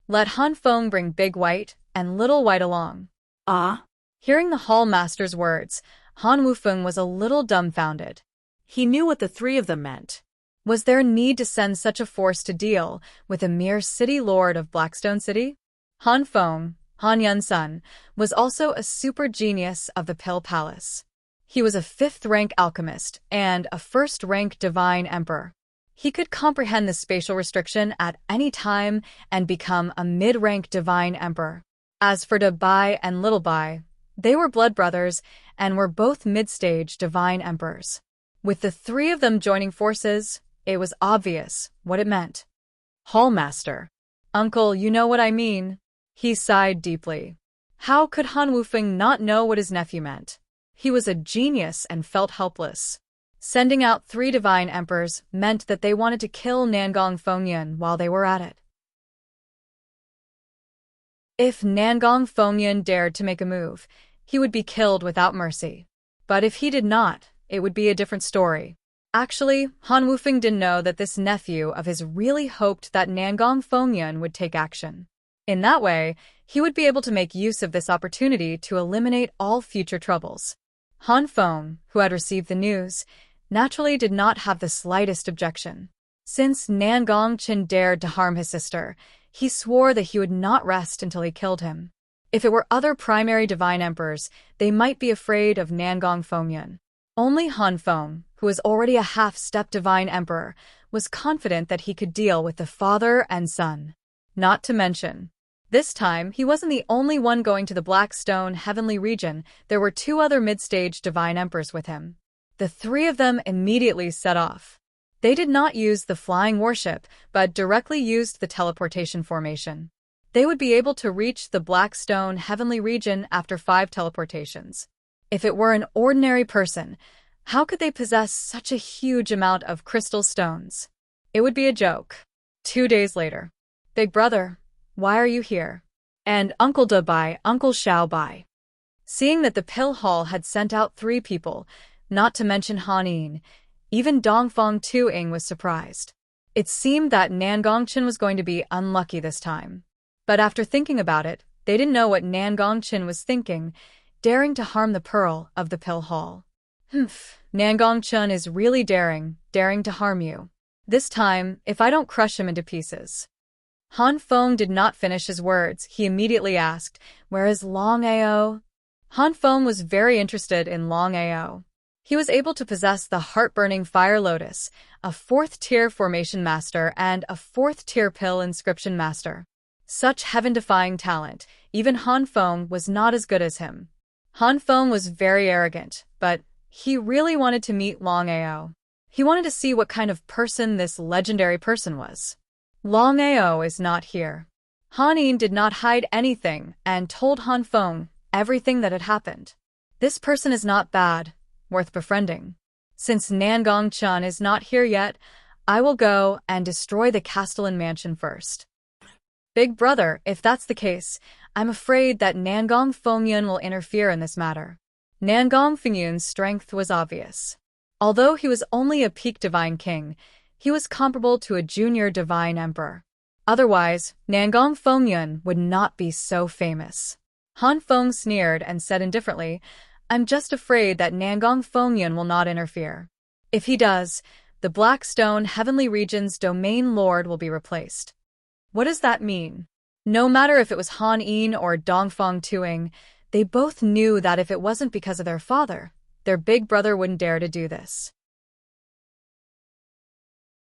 [SPEAKER 1] let Han Feng bring Big White and Little White along.
[SPEAKER 3] Ah.
[SPEAKER 1] Hearing the Hall Master's words, Han Wufeng was a little dumbfounded.
[SPEAKER 3] He knew what the three of them meant.
[SPEAKER 1] Was there a need to send such a force to deal with a mere city lord of Blackstone City? Han Feng, Han Yun's son, was also a super genius of the Pill Palace. He was a 5th-rank alchemist and a 1st-rank divine emperor. He could comprehend the spatial restriction at any time and become a mid-rank divine emperor. As for Bai and Little Bai, they were blood brothers and were both mid-stage divine emperors. With the three of them joining forces, it was obvious what it meant. Hall Master. Uncle, you know what I mean. He sighed deeply. How could Han Wufeng not know what his nephew meant? He was a genius and felt helpless. Sending out 3 divine emperors meant that they wanted to kill Nangong Fengyun while they were at it. If Nangong Fengyun dared to make a move, he would be killed without mercy. But if he did not, it would be a different story. Actually, Han Wufeng didn't know that this nephew of his really hoped that Nangong Fengyun would take action. In that way, he would be able to make use of this opportunity to eliminate all future troubles. Han Feng, who had received the news, naturally did not have the slightest objection. Since Nangong Chen dared to harm his sister, he swore that he would not rest until he killed him. If it were other primary divine emperors, they might be afraid of Nangong Fengyun. Only Han Feng, who was already a half-step divine emperor, was confident that he could deal with the father and son. Not to mention, this time he wasn't the only one going to the Blackstone Heavenly region. There were 2 other mid-stage divine emperors with him. The 3 of them immediately set off. They did not use the flying warship, but directly used the teleportation formation. They would be able to reach the Blackstone Heavenly region after 5 teleportations. If it were an ordinary person, how could they possess such a huge amount of crystal stones? It would be a joke. 2 days later. Big brother, why are you here? And Uncle Bai, Uncle Xiao Bai. Seeing that the Pill Hall had sent out 3 people, not to mention Han Yin, even Dongfang Tuing was surprised. It seemed that Nangong Chen was going to be unlucky this time. But after thinking about it, they didn't know what Nangong Chen was thinking, daring to harm the pearl of the Pill Hall. Nangong Chen is really daring to harm you. This time, if I don't crush him into pieces. Han Feng did not finish his words. He immediately asked, "Where is Longao?" Han Feng was very interested in Longao. He was able to possess the heart-burning Fire Lotus, a 4th-tier formation master and a 4th-tier pill inscription master. Such heaven-defying talent, even Han Feng was not as good as him. Han Feng was very arrogant, but he really wanted to meet Longao. He wanted to see what kind of person this legendary person was. Longao is not here. Han Yin did not hide anything and told Han Feng everything that had happened. This person is not bad, worth befriending. Since Nangong-chun is not here yet, I will go and destroy the Castellan mansion first. Big brother, if that's the case, I'm afraid that Nangong Fengyun will interfere in this matter. Nangong Fengyun's strength was obvious. Although he was only a peak divine king, he was comparable to a junior divine emperor. Otherwise, Nangong Fengyun would not be so famous. Han Feng sneered and said indifferently, I'm just afraid that Nangong Fengyun will not interfere. If he does, the Blackstone Heavenly Region's domain lord will be replaced. What does that mean? No matter if it was Han Yin or Dongfang Tuing, they both knew that if it wasn't because of their father, their big brother wouldn't dare to do this.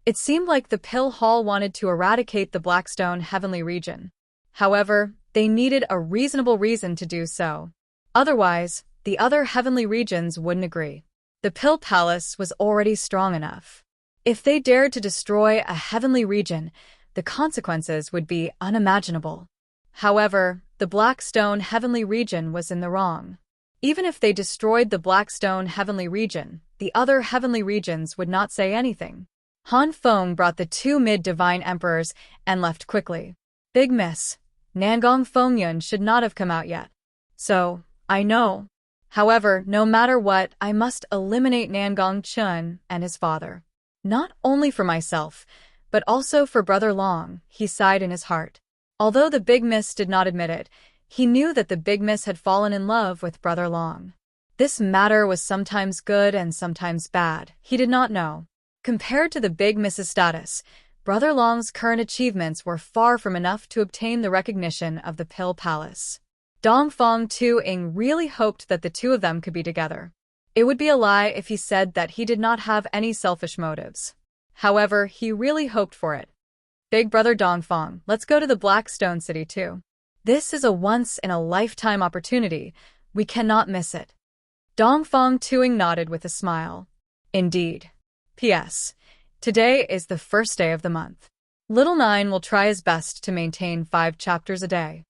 [SPEAKER 1] It seemed like the Pill Hall wanted to eradicate the Blackstone Heavenly Region. However, they needed a reasonable reason to do so. Otherwise, the other heavenly regions wouldn't agree. The Pill Palace was already strong enough. If they dared to destroy a heavenly region, the consequences would be unimaginable. However, the Blackstone Heavenly Region was in the wrong. Even if they destroyed the Blackstone Heavenly Region, the other heavenly regions would not say anything. Han Feng brought the two mid-divine emperors and left quickly. Big miss. Nangong Fengyun should not have come out yet. So, I know. However, no matter what, I must eliminate Nangong Chun and his father. Not only for myself, but also for Brother Long, he sighed in his heart. Although the Big Miss did not admit it, he knew that the Big Miss had fallen in love with Brother Long. This matter was sometimes good and sometimes bad, he did not know. Compared to the Big Miss's status, Brother Long's current achievements were far from enough to obtain the recognition of the Pill Palace. Dongfang Tu-ing really hoped that the two of them could be together. It would be a lie if he said that he did not have any selfish motives. However, he really hoped for it. Big brother Dongfang, let's go to the Blackstone City too. This is a once-in-a-lifetime opportunity. We cannot miss it. Dongfang Tu-ing nodded with a smile. Indeed. P.S. Today is the first day of the month. Little Nine will try his best to maintain 5 chapters a day.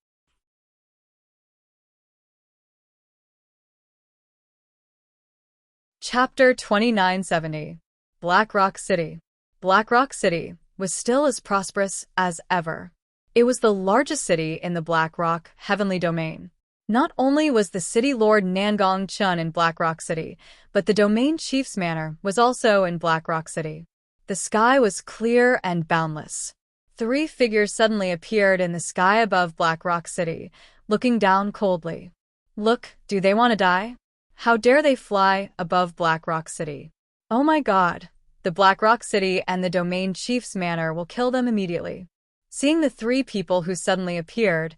[SPEAKER 1] Chapter 2970. Black Rock City. Black Rock City was still as prosperous as ever. It was the largest city in the Black Rock Heavenly Domain. Not only was the city lord Nangong Chun in Black Rock City, but the domain chief's manor was also in Black Rock City. The sky was clear and boundless. 3 figures suddenly appeared in the sky above Black Rock City, looking down coldly. Look, do they want to die? How dare they fly above Black Rock City? Oh my God! The Black Rock City and the domain chief's manor will kill them immediately. Seeing the 3 people who suddenly appeared,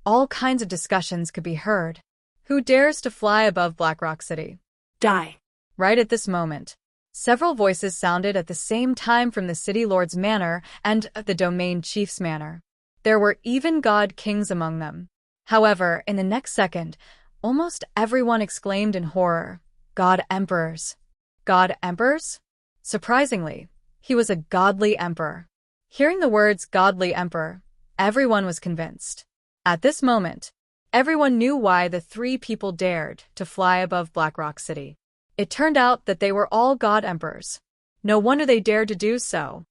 [SPEAKER 1] all kinds of discussions could be heard. Who dares to fly above Black Rock City?
[SPEAKER 3] Die.
[SPEAKER 1] Right at this moment, several voices sounded at the same time from the city lord's manor and the domain chief's manor. There were even god kings among them. However, in the next second, almost everyone exclaimed in horror, God emperors. God emperors? Surprisingly, he was a godly emperor. Hearing the words godly emperor, everyone was convinced. At this moment, everyone knew why the 3 people dared to fly above Black Rock City. It turned out that they were all god emperors. No wonder they dared to do so.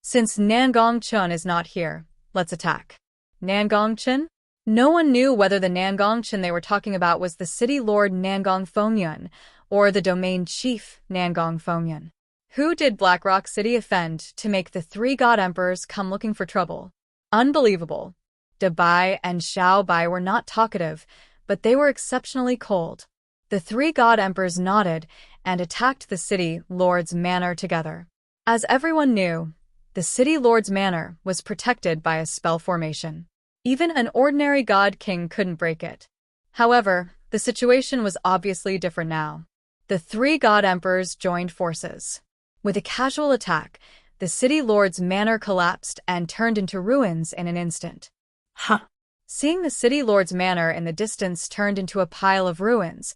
[SPEAKER 1] Since Nangong Chun is not here, let's attack. Nangong Chun? No one knew whether the Nangong Chun they were talking about was the city lord Nangong Fengyun or the domain chief Nangong Fengyun. Who did Black Rock City offend to make the 3 god emperors come looking for trouble? Unbelievable. Dabai and Xiaobai were not talkative, but they were exceptionally cold. The 3 god emperors nodded and attacked the city lord's manor together. As everyone knew, the city lord's manor was protected by a spell formation. Even an ordinary god king couldn't break it. However, the situation was obviously different now. The 3 god emperors joined forces. With a casual attack, the city lord's manor collapsed and turned into ruins in an instant.
[SPEAKER 3] Huh.
[SPEAKER 1] Seeing the city lord's manor in the distance turned into a pile of ruins,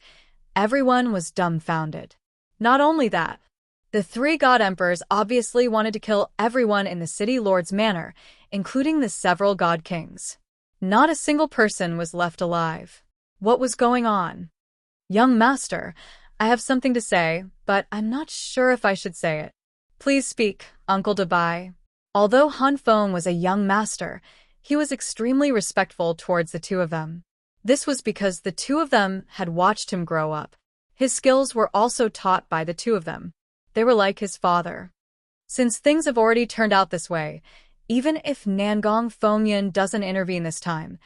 [SPEAKER 1] everyone was dumbfounded. Not only that, the 3 god emperors obviously wanted to kill everyone in the city lord's manor, including the several god kings. Not a single person was left alive. What was going on? Young master, I have something to say, but I'm not sure if I should say it. Please speak, Uncle Dabai. Although Han Feng was a young master, he was extremely respectful towards the two of them. This was because the two of them had watched him grow up. His skills were also taught by the two of them. They were like his father. Since things have already turned out this way, even if Nangong Fengyan doesn't intervene this time,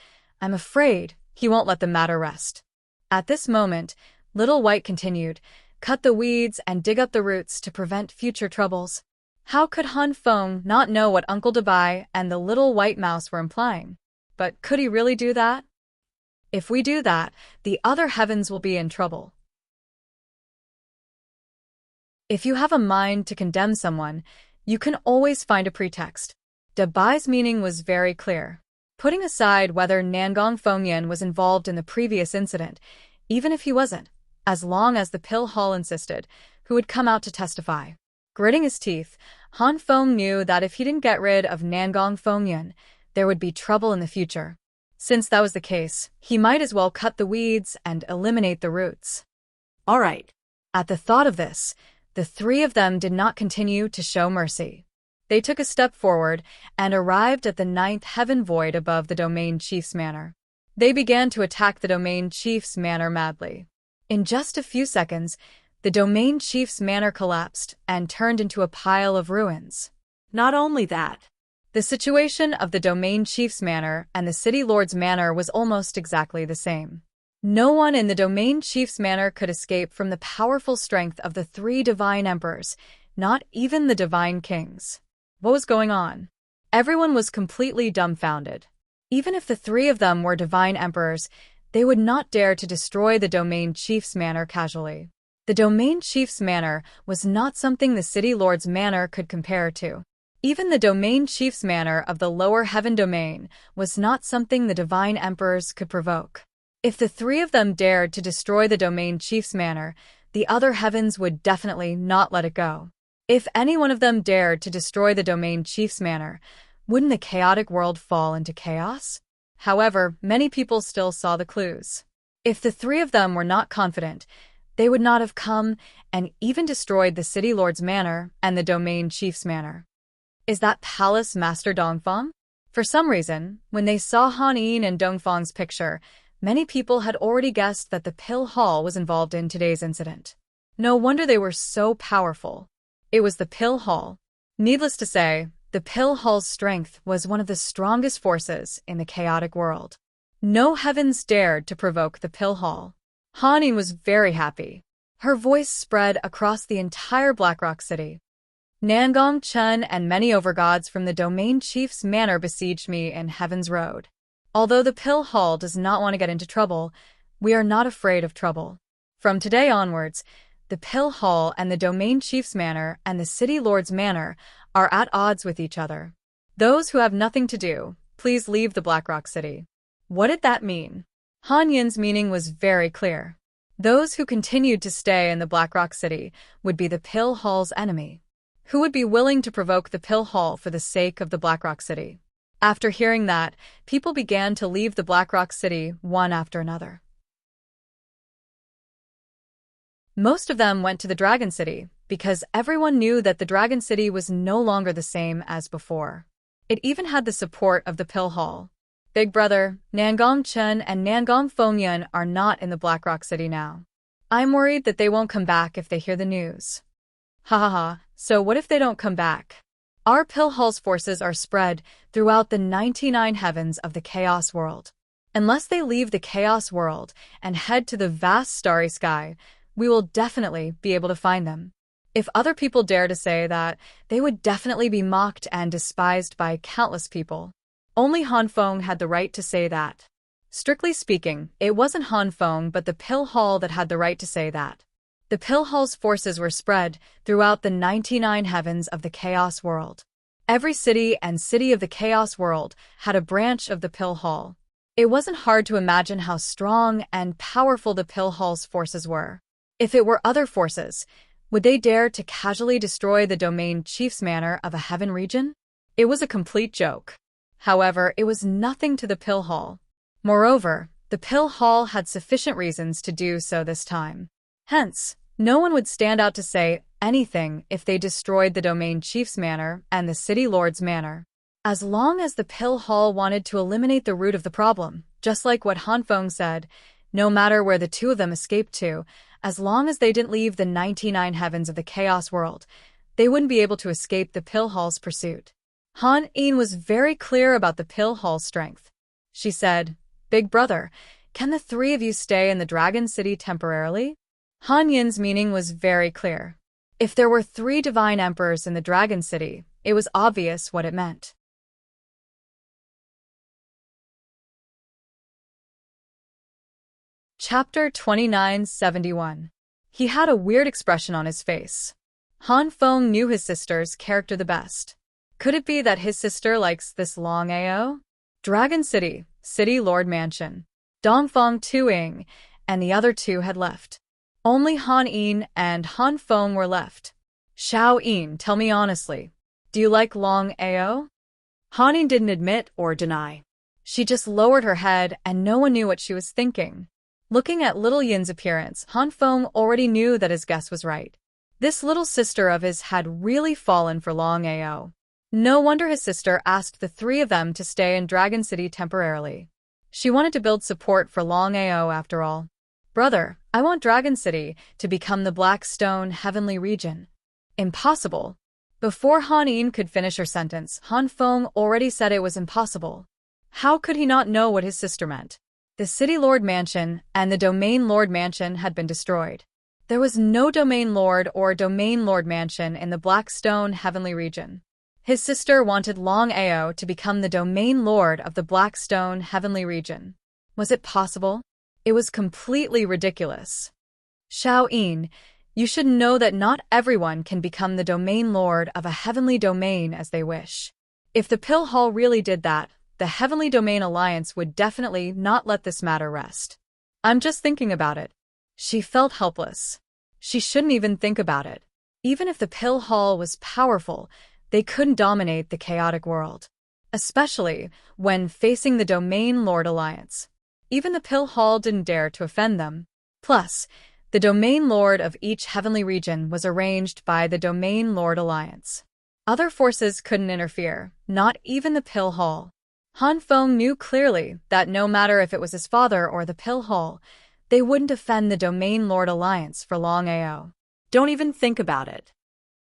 [SPEAKER 1] I'm afraid he won't let the matter rest. At this moment, Little White continued, cut the weeds and dig up the roots to prevent future troubles. How could Han Feng not know what Uncle Dabai and the little white mouse were implying? But could he really do that? If we do that, the other heavens will be in trouble. If you have a mind to condemn someone, you can always find a pretext. Dabai's meaning was very clear. Putting aside whether Nangong Fengyan was involved in the previous incident, even if he wasn't, as long as the pill hall insisted, who would come out to testify. Gritting his teeth, Han Feng knew that if he didn't get rid of Nangong Fengyan, there would be trouble in the future. Since that was the case, he might as well cut the weeds and eliminate the roots.
[SPEAKER 3] All right.
[SPEAKER 1] At the thought of this, the three of them did not continue to show mercy. They took a step forward and arrived at the 9th heaven void above the domain chief's manor. They began to attack the domain chief's manor madly. In just a few seconds, the domain chief's manor collapsed and turned into a pile of ruins.
[SPEAKER 3] Not only that,
[SPEAKER 1] the situation of the domain chief's manor and the city lord's manor was almost exactly the same. No one in the domain chief's manor could escape from the powerful strength of the three divine emperors, not even the divine kings. What was going on? Everyone was completely dumbfounded. Even if the three of them were divine emperors, they would not dare to destroy the domain chief's manor casually. The domain chief's manor was not something the city lord's manor could compare to. Even the domain chief's manor of the lower heaven domain was not something the divine emperors could provoke. If the three of them dared to destroy the domain chief's manor, the other heavens would definitely not let it go. If any one of them dared to destroy the domain chief's manor, wouldn't the chaotic world fall into chaos? However, many people still saw the clues. If the three of them were not confident, they would not have come and even destroyed the city lord's manor and the domain chief's manor. Is that Palace Master Dongfang? For some reason, when they saw Han Yin and Dongfang's picture, many people had already guessed that the Pill Hall was involved in today's incident. No wonder they were so powerful. It was the Pill Hall. Needless to say, the Pill Hall's strength was one of the strongest forces in the chaotic world. No heavens dared to provoke the Pill Hall. Han Yin was very happy. Her voice spread across the entire Blackrock City. Nangong Chen and many overgods from the domain chief's manor besieged me in Heaven's Road. Although the Pill Hall does not want to get into trouble, we are not afraid of trouble. From today onwards, the Pill Hall and the domain chief's manor and the city lord's manor are at odds with each other. Those who have nothing to do, please leave the Blackrock City. What did that mean? Han Yin's meaning was very clear. Those who continued to stay in the Blackrock City would be the Pill Hall's enemy. Who would be willing to provoke the Pill Hall for the sake of the Blackrock City? After hearing that, people began to leave the Blackrock City one after another. Most of them went to the Dragon City, because everyone knew that the Dragon City was no longer the same as before. It even had the support of the Pill Hall. Big Brother, Nangong Chen and Nangong Fengyan are not in the Blackrock City now. I'm worried that they won't come back if they hear the news. Ha ha ha, so what if they don't come back? Our Pill Hall's forces are spread throughout the 99 heavens of the Chaos World. Unless they leave the Chaos World and head to the vast starry sky, we will definitely be able to find them. If other people dare to say that, they would definitely be mocked and despised by countless people. Only Han Feng had the right to say that. Strictly speaking, it wasn't Han Feng but the Pill Hall that had the right to say that. The Pill Hall's forces were spread throughout the 99 heavens of the Chaos World. Every city and city of the Chaos World had a branch of the Pill Hall. It wasn't hard to imagine how strong and powerful the Pill Hall's forces were. If it were other forces, would they dare to casually destroy the domain chief's manor of a heaven region? It was a complete joke. However, it was nothing to the Pill Hall. Moreover, the Pill Hall had sufficient reasons to do so this time. Hence, no one would stand out to say anything if they destroyed the domain chief's manor and the city lord's manor. As long as the Pill Hall wanted to eliminate the root of the problem, just like what Han Feng said, no matter where the two of them escaped to, as long as they didn't leave the 99 heavens of the chaos world, they wouldn't be able to escape the Pill Hall's pursuit. Han Yin was very clear about the Pill Hall's strength. She said, "Big brother, can the three of you stay in the Dragon City temporarily?" Han Yin's meaning was very clear. If there were 3 divine emperors in the Dragon City, it was obvious what it meant. Chapter 2971. He had a weird expression on his face. Han Feng knew his sister's character the best. Could it be that his sister likes this Longao? Dragon City, City Lord Mansion. Dongfang Tuing and the other 2 had left. Only Han Yin and Han Feng were left. Xiao Yin, tell me honestly, do you like Longao?
[SPEAKER 3] Han Yin didn't admit or deny.
[SPEAKER 1] She just lowered her head and no one knew what she was thinking. Looking at little Yin's appearance, Han Feng already knew that his guess was right. This little sister of his had really fallen for Longao. No wonder his sister asked the 3 of them to stay in Dragon City temporarily. She wanted to build support for Longao after all. Brother, I want Dragon City to become the Blackstone Heavenly Region. Impossible. Before Han Yin could finish her sentence, Han Feng already said it was impossible. How could he not know what his sister meant? The City Lord Mansion and the Domain Lord Mansion had been destroyed. There was no Domain Lord or Domain Lord Mansion in the Blackstone Heavenly Region. His sister wanted Longao to become the Domain Lord of the Blackstone Heavenly Region. Was it possible? It was completely ridiculous. Xiao Yin, you should know that not everyone can become the Domain Lord of a heavenly domain as they wish. If the Pill Hall really did that, the Heavenly Domain Alliance would definitely not let this matter rest. I'm just thinking about it. She felt helpless. She shouldn't even think about it. Even if the Pill Hall was powerful, they couldn't dominate the chaotic world. Especially when facing the Domain Lord Alliance. Even the Pill Hall didn't dare to offend them. Plus, the Domain Lord of each heavenly region was arranged by the Domain Lord Alliance. Other forces couldn't interfere, not even the Pill Hall. Han Feng knew clearly that no matter if it was his father or the Pill Hall, they wouldn't defend the Domain Lord Alliance for Longao.
[SPEAKER 3] Don't even think about it.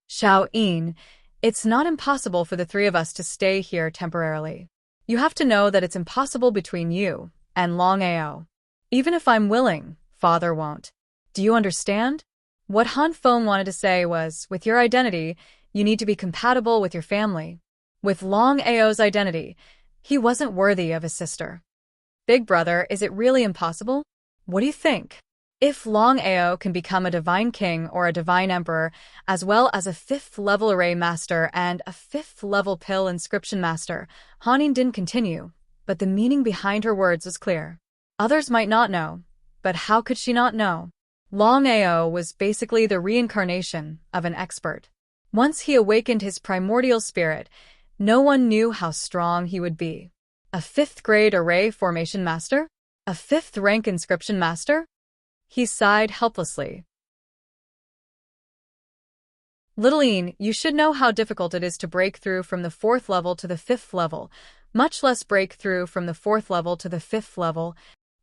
[SPEAKER 1] Xiao Yin, it's not impossible for the 3 of us to stay here temporarily. You have to know that it's impossible between you and Longao. Even if I'm willing, father won't. Do you understand? What Han Feng wanted to say was, with your identity, you need to be compatible with your family. With Longao's identity, he wasn't worthy of his sister. Big brother, is it really impossible? What do you think? If Longao can become a divine king or a divine emperor, as well as a 5th-level array master and a 5th-level pill inscription master, Han Yin didn't continue, but the meaning behind her words was clear. Others might not know, but how could she not know? Longao was basically the reincarnation of an expert. Once he awakened his primordial spirit, no one knew how strong he would be. A 5th-grade array formation master? A 5th-rank inscription master? He sighed helplessly. Little Yin, you should know how difficult it is to break through from the 4th level to the 5th level, much less break through from the 4th level to the 5th level.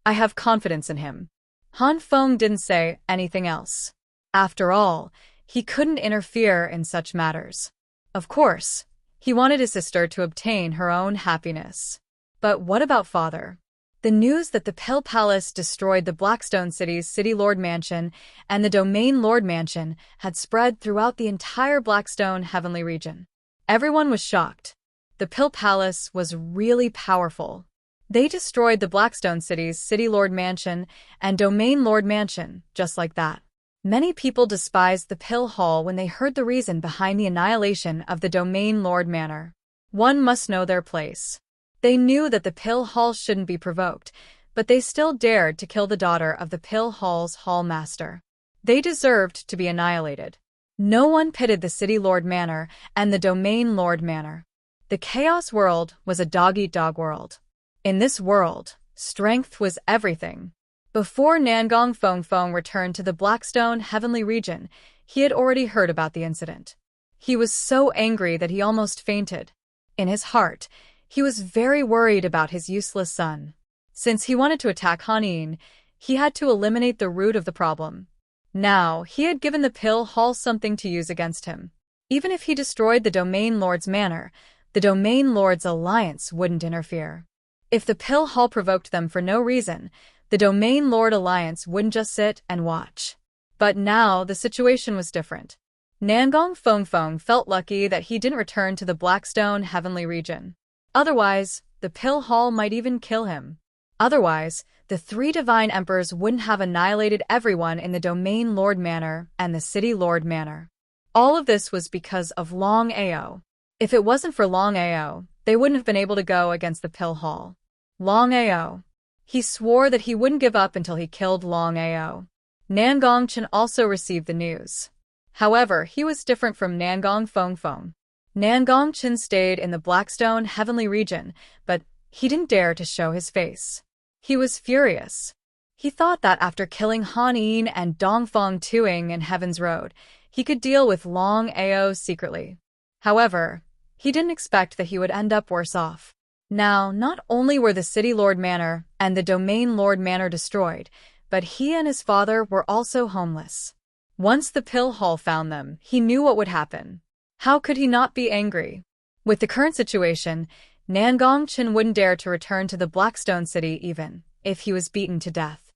[SPEAKER 1] I have confidence in him. Han Feng didn't say anything else. After all, he couldn't interfere in such matters. Of course, he wanted his sister to obtain her own happiness. But what about father? The news that the Pill Palace destroyed the Blackstone City's City Lord Mansion and the Domain Lord Mansion had spread throughout the entire Blackstone Heavenly Region. Everyone was shocked. The Pill Palace was really powerful. They destroyed the Blackstone City's City Lord Mansion and Domain Lord Mansion, just like that. Many people despised the Pill Hall when they heard the reason behind the annihilation of the Domain Lord Manor. One must know their place. They knew that the Pill Hall shouldn't be provoked, but they still dared to kill the daughter of the Pill Hall's Hall Master. They deserved to be annihilated. No one pitied the City Lord Manor and the Domain Lord Manor. The Chaos World was a dog-eat-dog world. In this world, strength was everything. Before Nangong Fengfeng returned to the Blackstone Heavenly region, he had already heard about the incident. He was so angry that he almost fainted. In his heart, he was very worried about his useless son. Since he wanted to attack Han Yin, he had to eliminate the root of the problem. Now, he had given the Pill Hall something to use against him. Even if he destroyed the Domain Lord's manor, the Domain Lord's alliance wouldn't interfere. If the Pill Hall provoked them for no reason, the Domain Lord alliance wouldn't just sit and watch. But now, the situation was different. Nangong Fengfeng felt lucky that he didn't return to the Blackstone Heavenly region. Otherwise, the Pill Hall might even kill him. Otherwise, the three Divine Emperors wouldn't have annihilated everyone in the Domain Lord Manor and the City Lord Manor. All of this was because of Longao. If it wasn't for Longao, they wouldn't have been able to go against the Pill Hall. Longao. He swore that he wouldn't give up until he killed Longao. Nangong Chen also received the news. However, he was different from Nangong Fengfeng. Nangong Chen stayed in the Blackstone Heavenly region, but he didn't dare to show his face. He was furious. He thought that after killing Han Yin and Dongfeng Tuing in Heaven's Road, he could deal with Longao secretly. However, he didn't expect that he would end up worse off. Now, not only were the City Lord Manor and the Domain Lord Manor destroyed, but he and his father were also homeless. Once the Pill Hall found them, he knew what would happen. How could he not be angry? With the current situation, Nangong Chen wouldn't dare to return to the Blackstone City even if he was beaten to death.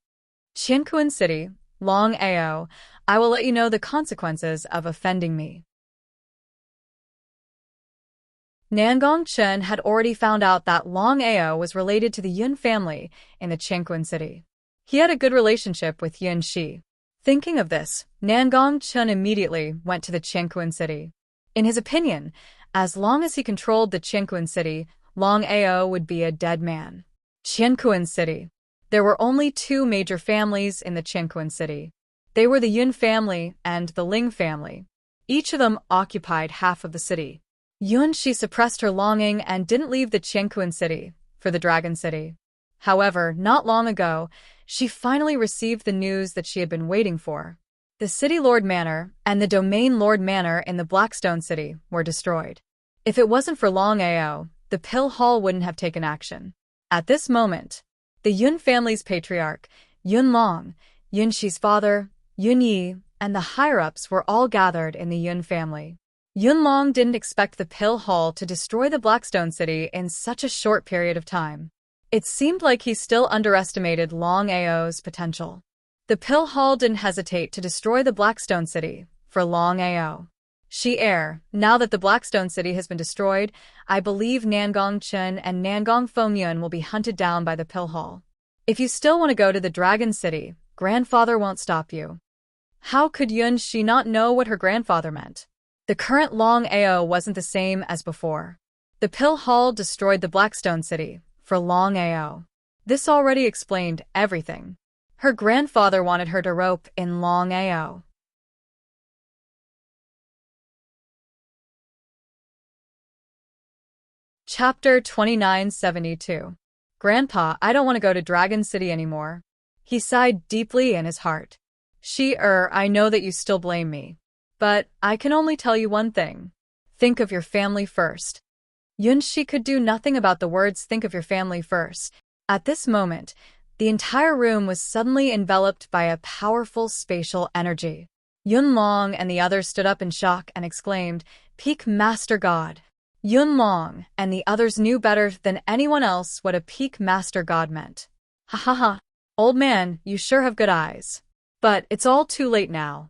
[SPEAKER 1] Qianquan City, Longao, I will let you know the consequences of offending me. Nangong Chen had already found out that Longao was related to the Yun family in the Qianquan City. He had a good relationship with Yun Shi. Thinking of this, Nangong Chen immediately went to the Qianquan City. In his opinion, as long as he controlled the Qianquan City, Longao would be a dead man. Qianquan City. There were only two major families in the Qianquan City. They were the Yun family and the Ling family. Each of them occupied half of the city. Yun Shi suppressed her longing and didn't leave the Qianquan City for the Dragon City. However, not long ago, she finally received the news that she had been waiting for. The City Lord Manor and the Domain Lord Manor in the Blackstone City were destroyed. If it wasn't for Longao, the Pill Hall wouldn't have taken action. At this moment, the Yun family's patriarch, Yun Long, Yun Shi's father, Yun Yi, and the higher-ups were all gathered in the Yun family. Yun Long didn't expect the Pill Hall to destroy the Blackstone City in such a short period of time. It seemed like he still underestimated Longao's potential. The Pill Hall didn't hesitate to destroy the Blackstone City for Longao. Shi heir, now that the Blackstone City has been destroyed, I believe Nangong Chen and Nangong Fengyun will be hunted down by the Pill Hall. If you still want to go to the Dragon City, grandfather won't stop you. How could Yun Shi not know what her grandfather meant? The current Longao wasn't the same as before. The Pill Hall destroyed the Blackstone City for Longao. This already explained everything. Her grandfather wanted her to rope in Longao. Chapter 2972. Grandpa, I don't want to go to Dragon City anymore. He sighed deeply in his heart. I know that you still blame me. But I can only tell you one thing. Think of your family first. Yun Shi could do nothing about the words think of your family first. At this moment, the entire room was suddenly enveloped by a powerful spatial energy. Yun Long and the others stood up in shock and exclaimed, Peak Master God. Yun Long and the others knew better than anyone else what a Peak Master God meant. Ha ha ha. Old man, you sure have good eyes. But it's all too late now.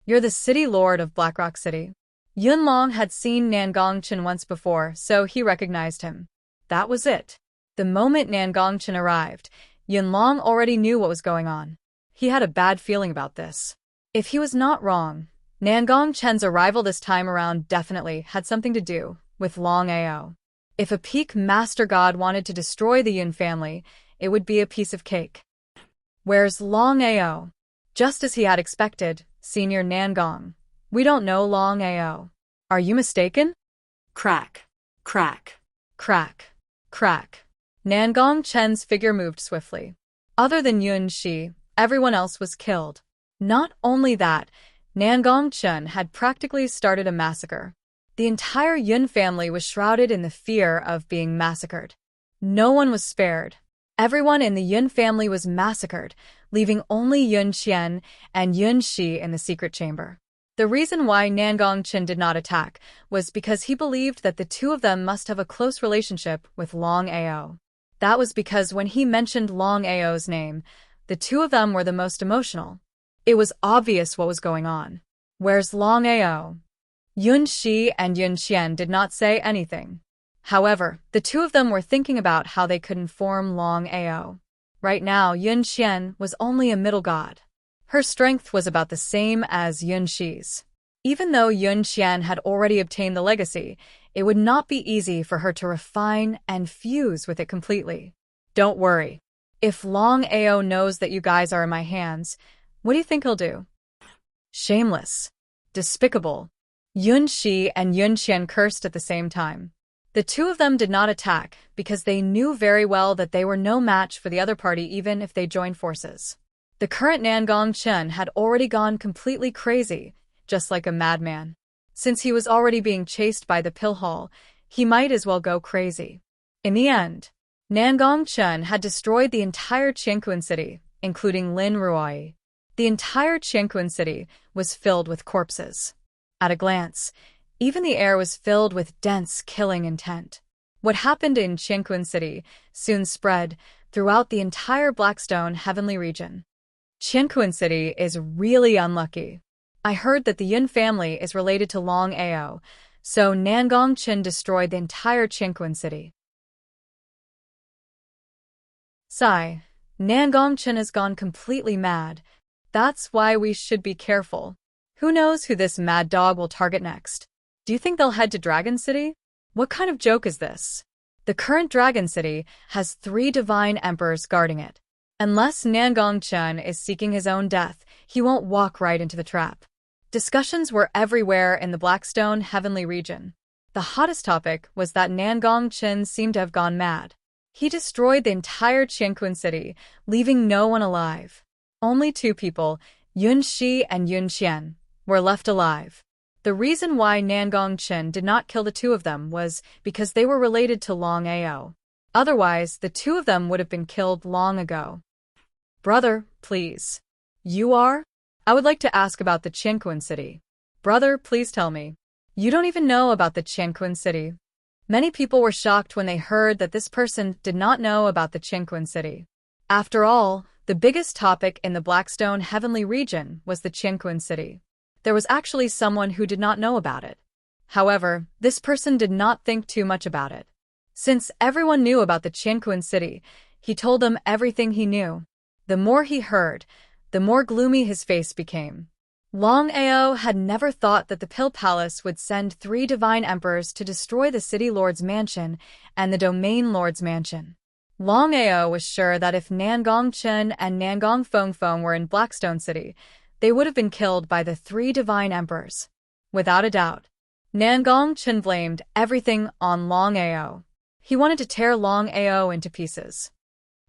[SPEAKER 1] You're the City Lord of Blackrock City. Yun Long had seen Nangong Chen once before, so he recognized him. That was it. The moment Nangong Chen arrived, Yun Long already knew what was going on. He had a bad feeling about this. If he was not wrong, Nangong Chen's arrival this time around definitely had something to do with Longao. If a Peak Master God wanted to destroy the Yun family, it would be a piece of cake. Where's Longao? Just as he had expected, Senior Nangong. We don't know Longao. Are you mistaken?
[SPEAKER 3] Crack, crack.
[SPEAKER 1] Crack, crack. Nangong Chen's figure moved swiftly. Other than Yun Shi, everyone else was killed. Not only that, Nangongchen had practically started a massacre. The entire Yun family was shrouded in the fear of being massacred. No one was spared. Everyone in the Yun family was massacred, leaving only Yun Qian and Yun Shi in the secret chamber. The reason why Nangongchen did not attack was because he believed that the two of them must have a close relationship with Longao. That was because when he mentioned Longao's name, the two of them were the most emotional. It was obvious what was going on. Where's Longao? Yun Shi and Yun Qian did not say anything. However, the two of them were thinking about how they could inform Longao. Right now, Yun Qian was only a middle god. Her strength was about the same as Yun Shi's. Even though Yun Qian had already obtained the legacy, it would not be easy for her to refine and fuse with it completely. Don't worry. If Longao knows that you guys are in my hands, what do you think he'll do? Shameless. Despicable. Yun Shi and Yun Qian cursed at the same time. The two of them did not attack because they knew very well that they were no match for the other party even if they joined forces. The current Nangongchen had already gone completely crazy, just like a madman. Since he was already being chased by the pill hall, he might as well go crazy. In the end, Nangongchen had destroyed the entire Qianquan city, including Lin Ruai. The entire Qianquan city was filled with corpses. At a glance, even the air was filled with dense killing intent. What happened in Qianquan city soon spread throughout the entire Blackstone heavenly region. Qianquan city is really unlucky. I heard that the Yun family is related to Longao, so Nangongchen destroyed the entire Qianquan city. Sigh. Nangongchen has gone completely mad. That's why we should be careful. Who knows who this mad dog will target next? Do you think they'll head to Dragon City? What kind of joke is this? The current Dragon City has 3 divine emperors guarding it. Unless Nangongchen is seeking his own death, he won't walk right into the trap. Discussions were everywhere in the Blackstone heavenly region. The hottest topic was that Nangongchen seemed to have gone mad. He destroyed the entire Qianquan city, leaving no one alive. Only 2 people, Yun Shi and Yun Qian, were left alive. The reason why Nangongchen did not kill the 2 of them was because they were related to Longao. Otherwise, the 2 of them would have been killed long ago. Brother, please. You are? I would like to ask about the Qianquan city. Brother, please tell me. You don't even know about the Qianquan city. Many people were shocked when they heard that this person did not know about the Qianquan city. After all, the biggest topic in the Blackstone heavenly region was the Qianquan city. There was actually someone who did not know about it. However, this person did not think too much about it. Since everyone knew about the Qianquan city, he told them everything he knew. The more he heard, the more gloomy his face became. Longao had never thought that the Pill Palace would send 3 divine emperors to destroy the City Lord's mansion and the Domain Lord's mansion. Longao was sure that if Nangongchen and Nangong Fengfeng were in Blackstone City, they would have been killed by the 3 divine emperors. Without a doubt, Nangongchen blamed everything on Longao. He wanted to tear Longao into pieces.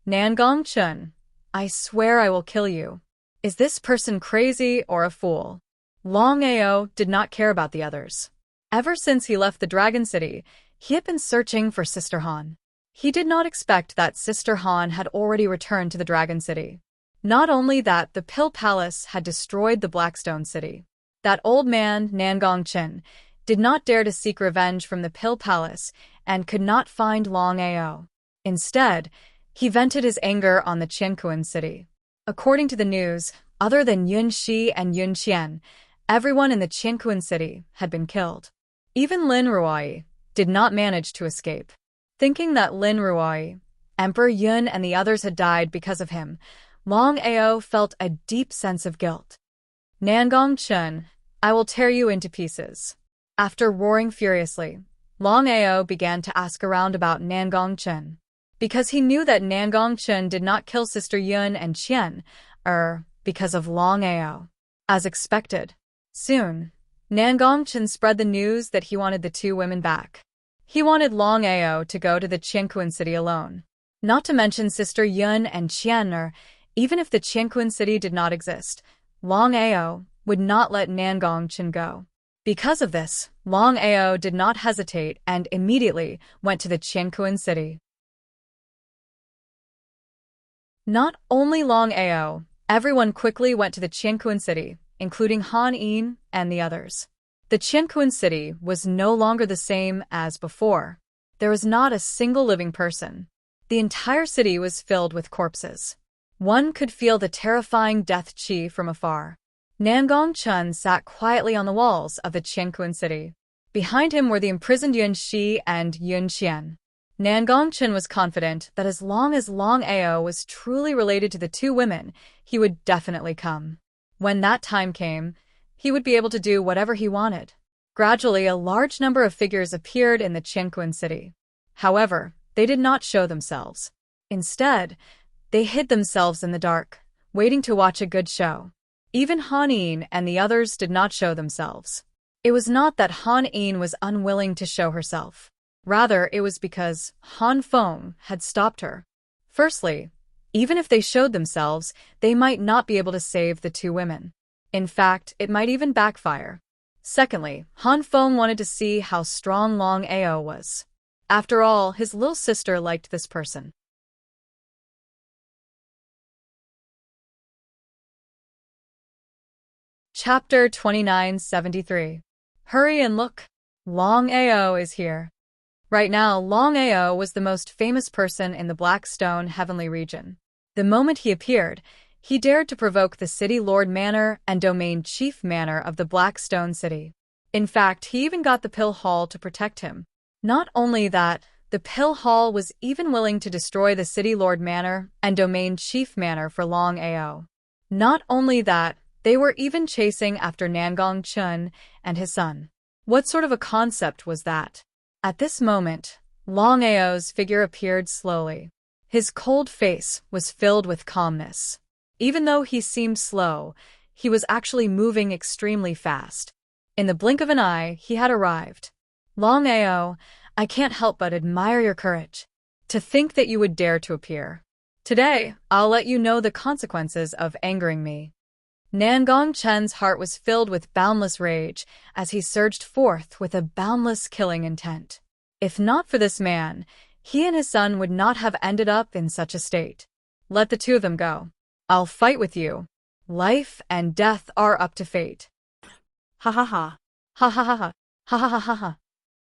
[SPEAKER 1] Nangongchen, I swear I will kill you. Is this person crazy or a fool? Longao did not care about the others. Ever since he left the Dragon City, he had been searching for Sister Han. He did not expect that Sister Han had already returned to the Dragon City. Not only that, the Pill Palace had destroyed the Blackstone City. That old man, Nangongchen, did not dare to seek revenge from the Pill Palace and could not find Longao. Instead, he vented his anger on the Qianquan city. According to the news, other than Yun Shi and Yun Qian, everyone in the Qianquan city had been killed. Even Lin Ruai did not manage to escape. Thinking that Lin Ruai, Emperor Yun and the others had died because of him, Longao felt a deep sense of guilt. Nangongchen, I will tear you into pieces. After roaring furiously, Longao began to ask around about Nangongchen. Because he knew that Nangongchen did not kill Sister Yun and Qian, because of Longao. As expected, soon, Nangongchen spread the news that he wanted the 2 women back. He wanted Longao to go to the Qianquan city alone. Not to mention Sister Yun and Qian'er. Even if the Qianquan city did not exist, Longao would not let Nangongchen go. Because of this, Longao did not hesitate and immediately went to the Qianquan city. Not only Longao, everyone quickly went to the Qianquan city, including Han Yin and the others. The Qianquan city was no longer the same as before. There was not a single living person. The entire city was filled with corpses. One could feel the terrifying death qi from afar. Nangongchen sat quietly on the walls of the Qianquan city. Behind him were the imprisoned Yun Shi and Yun Qian. Nangongchen was confident that as long as Longao was truly related to the two women, he would definitely come. When that time came, he would be able to do whatever he wanted. Gradually, a large number of figures appeared in the Qianquan city. However, they did not show themselves. Instead, they hid themselves in the dark, waiting to watch a good show. Even Han Yin and the others did not show themselves. It was not that Han Yin was unwilling to show herself. Rather, it was because Han Feng had stopped her. Firstly, even if they showed themselves, they might not be able to save the two women. In fact, it might even backfire. Secondly, Han Feng wanted to see how strong Longao was. After all, his little sister liked this person. Chapter 2973. Hurry and look. Longao is here. Right now, Longao was the most famous person in the Blackstone Heavenly region. The moment he appeared, he dared to provoke the City Lord Manor and Domain Chief Manor of the Blackstone City. In fact, he even got the Pill Hall to protect him. Not only that, the Pill Hall was even willing to destroy the City Lord Manor and Domain Chief Manor for Longao. Not only that, they were even chasing after Nangongchen and his son. What sort of a concept was that? At this moment, Longao's figure appeared slowly. His cold face was filled with calmness. Even though he seemed slow, he was actually moving extremely fast. In the blink of an eye, he had arrived. Longao, I can't help but admire your courage. To think that you would dare to appear. Today, I'll let you know the consequences of angering me. Nangongchen's heart was filled with boundless rage as he surged forth with a boundless killing intent. If not for this man, he and his son would not have ended up in such a state. Let the two of them go. I'll fight with you. Life and death are up to fate.
[SPEAKER 3] Ha ha ha.
[SPEAKER 1] Ha ha ha ha. Ha ha ha ha ha.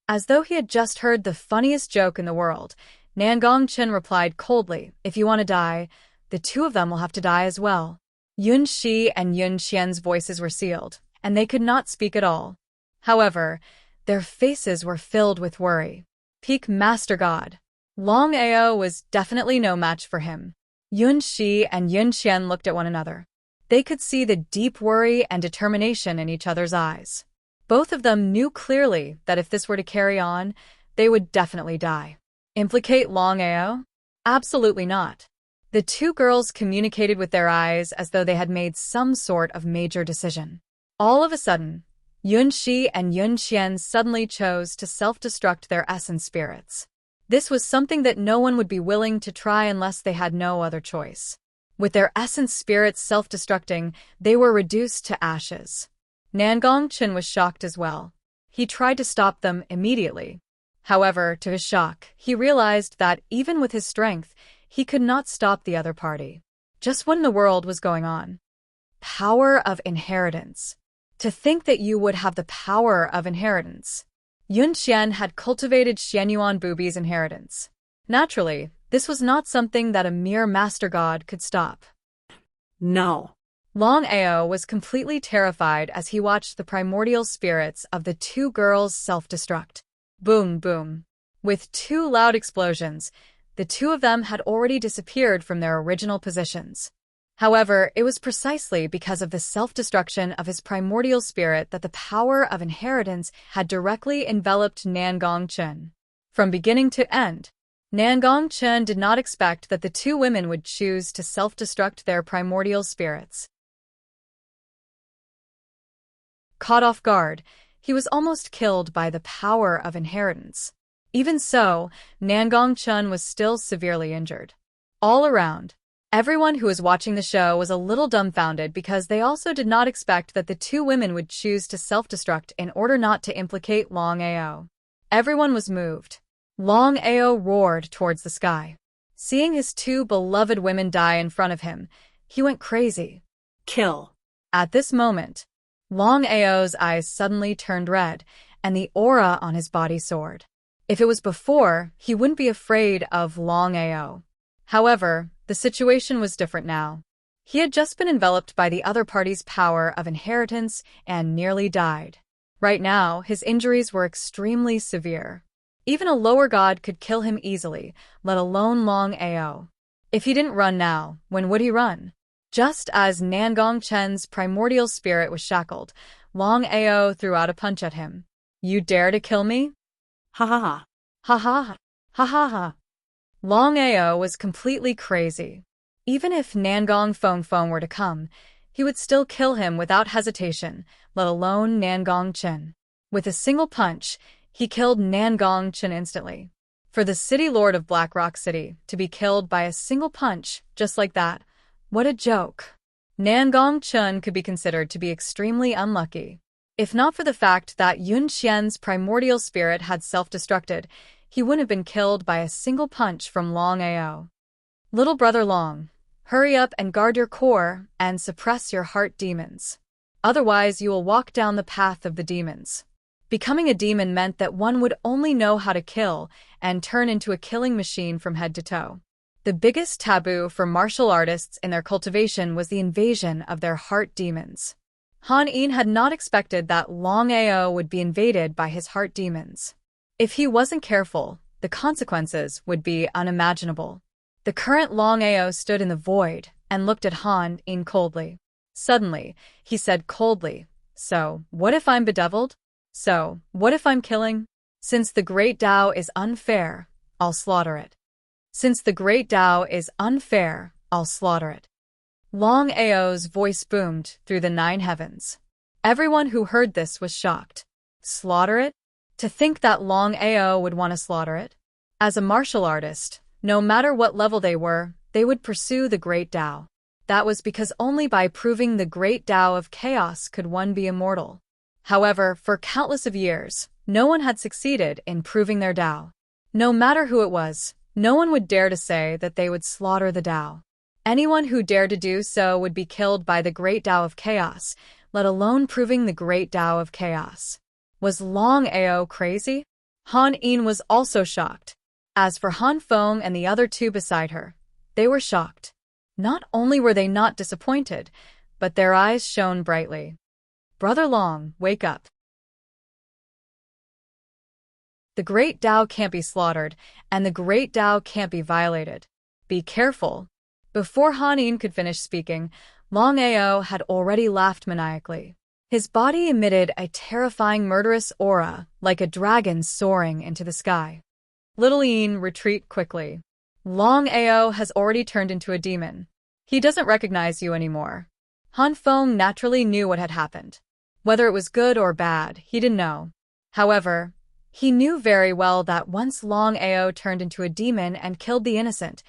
[SPEAKER 1] As though he had just heard the funniest joke in the world, Nangongchen replied coldly, if you want to die, the two of them will have to die as well. Yun Shi and Yun Qian's voices were sealed, and they could not speak at all. However, their faces were filled with worry. Peak Master God. Longao was definitely no match for him. Yun Shi and Yun Qian looked at one another. They could see the deep worry and determination in each other's eyes. Both of them knew clearly that if this were to carry on, they would definitely die. Implicate Longao? Absolutely not. The two girls communicated with their eyes as though they had made some sort of major decision. All of a sudden, Yun Shi and Yun Qian suddenly chose to self-destruct their essence spirits. This was something that no one would be willing to try unless they had no other choice. With their essence spirits self-destructing, they were reduced to ashes. Nangongchen was shocked as well. He tried to stop them immediately. However, to his shock, he realized that even with his strength, he could not stop the other party. Just what in the world was going on? Power of inheritance. To think that you would have the power of inheritance. Yun Qian had cultivated Xianyuan Bubi's inheritance. Naturally, this was not something that a mere master god could stop.
[SPEAKER 3] No.
[SPEAKER 1] Longao was completely terrified as he watched the primordial spirits of the two girls self-destruct. Boom, boom. With two loud explosions, the two of them had already disappeared from their original positions. However, it was precisely because of the self-destruction of his primordial spirit that the power of inheritance had directly enveloped Nangongchen. From beginning to end, Nangongchen did not expect that the two women would choose to self-destruct their primordial spirits. Caught off guard, he was almost killed by the power of inheritance. Even so, Nangong Chun was still severely injured. All around, everyone who was watching the show was a little dumbfounded because they also did not expect that the two women would choose to self-destruct in order not to implicate Longao. Everyone was moved. Longao roared towards the sky. Seeing his two beloved women die in front of him, he went crazy.
[SPEAKER 3] Kill.
[SPEAKER 1] At this moment, Longao's eyes suddenly turned red, and the aura on his body soared. If it was before, he wouldn't be afraid of Longao. However, the situation was different now. He had just been enveloped by the other party's power of inheritance and nearly died. Right now, his injuries were extremely severe. Even a lower god could kill him easily, let alone Longao. If he didn't run now, when would he run? Just as Nangong Chen's primordial spirit was shackled, Longao threw out a punch at him. You dare to kill me?
[SPEAKER 3] Ha ha ha.
[SPEAKER 1] Ha ha ha. Ha ha ha. Longao was completely crazy. Even if Nangong Feng were to come, he would still kill him without hesitation, let alone Nangong Chen. With a single punch, he killed Nangong Chen instantly. For the city lord of Blackrock City to be killed by a single punch, just like that, what a joke. Nangong Chen could be considered to be extremely unlucky. If not for the fact that Yun Qian's primordial spirit had self-destructed, he wouldn't have been killed by a single punch from Longao. Little brother Long, hurry up and guard your core and suppress your heart demons. Otherwise, you will walk down the path of the demons. Becoming a demon meant that one would only know how to kill and turn into a killing machine from head to toe. The biggest taboo for martial artists in their cultivation was the invasion of their heart demons. Han Yin had not expected that Longao would be invaded by his heart demons. If he wasn't careful, the consequences would be unimaginable. The current Longao stood in the void and looked at Han Yin coldly. Suddenly, he said coldly, "So, what if I'm bedeviled? So, what if I'm killing? Since the great Tao is unfair, I'll slaughter it. Since the great Tao is unfair, I'll slaughter it." Longao's voice boomed through the 9 heavens. Everyone who heard this was shocked. Slaughter it? To think that Longao would want to slaughter it? As a martial artist, no matter what level they were, they would pursue the great Tao. That was because only by proving the great Tao of chaos could one be immortal. However, for countless of years, no one had succeeded in proving their Tao. No matter who it was, no one would dare to say that they would slaughter the Tao. Anyone who dared to do so would be killed by the great Tao of chaos, let alone proving the great Tao of chaos. Was Longao crazy? Han Yin was also shocked. As for Han Feng and the other two beside her, they were shocked. Not only were they not disappointed, but their eyes shone brightly. Brother Long, wake up. The great Tao can't be slaughtered, and the great Tao can't be violated. Be careful. Before Han Yin could finish speaking, Longao had already laughed maniacally. His body emitted a terrifying murderous aura, like a dragon soaring into the sky. Little Yin, retreat quickly. Longao has already turned into a demon. He doesn't recognize you anymore. Han Feng naturally knew what had happened. Whether it was good or bad, he didn't know. However, he knew very well that once Longao turned into a demon and killed the innocent,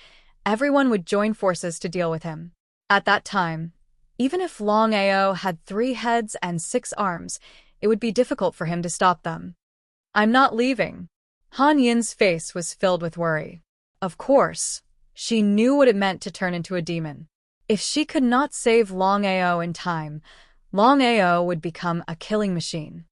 [SPEAKER 1] everyone would join forces to deal with him. At that time, even if Longao had 3 heads and 6 arms, it would be difficult for him to stop them. I'm not leaving. Han Yin's face was filled with worry. Of course, she knew what it meant to turn into a demon. If she could not save Longao in time, Longao would become a killing machine.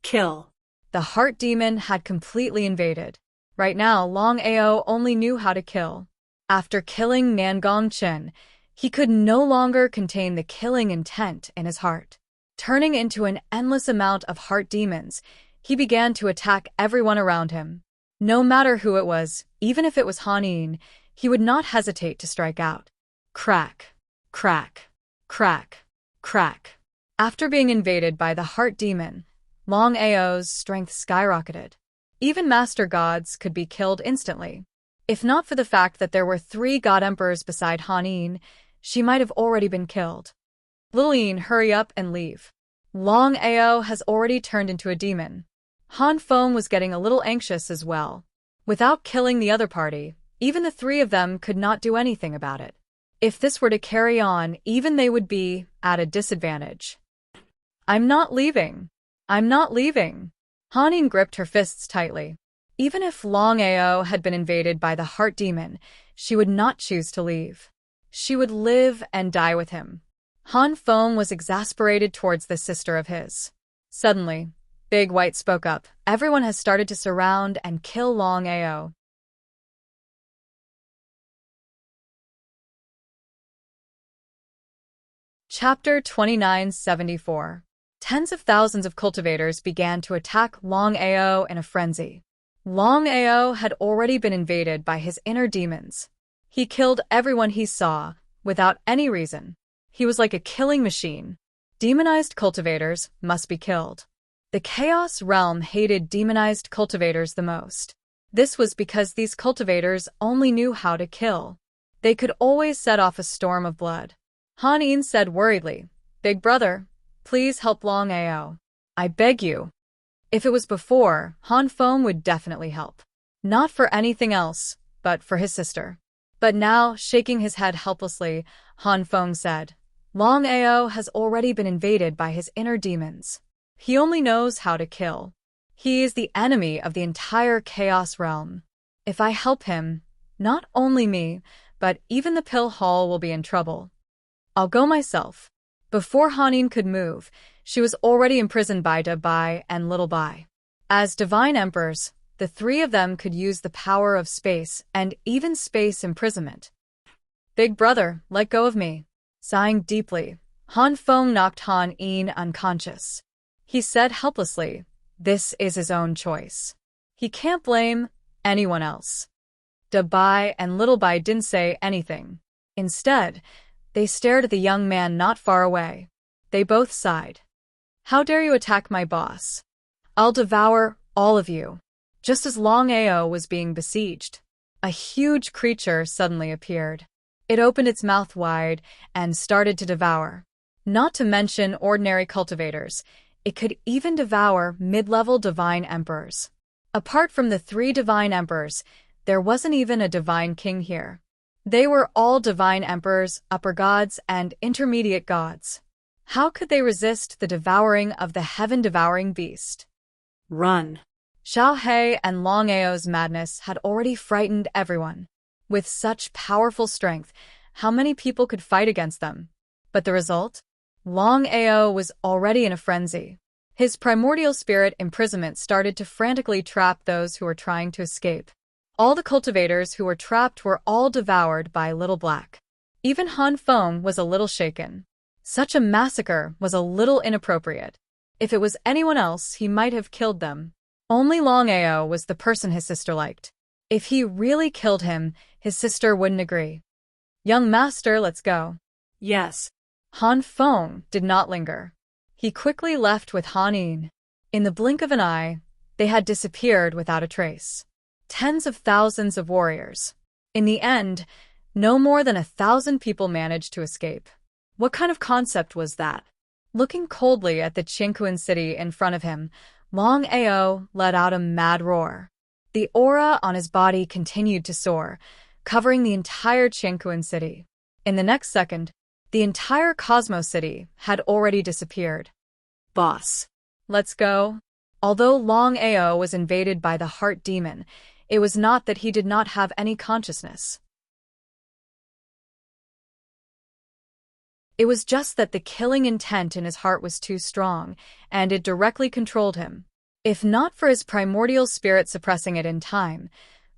[SPEAKER 3] Kill.
[SPEAKER 1] The heart demon had completely invaded. Right now, Longao only knew how to kill. After killing Nangong Chen, he could no longer contain the killing intent in his heart. Turning into an endless amount of heart demons, he began to attack everyone around him. No matter who it was, even if it was Han Yin, he would not hesitate to strike out. Crack, crack, crack, crack. After being invaded by the heart demon, Longao's strength skyrocketed. Even master gods could be killed instantly. If not for the fact that there were 3 god emperors beside Han Yin, she might have already been killed. Little Yin, hurry up and leave. Longao has already turned into a demon. Han Feng was getting a little anxious as well. Without killing the other party, even the three of them could not do anything about it. If this were to carry on, even they would be at a disadvantage. I'm not leaving. I'm not leaving. Hanin gripped her fists tightly. Even if Longao had been invaded by the heart demon, she would not choose to leave. She would live and die with him. Han Feng was exasperated towards this sister of his. Suddenly, Big White spoke up. Everyone has started to surround and kill Longao. Chapter 2974. Tens of thousands of cultivators began to attack Longao in a frenzy. Longao had already been invaded by his inner demons. He killed everyone he saw, without any reason. He was like a killing machine. Demonized cultivators must be killed. The Chaos Realm hated demonized cultivators the most. This was because these cultivators only knew how to kill. They could always set off a storm of blood. Han Yin said worriedly, "Big brother, please help Longao. I beg you." If it was before, Han Feng would definitely help. Not for anything else, but for his sister. But now, shaking his head helplessly, Han Feng said, "Longao has already been invaded by his inner demons. He only knows how to kill. He is the enemy of the entire Chaos Realm. If I help him, not only me, but even the Pill Hall will be in trouble. I'll go myself." Before Hanin could move, she was already imprisoned by Da Bai and Little Bai. As divine emperors, the three of them could use the power of space and even space imprisonment. "Big brother, let go of me." Sighing deeply, Han Feng knocked Han Yin unconscious. He said helplessly, "This is his own choice. He can't blame anyone else." Da Bai and Little Bai didn't say anything. Instead, they stared at the young man not far away. They both sighed. "How dare you attack my boss? I'll devour all of you." Just as Longao was being besieged, a huge creature suddenly appeared. It opened its mouth wide and started to devour. Not to mention ordinary cultivators, it could even devour mid-level divine emperors. Apart from the three divine emperors, there wasn't even a divine king here. They were all divine emperors, upper gods, and intermediate gods. How could they resist the devouring of the heaven-devouring beast?
[SPEAKER 3] Run.
[SPEAKER 1] Xiao He and Longao's madness had already frightened everyone. With such powerful strength, how many people could fight against them? But the result? Longao was already in a frenzy. His primordial spirit imprisonment started to frantically trap those who were trying to escape. All the cultivators who were trapped were all devoured by Little Black. Even Han Feng was a little shaken. Such a massacre was a little inappropriate. If it was anyone else, he might have killed them. Only Longao was the person his sister liked. If he really killed him, his sister wouldn't agree. "Young master, let's go."
[SPEAKER 3] Yes.
[SPEAKER 1] Han Feng did not linger. He quickly left with Han Yin. In the blink of an eye, they had disappeared without a trace. Tens of thousands of warriors. In the end, no more than 1,000 people managed to escape. What kind of concept was that? Looking coldly at the Qingquan city in front of him, Longao let out a mad roar. The aura on his body continued to soar, covering the entire Qingquan city. In the next second, the entire Cosmos City had already disappeared.
[SPEAKER 3] Boss.
[SPEAKER 1] Let's go. Although Longao was invaded by the heart demon, it was not that he did not have any consciousness. It was just that the killing intent in his heart was too strong, and it directly controlled him. If not for his primordial spirit suppressing it in time,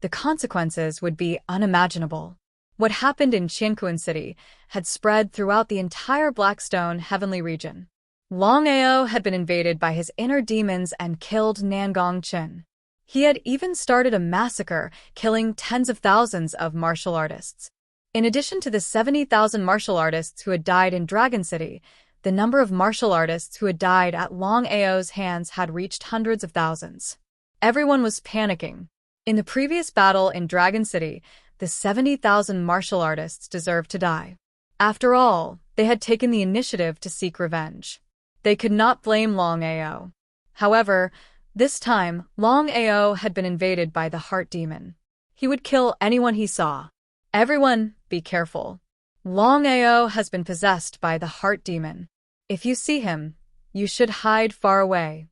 [SPEAKER 1] the consequences would be unimaginable. What happened in Qingquan City had spread throughout the entire Blackstone heavenly region. Longao had been invaded by his inner demons and killed Nangong Chen. He had even started a massacre, killing tens of thousands of martial artists. In addition to the 70,000 martial artists who had died in Dragon City, the number of martial artists who had died at Longao's hands had reached hundreds of thousands. Everyone was panicking. In the previous battle in Dragon City, the 70,000 martial artists deserved to die. After all, they had taken the initiative to seek revenge. They could not blame Longao. However, This time, Longao had been invaded by the heart demon. He would kill anyone he saw. Everyone, be careful. Longao has been possessed by the heart demon. If you see him, you should hide far away.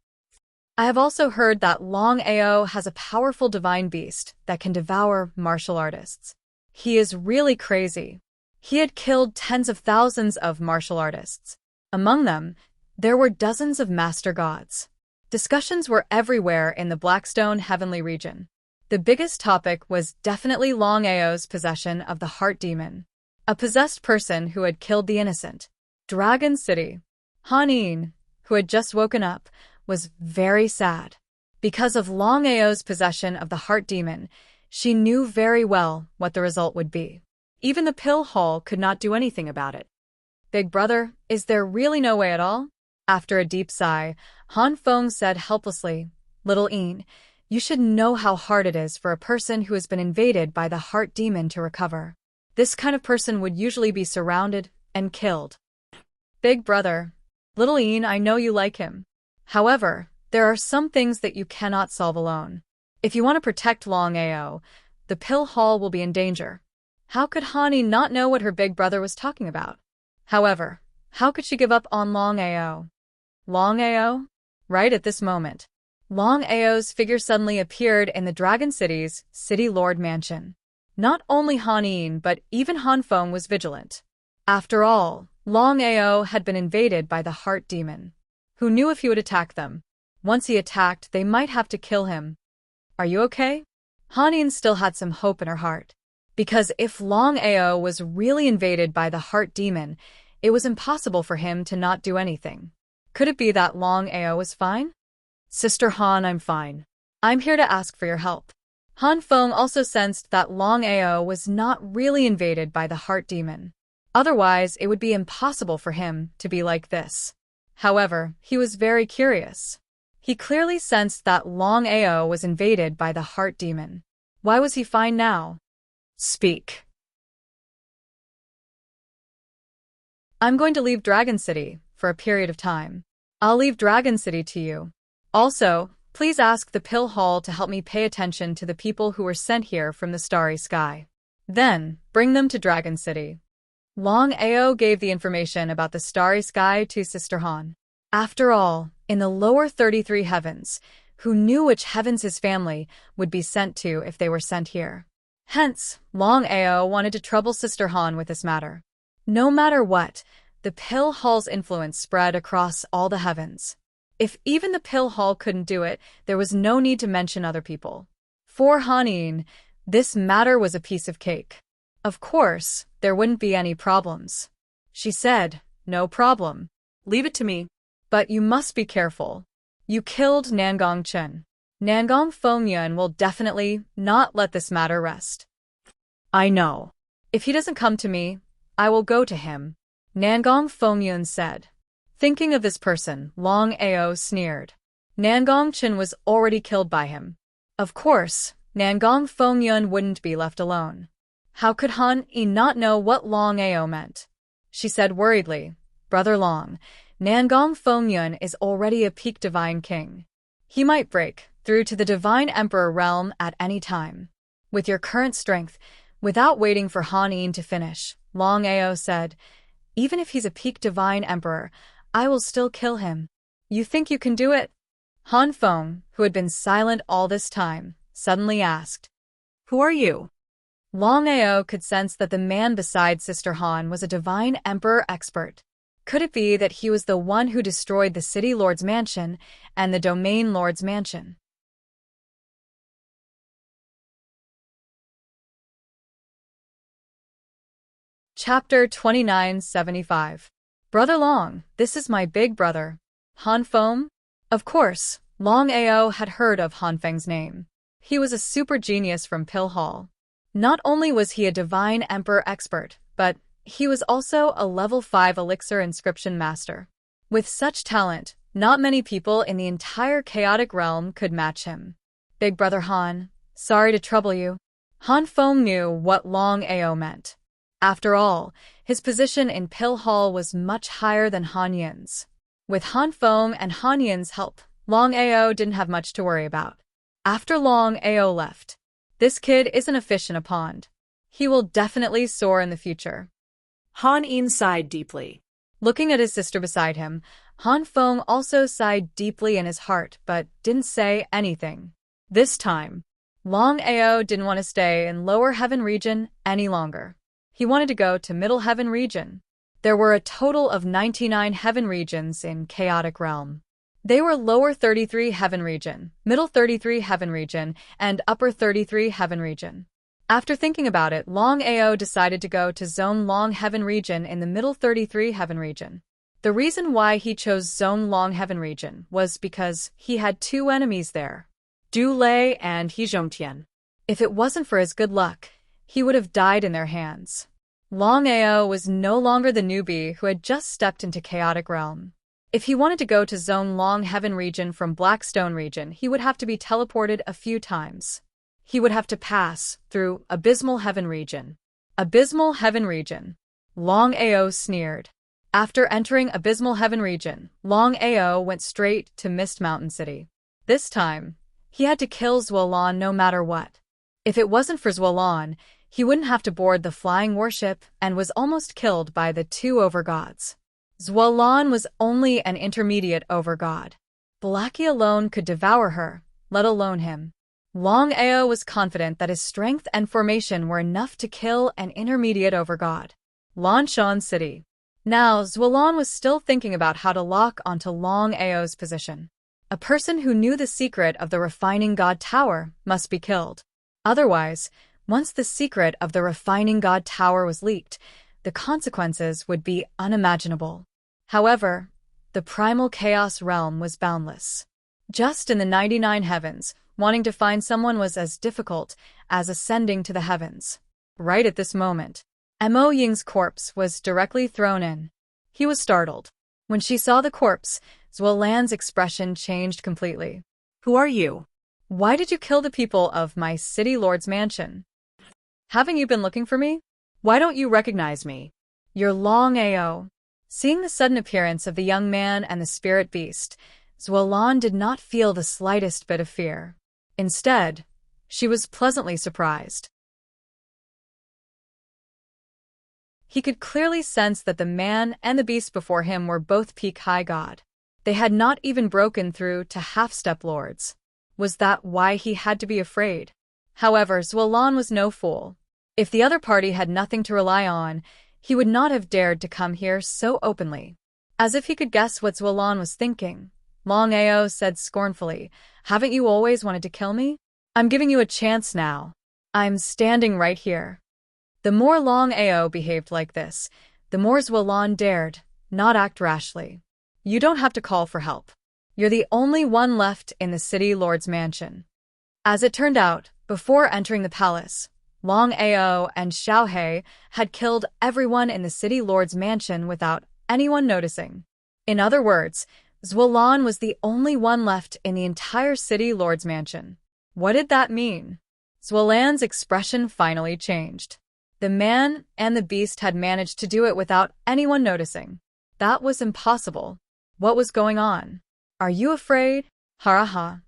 [SPEAKER 1] I have also heard that Longao has a powerful divine beast that can devour martial artists. He is really crazy. He had killed tens of thousands of martial artists. Among them, there were dozens of master gods. Discussions were everywhere in the Blackstone Heavenly region. The biggest topic was definitely Longao's possession of the heart demon. A possessed person who had killed the innocent. Dragon City. Hanin, who had just woken up, was very sad. Because of Longao's possession of the heart demon, she knew very well what the result would be. Even the pill hall could not do anything about it. Big brother, is there really no way at all? After a deep sigh, Han Feng said helplessly, Little Een, you should know how hard it is for a person who has been invaded by the heart demon to recover. This kind of person would usually be surrounded and killed. Big brother, Little Een, I know you like him. However, there are some things that you cannot solve alone. If you want to protect Longao, the pill hall will be in danger. How could Hani not know what her big brother was talking about? However, how could she give up on Longao? Longao? Right at this moment, Longao's figure suddenly appeared in the Dragon City's City Lord Mansion. Not only Hanin but even Han Feng was vigilant. After all, Longao had been invaded by the heart demon. Who knew if he would attack them? Once he attacked, they might have to kill him. Are you okay? Hanin still had some hope in her heart. Because if Longao was really invaded by the heart demon, it was impossible for him to not do anything. Could it be that Longao was fine? Sister Han, I'm fine. I'm here to ask for your help. Han Feng also sensed that Longao was not really invaded by the heart demon. Otherwise, it would be impossible for him to be like this. However, he was very curious. He clearly sensed that Longao was invaded by the heart demon. Why was he fine now? Speak. I'm going to leave Dragon City for a period of time. I'll leave Dragon City to you. Also, please ask the Pill Hall to help me pay attention to the people who were sent here from the starry sky. Then, bring them to Dragon City. Longao gave the information about the starry sky to Sister Han. After all, in the lower 33 heavens, who knew which heavens his family would be sent to if they were sent here? Hence, Longao wanted to trouble Sister Han with this matter. No matter what, the Pill Hall's influence spread across all the heavens. If even the Pill Hall couldn't do it, there was no need to mention other people. For Hanin, this matter was a piece of cake. Of course, there wouldn't be any problems. She said, no problem. Leave it to me. But you must be careful. You killed Nangong Chen. Nangong Fengyun will definitely not let this matter rest. I know. If he doesn't come to me, I will go to him, Nangong Fengyun said. Thinking of this person, Longao sneered. Nangong Chen was already killed by him. Of course, Nangong Fengyun wouldn't be left alone. How could Han Yi not know what Longao meant? She said worriedly, Brother Long, Nangong Fengyun is already a peak divine king. He might break through to the divine emperor realm at any time. With your current strength, without waiting for Han Yi to finish, Longao said, even if he's a peak divine emperor, I will still kill him. You think you can do it? Han Feng, who had been silent all this time, suddenly asked, Who are you? Longao could sense that the man beside Sister Han was a divine emperor expert. Could it be that he was the one who destroyed the City Lord's mansion and the Domain Lord's mansion? Chapter 2975. Brother Long, this is my big brother. Han Feng? Of course, Longao had heard of Han Feng's name. He was a super genius from Pill Hall. Not only was he a divine emperor expert, but he was also a level 5 elixir inscription master. With such talent, not many people in the entire chaotic realm could match him. Big brother Han, sorry to trouble you. Han Feng knew what Longao meant. After all, his position in Pill Hall was much higher than Han Yin's. With Han Feng and Han Yin's help, Long Ao didn't have much to worry about. After Long Ao left, this kid isn't a fish in a pond. He will definitely soar in the future.
[SPEAKER 3] Han In sighed deeply.
[SPEAKER 1] Looking at his sister beside him, Han Feng also sighed deeply in his heart but didn't say anything. This time, Long Ao didn't want to stay in Lower Heaven region any longer. He wanted to go to Middle Heaven region. There were a total of 99 heaven regions in Chaotic Realm. They were Lower 33 Heaven region, Middle 33 Heaven region, and Upper 33 Heaven region. After thinking about it, Long Ao decided to go to Zone Long Heaven region in the Middle 33 Heaven region. The reason why he chose Zone Long Heaven region was because he had two enemies there, Du Lei and He Zhongtian. If it wasn't for his good luck, he would have died in their hands. Long Ao was no longer the newbie who had just stepped into Chaotic Realm. If he wanted to go to Zone Long Heaven region from Blackstone region, he would have to be teleported a few times. He would have to pass through Abysmal Heaven region. Abysmal Heaven region. Long Ao sneered. After entering Abysmal Heaven region, Long Ao went straight to Mist Mountain City. This time, he had to kill Zuolan no matter what. If it wasn't for Zuolan, he wouldn't have to board the flying warship and was almost killed by the two overgods. Zuolan was only an intermediate overgod. Blackie alone could devour her, let alone him. Long Ao was confident that his strength and formation were enough to kill an intermediate overgod. Lanshan City. Now, Zuolan was still thinking about how to lock onto Long Ao's position. A person who knew the secret of the Refining God Tower must be killed. Otherwise, once the secret of the Refining God Tower was leaked, the consequences would be unimaginable. However, the primal chaos realm was boundless. Just in the 99 heavens, wanting to find someone was as difficult as ascending to the heavens. Right at this moment, Mo Ying's corpse was directly thrown in. He was startled. When she saw the corpse, Zuolan's expression changed completely.
[SPEAKER 3] Who are you?
[SPEAKER 1] Why did you kill the people of my city lord's mansion? Haven't you been looking for me? Why don't you recognize me? You're Long Ao. Seeing the sudden appearance of the young man and the spirit beast, Zuolan did not feel the slightest bit of fear. Instead, she was pleasantly surprised. He could clearly sense that the man and the beast before him were both peak high god. They had not even broken through to half-step lords. Was that why he had to be afraid? However, Zuolan was no fool. If the other party had nothing to rely on, he would not have dared to come here so openly. As if he could guess what Zuolan was thinking, Long Ao said scornfully, "Haven't you always wanted to kill me? I'm giving you a chance now. I'm standing right here." The more Long Ao behaved like this, the more Zuolan dared not act rashly. You don't have to call for help. You're the only one left in the city lord's mansion. As it turned out, before entering the palace, Long Ao and Xiaohe had killed everyone in the city lord's mansion without anyone noticing. In other words, Zuolan was the only one left in the entire city lord's mansion. What did that mean? Zuolan's expression finally changed. The man and the beast had managed to do it without anyone noticing. That was impossible. What was going on? Are you afraid? Ha.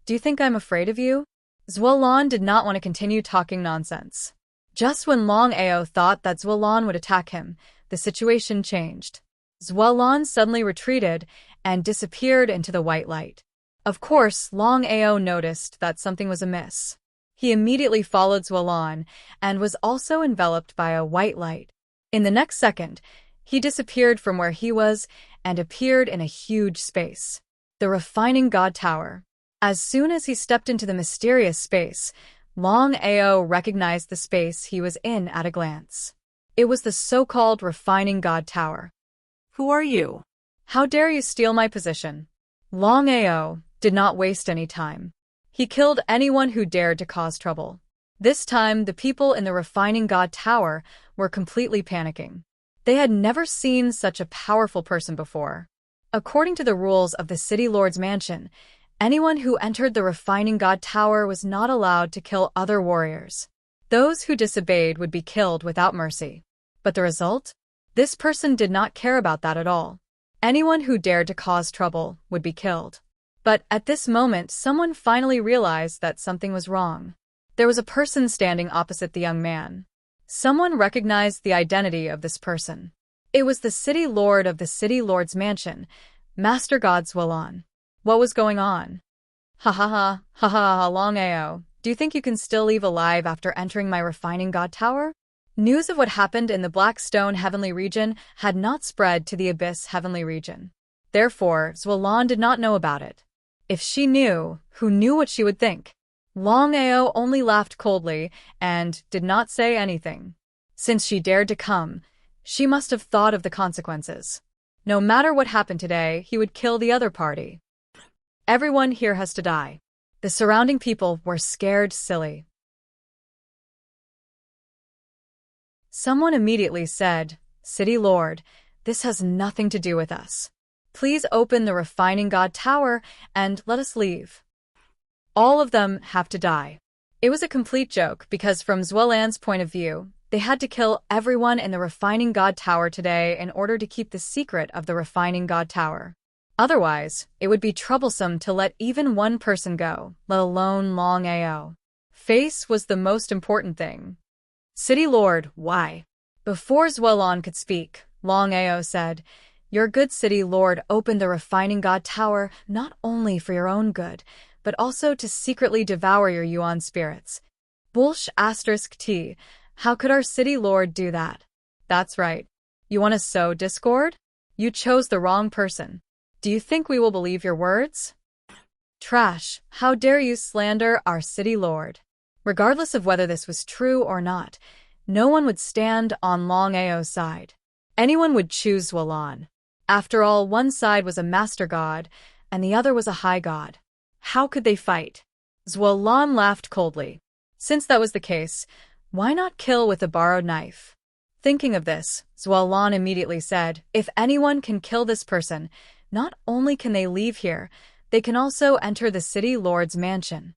[SPEAKER 1] Do you think I'm afraid of you? Zuolan did not want to continue talking nonsense. Just when Long Ao thought that Zuolan would attack him, the situation changed. Zuolan suddenly retreated and disappeared into the white light. Of course, Long Ao noticed that something was amiss. He immediately followed Zuolan and was also enveloped by a white light. In the next second, he disappeared from where he was and appeared in a huge space. The Refining God Tower. As soon as he stepped into the mysterious space, Long Ao recognized the space he was in at a glance. It was the so-called Refining God Tower.
[SPEAKER 3] Who are you?
[SPEAKER 1] How dare you steal my position? Long Ao did not waste any time. He killed anyone who dared to cause trouble. This time, the people in the Refining God Tower were completely panicking. They had never seen such a powerful person before. According to the rules of the City Lord's Mansion, anyone who entered the Refining God Tower was not allowed to kill other warriors. Those who disobeyed would be killed without mercy. But the result? This person did not care about that at all. Anyone who dared to cause trouble would be killed. But at this moment, someone finally realized that something was wrong. There was a person standing opposite the young man. Someone recognized the identity of this person. It was the city lord of the city lord's mansion, Master God Zwolon. What was going on? Ha ha ha, ha ha ha, Longao. Do you think you can still leave alive after entering my refining god tower? News of what happened in the Blackstone Heavenly region had not spread to the Abyss Heavenly region. Therefore, Zwolon did not know about it. If she knew, who knew what she would think? Longao only laughed coldly and did not say anything. Since she dared to come, she must have thought of the consequences. No matter what happened today, he would kill the other party. Everyone here has to die. The surrounding people were scared silly. Someone immediately said, "City Lord, this has nothing to do with us. Please open the refining god tower and let us leave." All of them have to die. It was a complete joke because from Zwolon's point of view, they had to kill everyone in the refining god tower today in order to keep the secret of the refining god tower. Otherwise, it would be troublesome to let even one person go, let alone Longao. Face was the most important thing. "City Lord, why?" Before Zwolon could speak, Longao said, "Your good City Lord opened the refining god tower not only for your own good, but also to secretly devour your Yuan spirits." Bullsh *T. How could our City Lord do that? That's right. You want to sow discord? You chose the wrong person. Do you think we will believe your words? Trash, how dare you slander our City Lord? Regardless of whether this was true or not, no one would stand on Longao's side. Anyone would choose Zwolon. After all, one side was a master god, and the other was a high god. How could they fight? Zwolon laughed coldly. Since that was the case, why not kill with a borrowed knife? Thinking of this, Zwolon immediately said, "If anyone can kill this person, not only can they leave here, they can also enter the City Lord's mansion."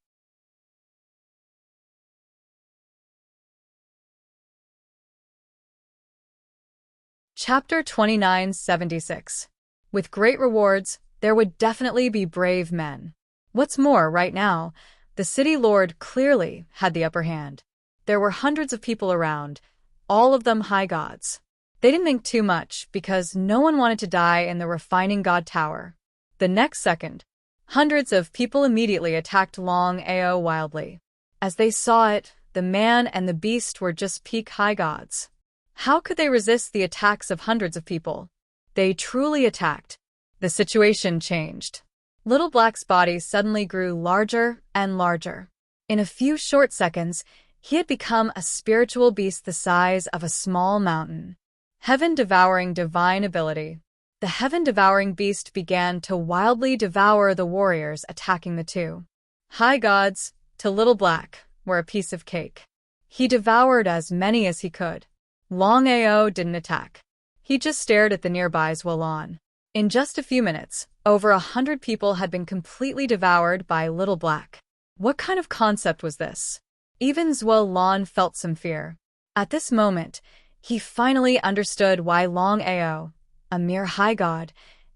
[SPEAKER 1] Chapter 2976. With great rewards, there would definitely be brave men. What's more, right now, the City Lord clearly had the upper hand. There were hundreds of people around, all of them high gods. They didn't think too much because no one wanted to die in the refining god tower. The next second, hundreds of people immediately attacked Longao wildly. As they saw it, the man and the beast were just peak high gods. How could they resist the attacks of hundreds of people? They truly attacked. The situation changed. Little Black's body suddenly grew larger and larger. In a few short seconds, he had become a spiritual beast the size of a small mountain. Heaven-devouring divine ability. The heaven-devouring beast began to wildly devour the warriors attacking the two. High gods, to Little Black, were a piece of cake. He devoured as many as he could. Longao didn't attack. He just stared at the nearby Zwolon. In just a few minutes, over 100 people had been completely devoured by Little Black. What kind of concept was this? Even Zwolon felt some fear. At this moment, he finally understood why Longao, a mere high god,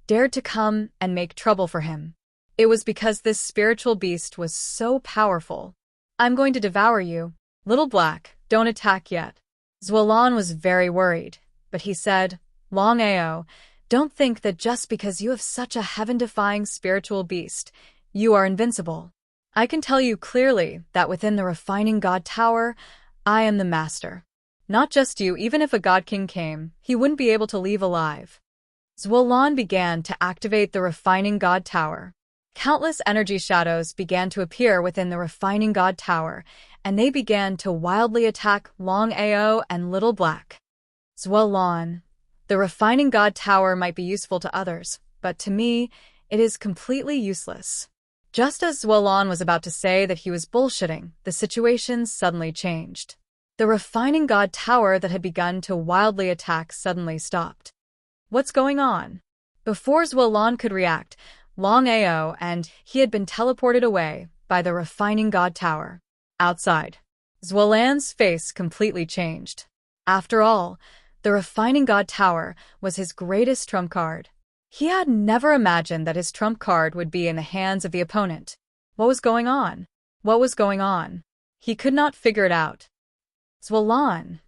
[SPEAKER 1] dared to come and make trouble for him. It was because this spiritual beast was so powerful. "I'm going to devour you. Little Black, don't attack yet." Zwolon was very worried, but he said, "Longao, don't think that just because you have such a heaven-defying spiritual beast, you are invincible. I can tell you clearly that within the refining god tower, I am the master. Not just you, even if a god king came, he wouldn't be able to leave alive." Zwolon began to activate the refining god tower. Countless energy shadows began to appear within the refining god tower, and they began to wildly attack Longao and Little Black. Zwolon, the refining god tower might be useful to others, but to me, it is completely useless. Just as Zwolon was about to say that he was bullshitting, the situation suddenly changed. The refining god tower that had begun to wildly attack suddenly stopped. What's going on? Before Zwolon could react, Longao and he had been teleported away by the refining god tower. Outside, Zwolon's face completely changed. After all, the refining god tower was his greatest trump card. He had never imagined that his trump card would be in the hands of the opponent. What was going on? What was going on? He could not figure it out. Zwalan,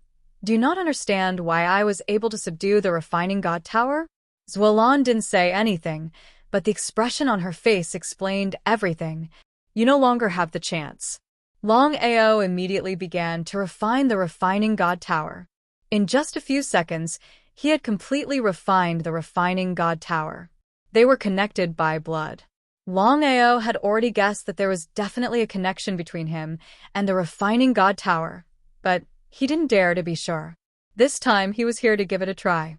[SPEAKER 1] do you not understand why I was able to subdue the refining god tower? Zwalan didn't say anything, but the expression on her face explained everything. You no longer have the chance. Longao immediately began to refine the refining god tower. In just a few seconds, he had completely refined the refining god tower. They were connected by blood. Longao had already guessed that there was definitely a connection between him and the refining god tower, but he didn't dare to be sure. This time, he was here to give it a try.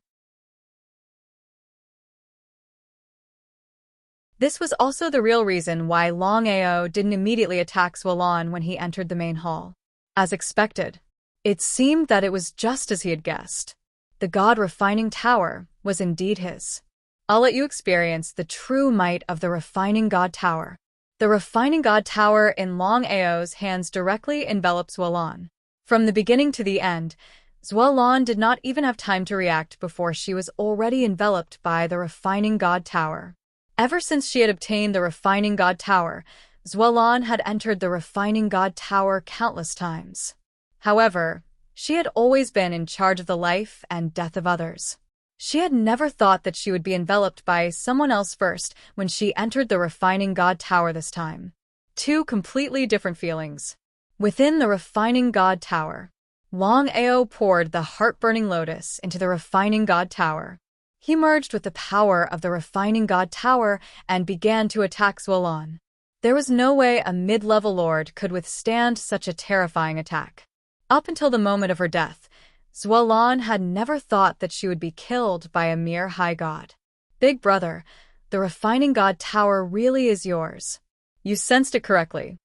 [SPEAKER 1] This was also the real reason why Longao didn't immediately attack Zwalan when he entered the main hall. As expected, it seemed that it was just as he had guessed. The god-refining tower was indeed his. I'll let you experience the true might of the refining god tower. The refining god tower in Longao's hands directly enveloped Zwalan. From the beginning to the end, Zwalan did not even have time to react before she was already enveloped by the refining god tower. Ever since she had obtained the refining god tower, Zwalan had entered the refining god tower countless times. However, she had always been in charge of the life and death of others. She had never thought that she would be enveloped by someone else first when she entered the refining god tower this time. Two completely different feelings. Within the refining god tower, Longao poured the heart-burning lotus into the refining god tower. He merged with the power of the refining god tower and began to attack Zwalan. There was no way a mid-level lord could withstand such a terrifying attack. Up until the moment of her death, Zwalan had never thought that she would be killed by a mere high god. Big brother, the refining god tower really is yours. You sensed it correctly.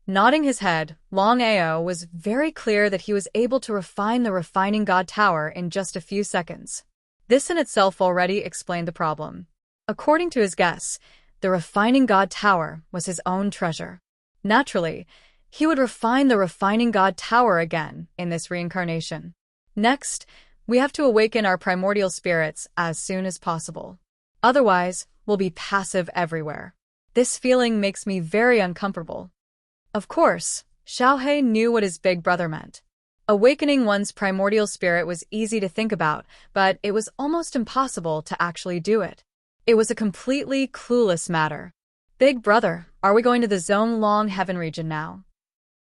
[SPEAKER 1] Nodding his head, Longao was very clear that he was able to refine the refining god tower in just a few seconds. This in itself already explained the problem. According to his guess, the refining god tower was his own treasure. Naturally, he would refine the refining god tower again in this reincarnation. Next, we have to awaken our primordial spirits as soon as possible. Otherwise, we'll be passive everywhere. This feeling makes me very uncomfortable. Of course, Xiaohe knew what his big brother meant. Awakening one's primordial spirit was easy to think about, but it was almost impossible to actually do it. It was a completely clueless matter. Big brother, are we going to the Zone Long Heaven region now?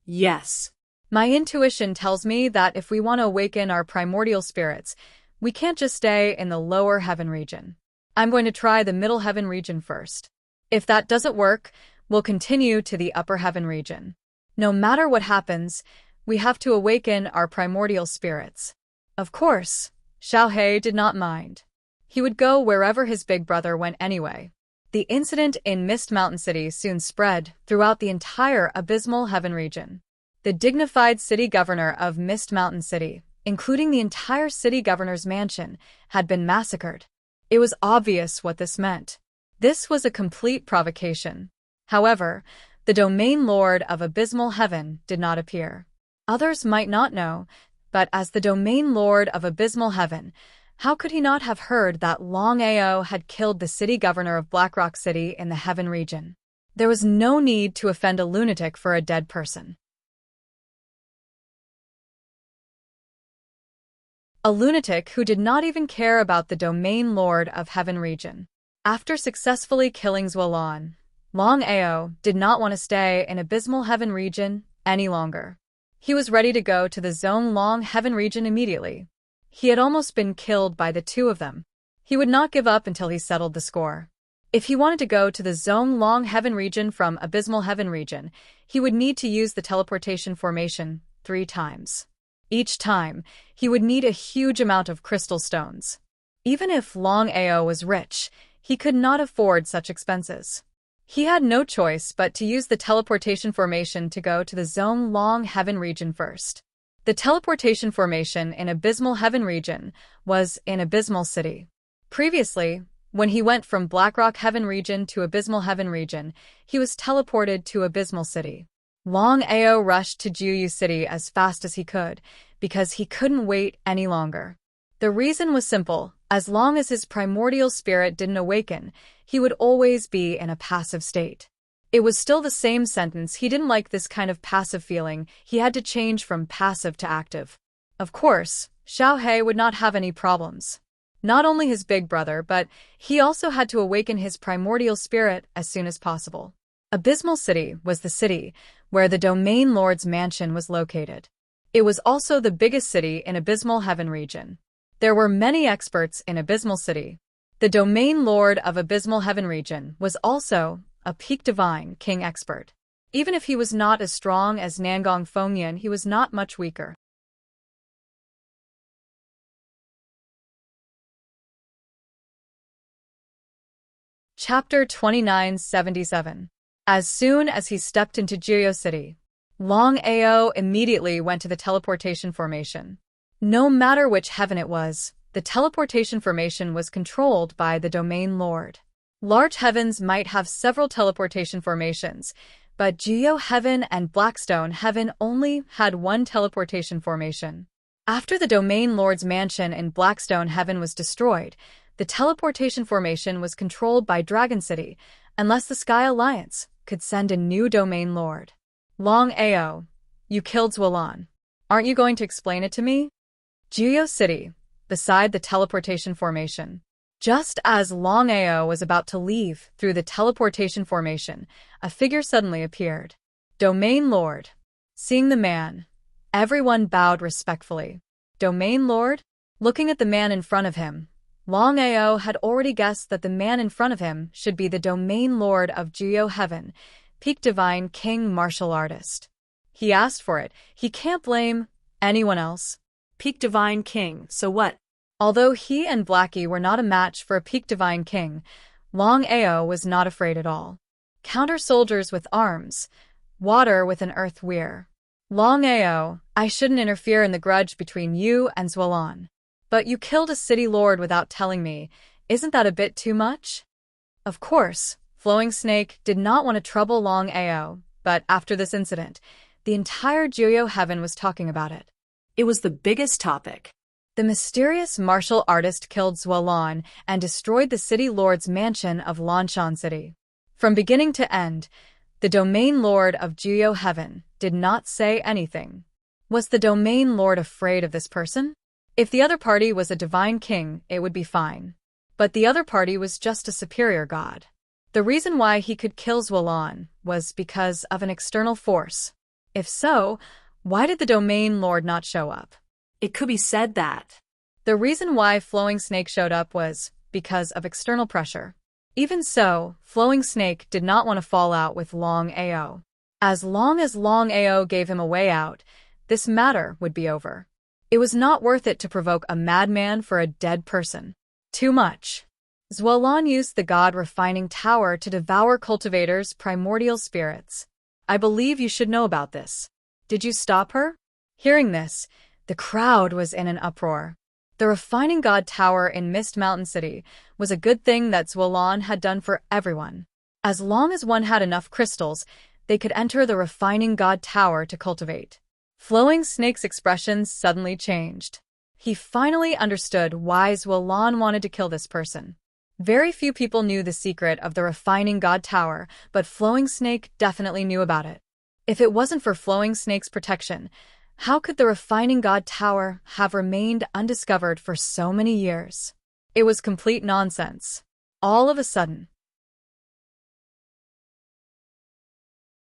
[SPEAKER 3] Yes.
[SPEAKER 1] My intuition tells me that if we want to awaken our primordial spirits, we can't just stay in the lower heaven region. I'm going to try the middle heaven region first. If that doesn't work, we'll continue to the upper heaven region. No matter what happens, we have to awaken our primordial spirits. Of course, Xiaohe did not mind. He would go wherever his big brother went anyway. The incident in Mist Mountain City soon spread throughout the entire abysmal heaven region. The dignified city governor of Mist Mountain City, including the entire city governor's mansion, had been massacred. It was obvious what this meant. This was a complete provocation. However, the domain lord of abysmal heaven did not appear. Others might not know, but as the domain lord of abysmal heaven, how could he not have heard that Longao had killed the city governor of Blackrock City in the heaven region? There was no need to offend a lunatic for a dead person. A lunatic who did not even care about the domain lord of heaven region. After successfully killing Zwalan, Longao did not want to stay in abysmal heaven region any longer. He was ready to go to the Zone Long Heaven region immediately. He had almost been killed by the two of them. He would not give up until he settled the score. If he wanted to go to the Zone Long Heaven region from Abysmal Heaven region, he would need to use the teleportation formation 3 times. Each time, he would need a huge amount of crystal stones. Even if Longao was rich, he could not afford such expenses. He had no choice but to use the teleportation formation to go to the Zone Long Heaven region first. The teleportation formation in Abysmal Heaven region was in Abysmal City. Previously, when he went from Blackrock Heaven region to Abysmal Heaven region, he was teleported to Abysmal City. Longao rushed to Juyu City as fast as he could, because he couldn't wait any longer. The reason was simple. As long as his primordial spirit didn't awaken, he would always be in a passive state. It was still the same sentence. He didn't like this kind of passive feeling. He had to change from passive to active. Of course, Xiaohe would not have any problems. Not only his big brother, but he also had to awaken his primordial spirit as soon as possible. Abysmal City was the city where the Domain Lord's mansion was located. It was also the biggest city in Abysmal Heaven region. There were many experts in Abysmal City. The Domain Lord of Abysmal Heaven region was also a peak divine king expert. Even if he was not as strong as Nangong Fengyan, he was not much weaker. Chapter 2977. As soon as he stepped into Jio City, Longao immediately went to the teleportation formation. No matter which heaven it was, the teleportation formation was controlled by the Domain Lord. Large heavens might have several teleportation formations, but Jio Heaven and Blackstone Heaven only had one teleportation formation. After the Domain Lord's mansion in Blackstone Heaven was destroyed, the teleportation formation was controlled by Dragon City, unless the Sky Alliance could send a new Domain Lord. Longao, you killed Zuolan. Aren't you going to explain it to me? Jio City, beside the teleportation formation. Just as Longao was about to leave through the teleportation formation, a figure suddenly appeared. Domain Lord. Seeing the man, everyone bowed respectfully. Domain Lord? Looking at the man in front of him, Longao had already guessed that the man in front of him should be the Domain Lord of Jio Heaven, peak divine king martial artist. He asked for it. He can't blame anyone else.
[SPEAKER 3] Peak divine king, so what?
[SPEAKER 1] Although he and Blackie were not a match for a peak divine king, Longao was not afraid at all. Counter soldiers with arms, water with an earth weir. Longao, I shouldn't interfere in the grudge between you and Zuolan. But you killed a city lord without telling me. Isn't that a bit too much? Of course, Flowing Snake did not want to trouble Longao, but after this incident, the entire Jio Heaven was talking about it.
[SPEAKER 3] It was the biggest topic.
[SPEAKER 1] The mysterious martial artist killed Zuolan and destroyed the city lord's mansion of Lanshan City. From beginning to end, the Domain Lord of Jio Heaven did not say anything. Was the Domain Lord afraid of this person? If the other party was a divine king, it would be fine. But the other party was just a superior god. The reason why he could kill Zuolan was because of an external force. If so, why did the Domain Lord not show up?
[SPEAKER 3] It could be said that
[SPEAKER 1] the reason why Flowing Snake showed up was because of external pressure. Even so, Flowing Snake did not want to fall out with Longao. As long as Longao gave him a way out, this matter would be over. It was not worth it to provoke a madman for a dead person. Too much. Zuolan used the god refining tower to devour cultivators' primordial spirits. I believe you should know about this. Did you stop her? Hearing this, the crowd was in an uproar. The refining god tower in Mist Mountain City was a good thing that Zuolan had done for everyone. As long as one had enough crystals, they could enter the refining god tower to cultivate. Flowing Snake's expressions suddenly changed. He finally understood why Zuolan wanted to kill this person. Very few people knew the secret of the refining god tower, but Flowing Snake definitely knew about it. If it wasn't for Flowing Snake's protection, how could the refining god tower have remained undiscovered for so many years? It was complete nonsense. All of a sudden,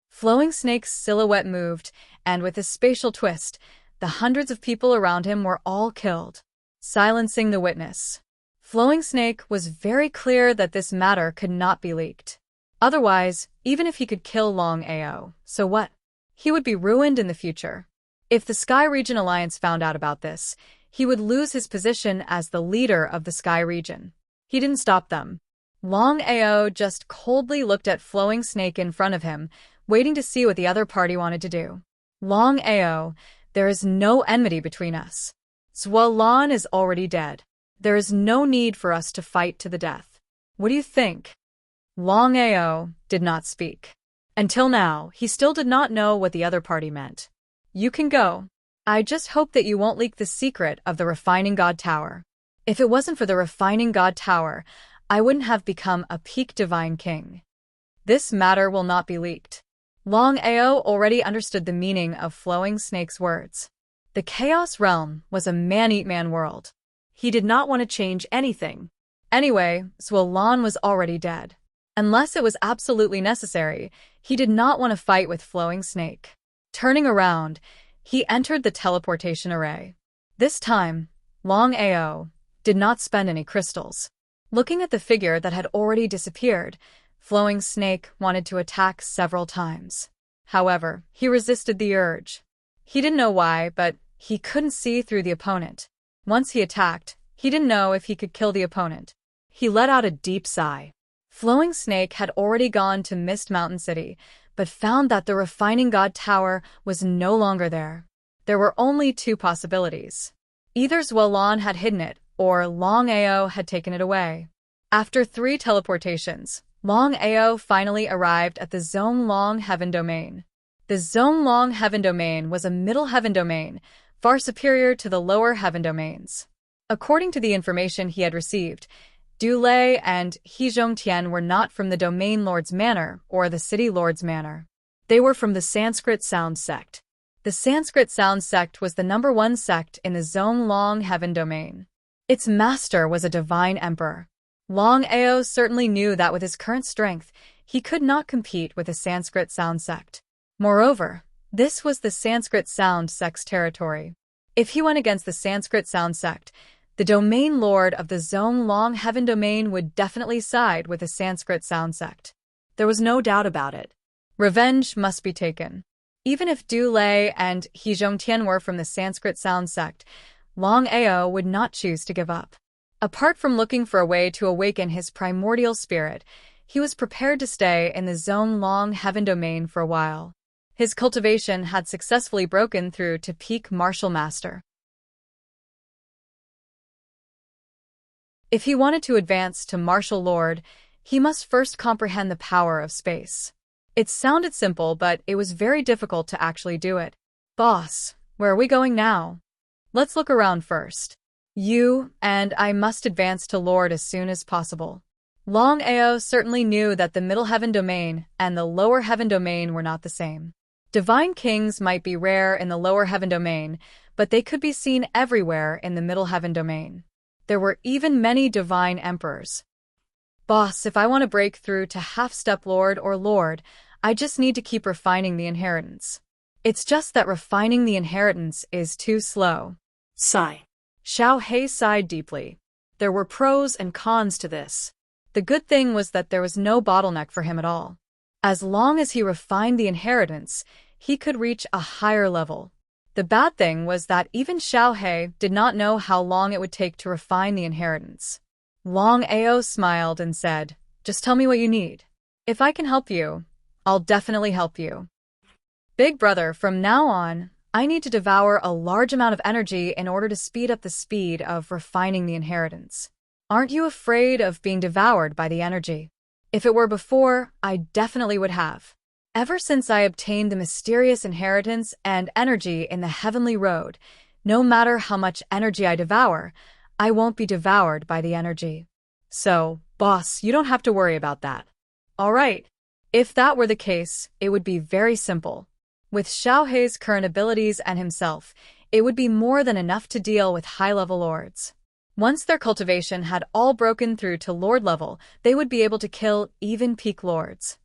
[SPEAKER 1] Flowing Snake's silhouette moved, and with a spatial twist, the hundreds of people around him were all killed, silencing the witness. Flowing Snake was very clear that this matter could not be leaked. Otherwise, even if he could kill Longao, so what? He would be ruined in the future. If the Sky Region Alliance found out about this, he would lose his position as the leader of the Sky Region. He didn't stop them. Longao just coldly looked at Flowing Snake in front of him, waiting to see what the other party wanted to do. Longao, there is no enmity between us. Zuolan is already dead. There is no need for us to fight to the death. What do you think? Longao did not speak. Until now, he still did not know what the other party meant. You can go. I just hope that you won't leak the secret of the Refining God Tower. If it wasn't for the Refining God Tower, I wouldn't have become a peak divine king. This matter will not be leaked. Longao already understood the meaning of Flowing Snake's words. The Chaos Realm was a man-eat-man world.
[SPEAKER 3] He did not want to change anything.
[SPEAKER 1] Anyway, Zuolan was already dead. Unless it was absolutely necessary, he did not want to fight with Flowing Snake. Turning around, he entered the teleportation array. This time, Longao did not spend any crystals. Looking at the figure that had already disappeared, Flowing Snake wanted to attack several times. However, he resisted the urge. He didn't know why, but he couldn't see through the opponent. Once he attacked, he didn't know if he could kill the opponent.
[SPEAKER 3] He let out a deep sigh.
[SPEAKER 1] Flowing Snake had already gone to Mist Mountain City, but found that the Refining God Tower was no longer there. There were only two possibilities. Either Zuolan had hidden it, or Longao had taken it away. After 3 teleportations, Longao finally arrived at the Zone Long Heaven Domain. The Zone Long Heaven Domain was a middle heaven domain, far superior to the lower heaven domains. According to the information he had received, Du Lei and He Zhongtian were not from the Domain Lord's Manor or the City Lord's Manor.
[SPEAKER 3] They were from the Sanskrit Sound Sect.
[SPEAKER 1] The Sanskrit Sound Sect was the #1 sect in the Zone Long Heaven Domain. Its master was a divine emperor. Longao certainly knew that with his current strength, he could not compete with the Sanskrit Sound Sect. Moreover, this was the Sanskrit Sound Sect's territory. If he went against the Sanskrit Sound Sect, the Domain Lord of the Zone Long Heaven Domain would definitely side with the Sanskrit Sound Sect.
[SPEAKER 3] There was no doubt about it.
[SPEAKER 1] Revenge must be taken. Even if Du Lei and He Zhongtian were from the Sanskrit Sound Sect, Longao would not choose to give up. Apart from looking for a way to awaken his primordial spirit, he was prepared to stay in the Zone Long Heaven Domain for a while. His cultivation had successfully broken through to peak martial master. If he wanted to advance to martial lord, he must first comprehend the power of space. It sounded simple, but it was very difficult to actually do it. Boss, where are we going now? Let's look around first. You and I must advance to lord as soon as possible. Longao certainly knew that the Middle Heaven Domain and the Lower Heaven Domain were not the same. Divine kings might be rare in the Lower Heaven Domain, but they could be seen everywhere in the Middle Heaven Domain. There were even many divine emperors. Boss, if I want to break through to half-step lord or lord, I just need to keep refining the inheritance. It's just that refining the inheritance is too slow.
[SPEAKER 3] Sigh.
[SPEAKER 1] Xiao He sighed deeply. There were pros and cons to this. The good thing was that there was no bottleneck for him at all. As long as he refined the inheritance, he could reach a higher level. The bad thing was that even Xiao He did not know how long it would take to refine the inheritance. Longao smiled and said, "Just tell me what you need. If I can help you, I'll definitely help you. Big brother, from now on, I need to devour a large amount of energy in order to speed up the speed of refining the inheritance. Aren't you afraid of being devoured by the energy? If it were before, I definitely would have. Ever since I obtained the mysterious inheritance and energy in the heavenly road, no matter how much energy I devour, I won't be devoured by the energy. So, boss, you don't have to worry about that." All right. If that were the case, it would be very simple. With Xiao He's current abilities and himself, it would be more than enough to deal with high-level lords. Once their cultivation had all broken through to lord level, they would be able to kill even peak lords.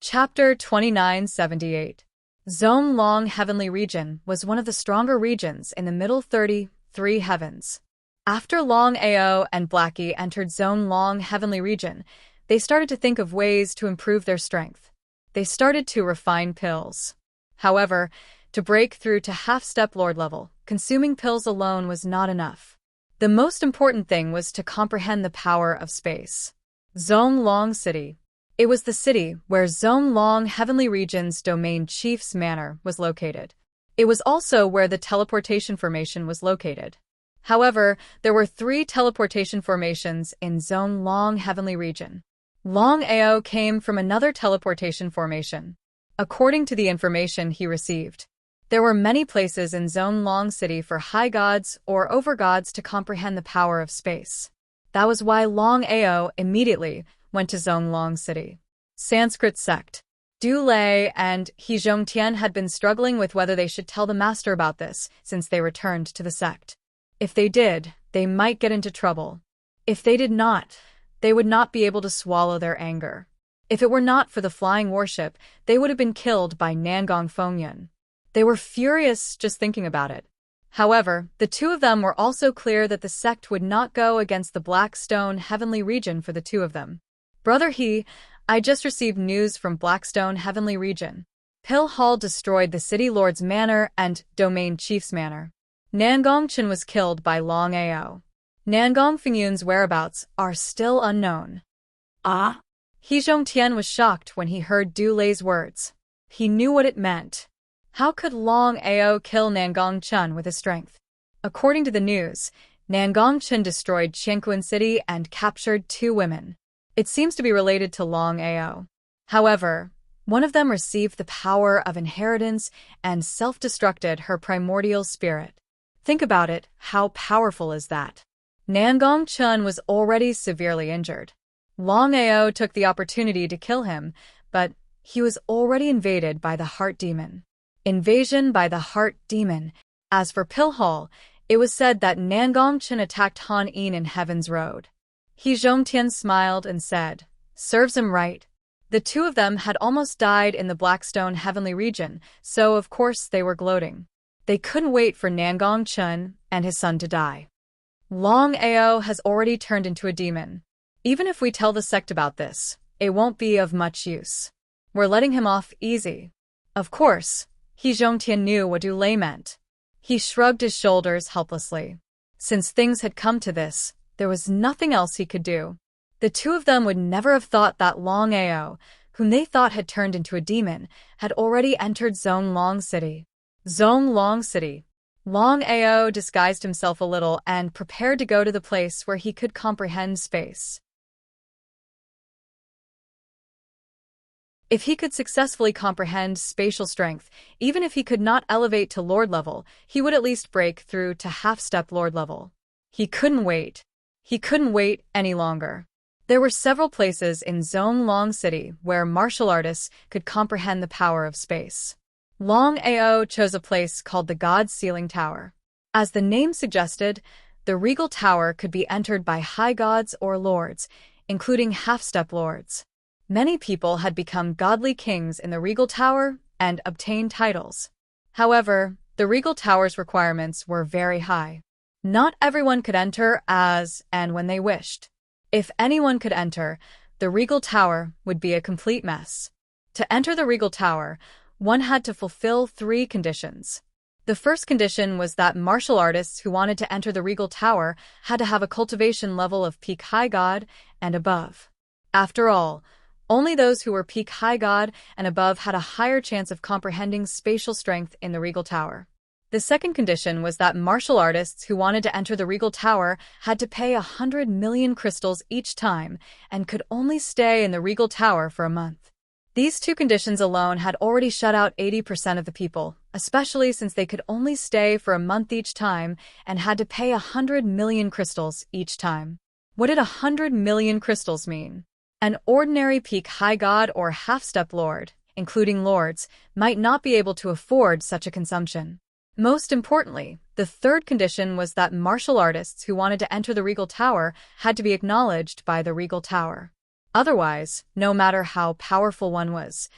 [SPEAKER 1] Chapter 2978. Zone Long Heavenly Region was one of the stronger regions in the middle 33 heavens. After Longao and Blackie entered Zone Long Heavenly Region, they started to think of ways to improve their strength. They started to refine pills. However, to break through to half-step lord level, consuming pills alone was not enough. The most important thing was to comprehend the power of space. Zone Long City. It was the city where Zone Long Heavenly Region's domain chief's manor was located. It was also where the teleportation formation was located. However, there were 3 teleportation formations in Zone Long Heavenly Region. Longao came from another teleportation formation. According to the information he received, there were many places in Zone Long City for high gods or overgods to comprehend the power of space. That was why Longao immediately went to Zone Long City. Sanskrit sect. Du Lei and He Zhongtian had been struggling with whether they should tell the master about this since they returned to the sect. If they did, they might get into trouble. If they did not, they would not be able to swallow their anger. If it were not for the flying warship, they would have been killed by Nangong Fengyun. They were furious just thinking about it. However, the two of them were also clear that the sect would not go against the Blackstone Heavenly Region for the two of them. Brother He, I just received news from Blackstone Heavenly Region. Pil Hall destroyed the City Lord's manor and Domain Chief's manor. Nangong Chen was killed by Longao. Nangong Fengyun's whereabouts are still unknown.
[SPEAKER 3] Ah?
[SPEAKER 1] He Zhongtian was shocked when he heard Du Lei's words. He knew what it meant. How could Longao kill Nangong Chen with his strength? According to the news, Nangong Chen destroyed Qianquan City and captured 2 women. It seems to be related to Longao. However, one of them received the power of inheritance and self-destructed her primordial spirit. Think about it, how powerful is that? Nangong Chen was already severely injured. Longao took the opportunity to kill him, but he was already invaded by the Heart Demon. Invasion by the Heart Demon. As for Pil Hall, it was said that Nangong Chen attacked Han Yin in Heaven's Road. He Zhongtian smiled and said, "Serves him right." The two of them had almost died in the Blackstone Heavenly Region, so of course they were gloating. They couldn't wait for Nangong Chen and his son to die. Longao has already turned into a demon. Even if we tell the sect about this, it won't be of much use. We're letting him off easy. Of course, He Zhongtian knew what Du Lei meant. He shrugged his shoulders helplessly. Since things had come to this, there was nothing else he could do. The two of them would never have thought that Longao, whom they thought had turned into a demon, had already entered Zone Long City. Zone Long City. Longao disguised himself a little and prepared to go to the place where he could comprehend space. If he could successfully comprehend spatial strength, even if he could not elevate to Lord level, he would at least break through to half-step Lord level. He couldn't wait. He couldn't wait any longer. There were several places in Zone Long City where martial artists could comprehend the power of space. Longao chose a place called the God's Ceiling Tower. As the name suggested, the regal tower could be entered by high gods or lords, including half-step lords. Many people had become godly kings in the regal tower and obtained titles. However, the regal tower's requirements were very high. Not everyone could enter as and when they wished. If anyone could enter, the regal tower would be a complete mess. To enter the regal tower, one had to fulfill 3 conditions. The first condition was that martial artists who wanted to enter the regal tower had to have a cultivation level of peak high god and above. After all, only those who were peak high god and above had a higher chance of comprehending spatial strength in the regal tower. The second condition was that martial artists who wanted to enter the regal tower had to pay 100 million crystals each time and could only stay in the regal tower for a month. These 2 conditions alone had already shut out 80% of the people, especially since they could only stay for a month each time and had to pay 100 million crystals each time. What did 100 million crystals mean? An ordinary peak high god or half-step lord, including lords, might not be able to afford such a consumption. Most importantly, the third condition was that martial artists who wanted to enter the regal tower had to be acknowledged by the regal tower. Otherwise, no matter how powerful one was,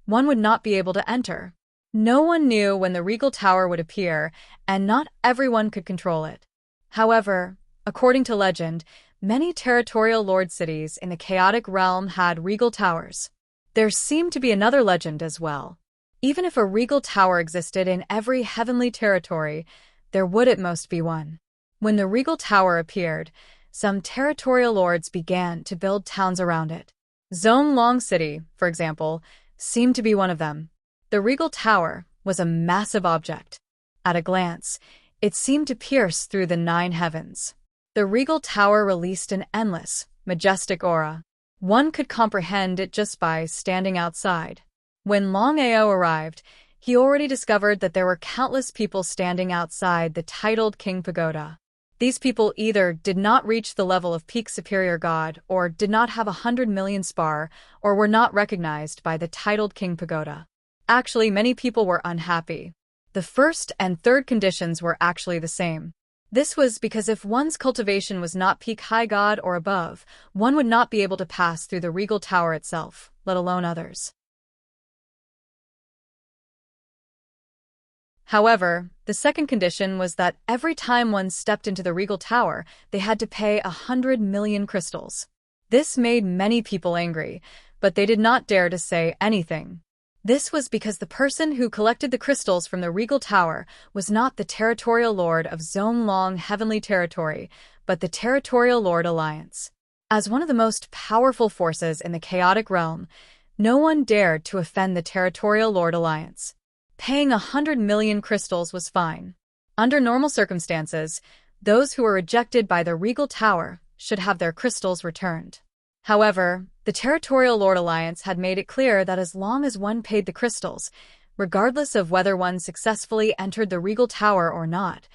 [SPEAKER 1] one would not be able to enter. No one knew when the regal tower would appear, and not everyone could control it. However, according to legend, many territorial lord cities in the chaotic realm had regal towers. There seemed to be another legend as well. Even if a regal tower existed in every heavenly territory, there would at most be one. When the regal tower appeared, some territorial lords began to build towns around it. Zone Long City, for example, seemed to be one of them. The regal tower was a massive object. At a glance, it seemed to pierce through the 9 heavens. The regal tower released an endless, majestic aura. One could comprehend it just by standing outside. When Longao arrived, he already discovered that there were countless people standing outside the titled King Pagoda. These people either did not reach the level of peak superior god, or did not have 100 million spar, or were not recognized by the titled King Pagoda. Actually, many people were unhappy. The first and third conditions were actually the same. This was because if one's cultivation was not peak high god or above, one would not be able to pass through the regal tower itself, let alone others. However, the second condition was that every time one stepped into the regal tower, they had to pay 100 million crystals. This made many people angry, but they did not dare to say anything. This was because the person who collected the crystals from the regal tower was not the territorial lord of Zone Long Heavenly Territory, but the Territorial Lord Alliance. As one of the most powerful forces in the chaotic realm, no one dared to offend the Territorial Lord Alliance. Paying 100 million crystals was fine. Under normal circumstances, those who were rejected by the regal tower should have their crystals returned. However, the Territorial Lord Alliance had made it clear that as long as one paid the crystals, regardless of whether one successfully entered the regal tower or not,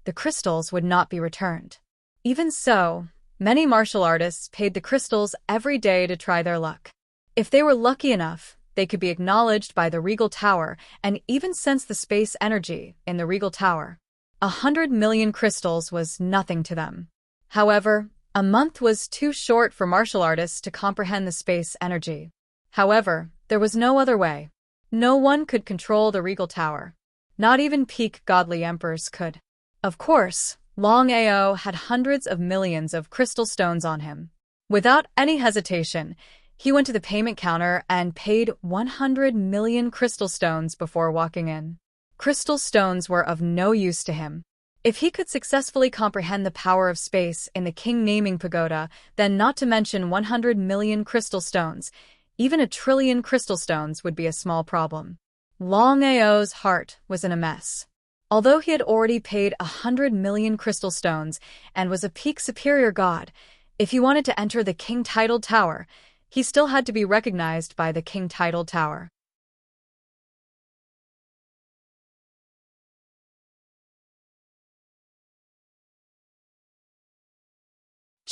[SPEAKER 1] the crystals would not be returned. Even so, many martial artists paid the crystals every day to try their luck. If they were lucky enough, they could be acknowledged by the regal tower and even sense the space energy in the regal tower. 100 million crystals was nothing to them. However, a month was too short for martial artists to comprehend the space energy. However, there was no other way. No one could control the regal tower. Not even peak godly emperors could. Of course, Longao had hundreds of millions of crystal stones on him. Without any hesitation, he went to the payment counter and paid 100 million crystal stones before walking in. Crystal stones were of no use to him. If he could successfully comprehend the power of space in the king naming pagoda, then not to mention 100 million crystal stones, even 1 trillion crystal stones would be a small problem. Longao's heart was in a mess. Although he had already paid 100 million crystal stones and was a peak superior god, if he wanted to enter the king-titled tower, he still had to be recognized by the king-titled tower.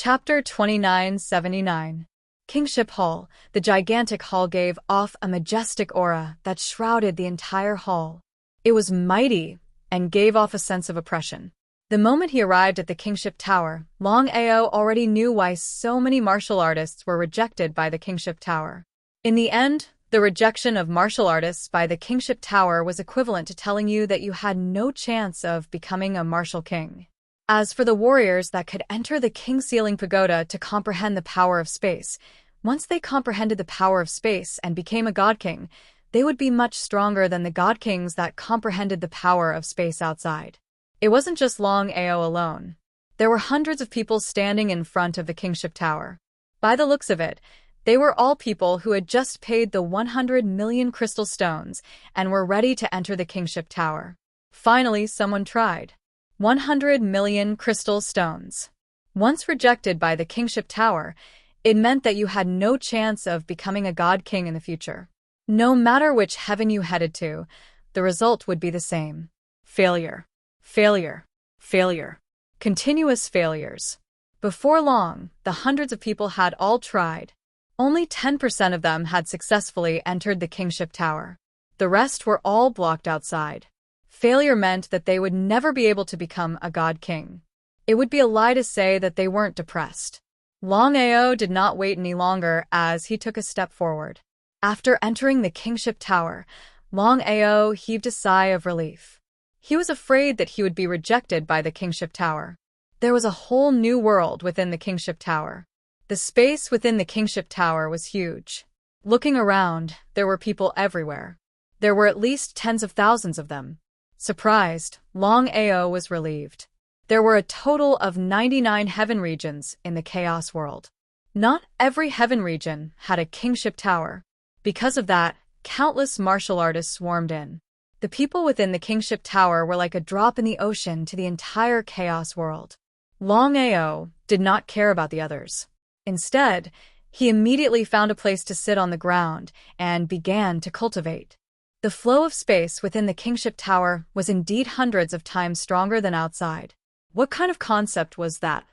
[SPEAKER 1] Chapter 2979. Kingship Hall. The gigantic hall gave off a majestic aura that shrouded the entire hall. It was mighty and gave off a sense of oppression. The moment he arrived at the kingship tower, Longao already knew why so many martial artists were rejected by the kingship tower. In the end, the rejection of martial artists by the kingship tower was equivalent to telling you that you had no chance of becoming a martial king. As for the warriors that could enter the king-sealing pagoda to comprehend the power of space, once they comprehended the power of space and became a god king, they would be much stronger than the god kings that comprehended the power of space outside. It wasn't just Longao alone. There were hundreds of people standing in front of the kingship tower. By the looks of it, they were all people who had just paid the 100 million crystal stones and were ready to enter the kingship tower. Finally, someone tried. 100 million crystal stones. Once rejected by the kingship tower, it meant that you had no chance of becoming a god king in the future. No matter which heaven you headed to, the result would be the same. Failure. Failure. Failure. Continuous failures. Before long, the hundreds of people had all tried. Only 10% of them had successfully entered the kingship tower. The rest were all blocked outside. Failure meant that they would never be able to become a god king. It would be a lie to say that they weren't depressed. Longao did not wait any longer as he took a step forward. After entering the kingship tower, Longao heaved a sigh of relief. He was afraid that he would be rejected by the kingship tower. There was a whole new world within the kingship tower. The space within the kingship tower was huge. Looking around, there were people everywhere. There were at least tens of thousands of them. Surprised, Longao was relieved. There were a total of 99 heaven regions in the chaos world. Not every heaven region had a kingship tower. Because of that, countless martial artists swarmed in. The people within the kingship tower were like a drop in the ocean to the entire chaos world. Longao did not care about the others. Instead, He immediately found a place to sit on the ground and began to cultivate. The flow of space within the kingship tower was indeed hundreds of times stronger than outside.
[SPEAKER 3] What kind of concept was that?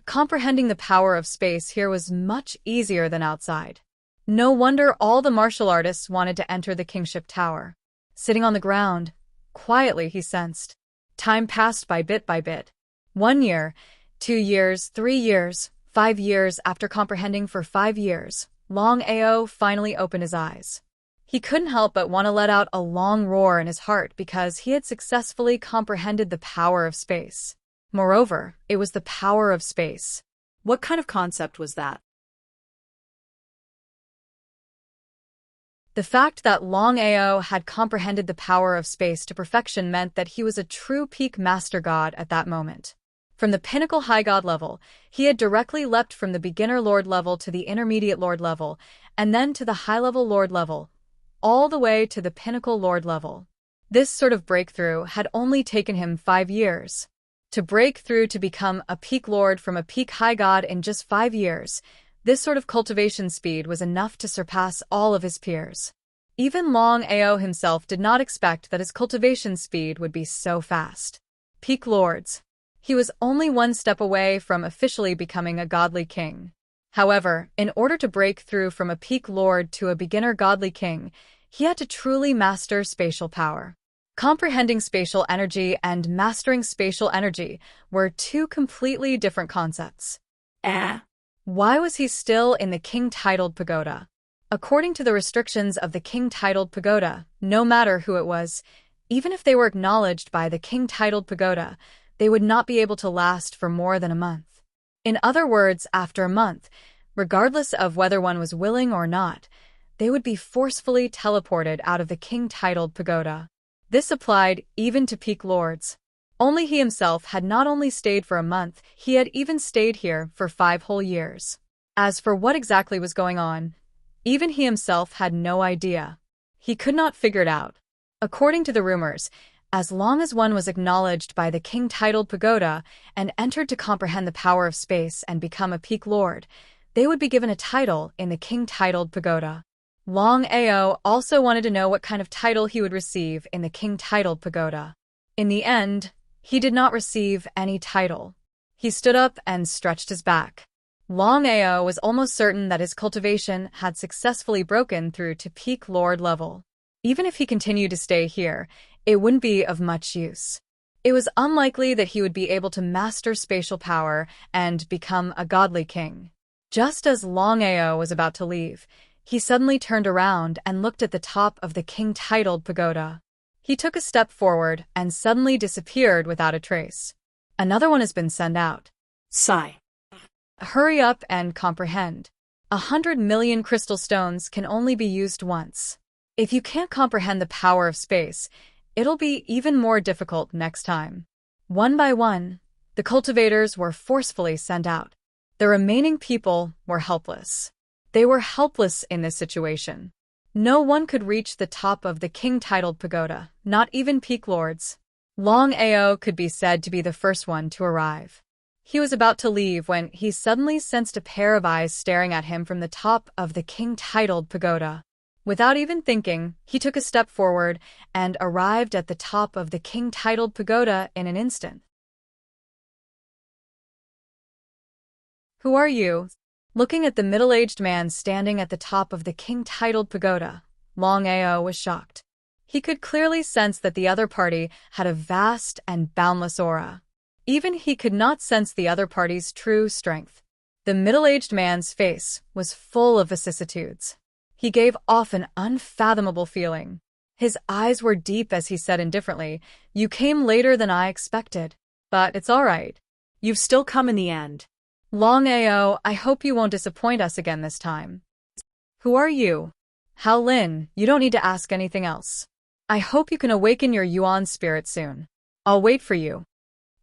[SPEAKER 1] Comprehending the power of space here was much easier than outside. No wonder all the martial artists wanted to enter the kingship tower. Sitting on the ground, quietly he sensed. Time passed by bit. 1 year, 2 years, 3 years, 5 years. After comprehending for 5 years, Longao finally opened his eyes. He couldn't help but want to let out a long roar in his heart because he had successfully comprehended the power of space. Moreover, it was the power of space.
[SPEAKER 3] What kind of concept was that?
[SPEAKER 1] The fact that Longao had comprehended the power of space to perfection meant that he was a true peak master god at that moment. From the pinnacle high god level, he had directly leapt from the beginner lord level to the intermediate lord level, and then to the high-level lord level, all the way to the pinnacle lord level. This sort of breakthrough had only taken him 5 years. To break through to become a peak lord from a peak high god in just 5 years, this sort of cultivation speed was enough to surpass all of his peers. Even Longao himself did not expect that his cultivation speed would be so fast. Peak lords. He was only 1 step away from officially becoming a godly king. However, in order to break through from a peak lord to a beginner godly king, he had to truly master spatial power. Comprehending spatial energy and mastering spatial energy were 2 completely different concepts. Why was he still in the king-titled pagoda? According to the restrictions of the king-titled pagoda, no matter who it was, even if they were acknowledged by the king-titled pagoda, they would not be able to last for more than a month. In other words, after a month, regardless of whether one was willing or not, they would be forcefully teleported out of the king-titled pagoda. This applied even to peak lords. Only he himself had not only stayed for a month, he had even stayed here for 5 whole years. As for what exactly was going on, even he himself had no idea. He could not figure it out. According to the rumors, as long as one was acknowledged by the king-titled pagoda and entered to comprehend the power of space and become a peak lord, they would be given a title in the king-titled pagoda. Longao also wanted to know what kind of title he would receive in the king-titled pagoda. In the end, he did not receive any title. He stood up and stretched his back. Longao was almost certain that his cultivation had successfully broken through to peak lord level. Even if he continued to stay here, it wouldn't be of much use. It was unlikely that he would be able to master spatial power and become a godly king. Just as Longao was about to leave, he suddenly turned around and looked at the top of the king-titled pagoda. He took a step forward and suddenly disappeared without a trace. Another one has been sent out.
[SPEAKER 3] Sigh.
[SPEAKER 1] Hurry up and comprehend. 100 million crystal stones can only be used once. If you can't comprehend the power of space, it'll be even more difficult next time. One by one, the cultivators were forcefully sent out. The remaining people were helpless. They were helpless in this situation. No one could reach the top of the king-titled pagoda, not even peak lords. Longao could be said to be the first one to arrive. He was about to leave when he suddenly sensed a pair of eyes staring at him from the top of the king-titled pagoda. Without even thinking, he took a step forward and arrived at the top of the king-titled pagoda in an instant. Who are you? Looking at the middle-aged man standing at the top of the king-titled pagoda, Longao was shocked. He could clearly sense that the other party had a vast and boundless aura. Even he could not sense the other party's true strength. The middle-aged man's face was full of vicissitudes. He gave off an unfathomable feeling. His eyes were deep as he said indifferently, "You came later than I expected. But it's all right.
[SPEAKER 3] You've still come in the end.
[SPEAKER 1] Longao, I hope you won't disappoint us again this time." "Who are you?" "Hao Lin, you don't need to ask anything else. I hope you can awaken your Yuan spirit soon. I'll wait for you."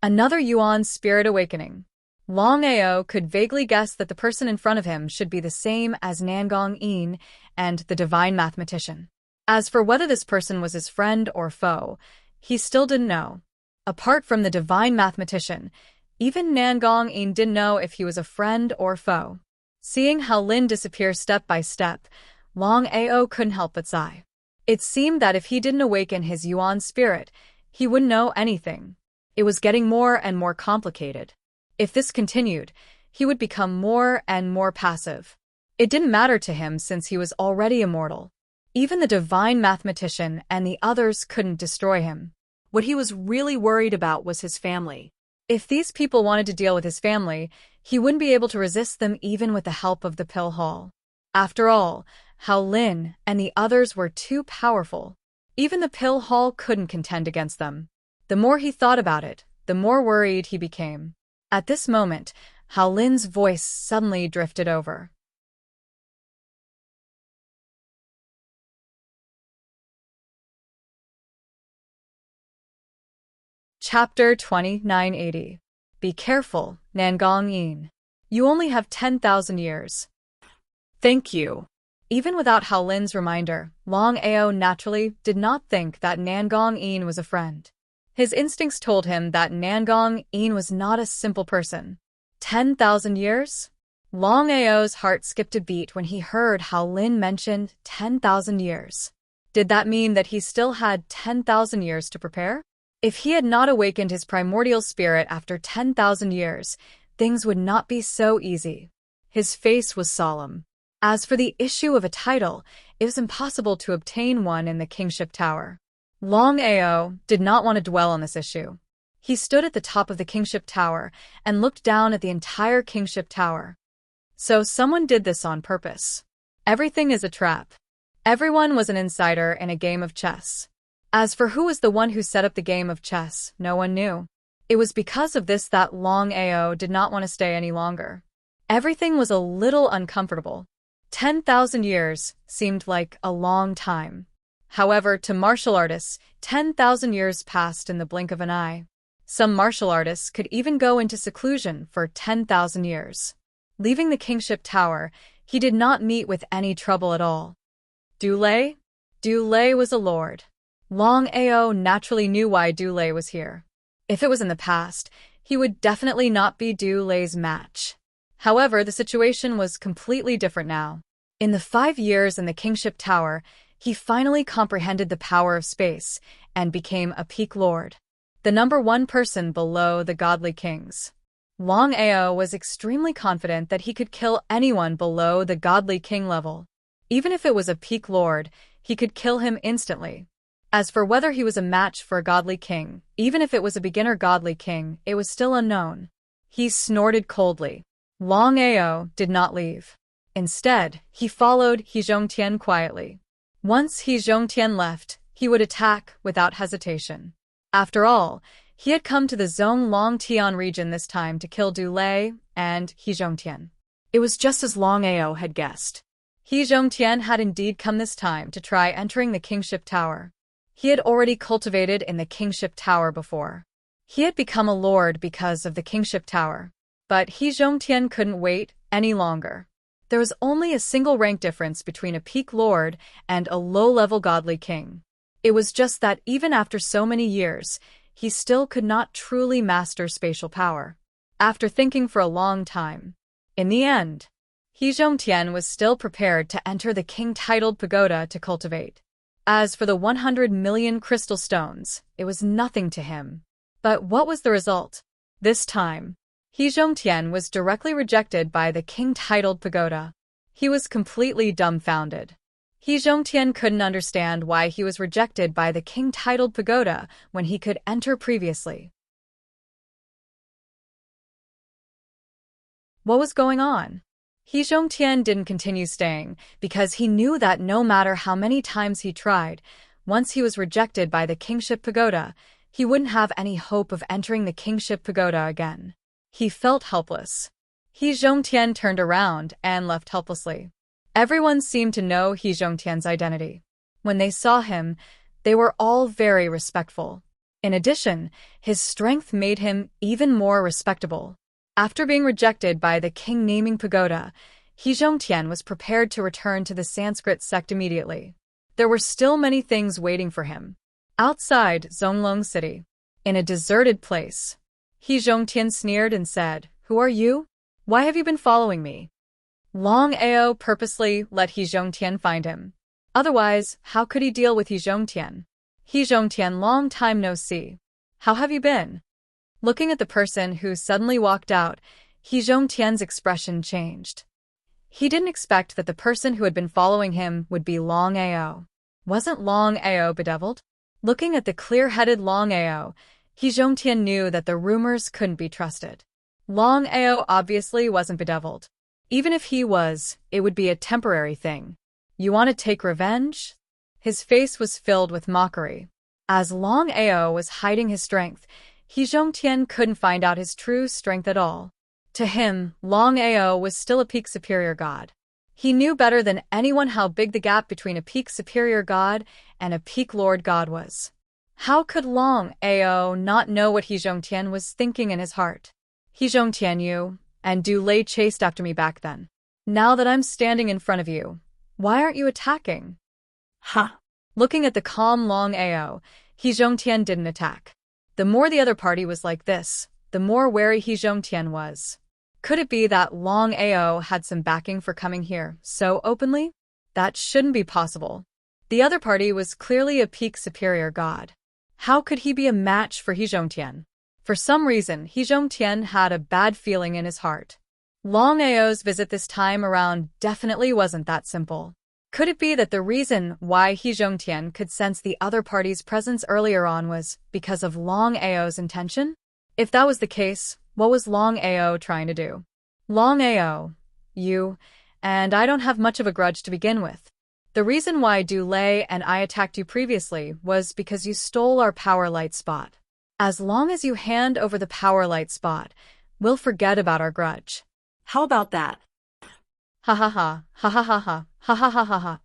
[SPEAKER 1] Another Yuan spirit awakening. Longao could vaguely guess that the person in front of him should be the same as Nangong Yin and the divine mathematician. As for whether this person was his friend or foe, he still didn't know. Apart from the divine mathematician, even Nangong Yin didn't know if he was a friend or foe. Seeing how Lin disappears step by step, Longao couldn't help but sigh. It seemed that if he didn't awaken his Yuan spirit, he wouldn't know anything. It was getting more and more complicated. If this continued, he would become more and more passive. It didn't matter to him since he was already immortal. Even the divine mathematician and the others couldn't destroy him.
[SPEAKER 3] What he was really worried about was his family.
[SPEAKER 1] If these people wanted to deal with his family, he wouldn't be able to resist them even with the help of the pill hall. After all, Hao Lin and the others were too powerful. Even the pill hall couldn't contend against them. The more he thought about it, the more worried he became. At this moment, Hao Lin's voice suddenly drifted over. Chapter 2980. Be careful, Nangong Yin. You only have 10,000 years.
[SPEAKER 3] Thank you.
[SPEAKER 1] Even without Hao Lin's reminder, Longao naturally did not think that Nangong Yin was a friend. His instincts told him that Nangong Yin was not a simple person. 10,000 years? Longao's heart skipped a beat when he heard Hao Lin mentioned 10,000 years. Did that mean that he still had 10,000 years to prepare? If he had not awakened his primordial spirit after 10,000 years, things would not be so easy. His face was solemn. As for the issue of a title, it was impossible to obtain one in the kingship tower. Longao did not want to dwell on this issue. He stood at the top of the kingship tower and looked down at the entire kingship tower. So someone did this on purpose. Everything is a trap. Everyone was an insider in a game of chess. As for who was the one who set up the game of chess, no one knew. It was because of this that Longao did not want to stay any longer. Everything was a little uncomfortable. 10,000 years seemed like a long time. However, to martial artists, 10,000 years passed in the blink of an eye. Some martial artists could even go into seclusion for 10,000 years. Leaving the kingship tower, he did not meet with any trouble at all. Du Lei? Du Lei was a lord. Longao naturally knew why Du Lei was here. If it was in the past, he would definitely not be Du Lei's match. However, the situation was completely different now. In the 5 years in the kingship tower, he finally comprehended the power of space and became a peak lord, the #1 person below the godly kings. Longao was extremely confident that he could kill anyone below the godly king level. Even if it was a peak lord, he could kill him instantly. As for whether he was a match for a godly king, even if it was a beginner godly king, it was still unknown. He snorted coldly. Longao did not leave. Instead, he followed He Zhongtian quietly. Once He Zhongtian left, he would attack without hesitation. After all, he had come to the Zonglongtian region this time to kill Du Lei and He Zhongtian. It was just as Longao had guessed. He Zhongtian had indeed come this time to try entering the kingship tower. He had already cultivated in the kingship tower before. He had become a lord because of the kingship tower. But He Zhongtian couldn't wait any longer. There was only a single rank difference between a peak lord and a low-level godly king. It was just that even after so many years, he still could not truly master spatial power. After thinking for a long time, in the end, He Zhongtian was still prepared to enter the king-titled pagoda to cultivate. As for the 100 million crystal stones, it was nothing to him. But what was the result? This time, He Zhongtian was directly rejected by the king-titled pagoda. He was completely dumbfounded. He Zhongtian couldn't understand why he was rejected by the king-titled pagoda when he could enter previously. What was going on? He Zhongtian didn't continue staying because he knew that no matter how many times he tried, once he was rejected by the kingship pagoda, he wouldn't have any hope of entering the kingship pagoda again. He felt helpless. He Zhongtian turned around and left helplessly. Everyone seemed to know He Zhongtian's identity. When they saw him, they were all very respectful. In addition, his strength made him even more respectable. After being rejected by the king-naming pagoda, He Zhongtian was prepared to return to the Sanskrit sect immediately. There were still many things waiting for him. Outside Zonglong City, in a deserted place, He Zhongtian sneered and said, "Who are you? Why have you been following me?" Longao purposely let He Zhongtian find him. Otherwise, how could he deal with He Zhongtian? He Zhongtian, long time no see. How have you been? Looking at the person who suddenly walked out, He Zhongtian's expression changed. He didn't expect that the person who had been following him would be Longao. Wasn't Longao bedeviled? Looking at the clear-headed Longao, He Zhongtian knew that the rumors couldn't be trusted. Longao obviously wasn't bedeviled. Even if he was, it would be a temporary thing. You want to take revenge? His face was filled with mockery. As Longao was hiding his strength, He Zhongtian couldn't find out his true strength at all. To him, Longao was still a peak superior god. He knew better than anyone how big the gap between a peak superior god and a peak lord god was. How could Longao not know what He Zhongtian was thinking in his heart? He Zhongtian, you and Du Lei chased after me back then. Now that I'm standing in front of you, why aren't you attacking?
[SPEAKER 3] Ha!
[SPEAKER 1] Looking at the calm Longao, He Zhongtian didn't attack. The more the other party was like this, the more wary He Zhongtian was. Could it be that Longao had some backing for coming here so openly? That shouldn't be possible. The other party was clearly a peak superior god. How could he be a match for He Zhongtian? For some reason, He Zhongtian had a bad feeling in his heart. Longao's visit this time around definitely wasn't that simple. Could it be that the reason why He Zhongtian could sense the other party's presence earlier on was because of Longao's intention? If that was the case, what was Longao trying to do? Longao, you and I don't have much of a grudge to begin with. The reason why Du Lei and I attacked you previously was because you stole our power light spot. As long as you hand over the power light spot, we'll forget about our grudge.
[SPEAKER 3] How about that?
[SPEAKER 1] Ha ha ha, ha ha ha ha, ha ha ha ha ha.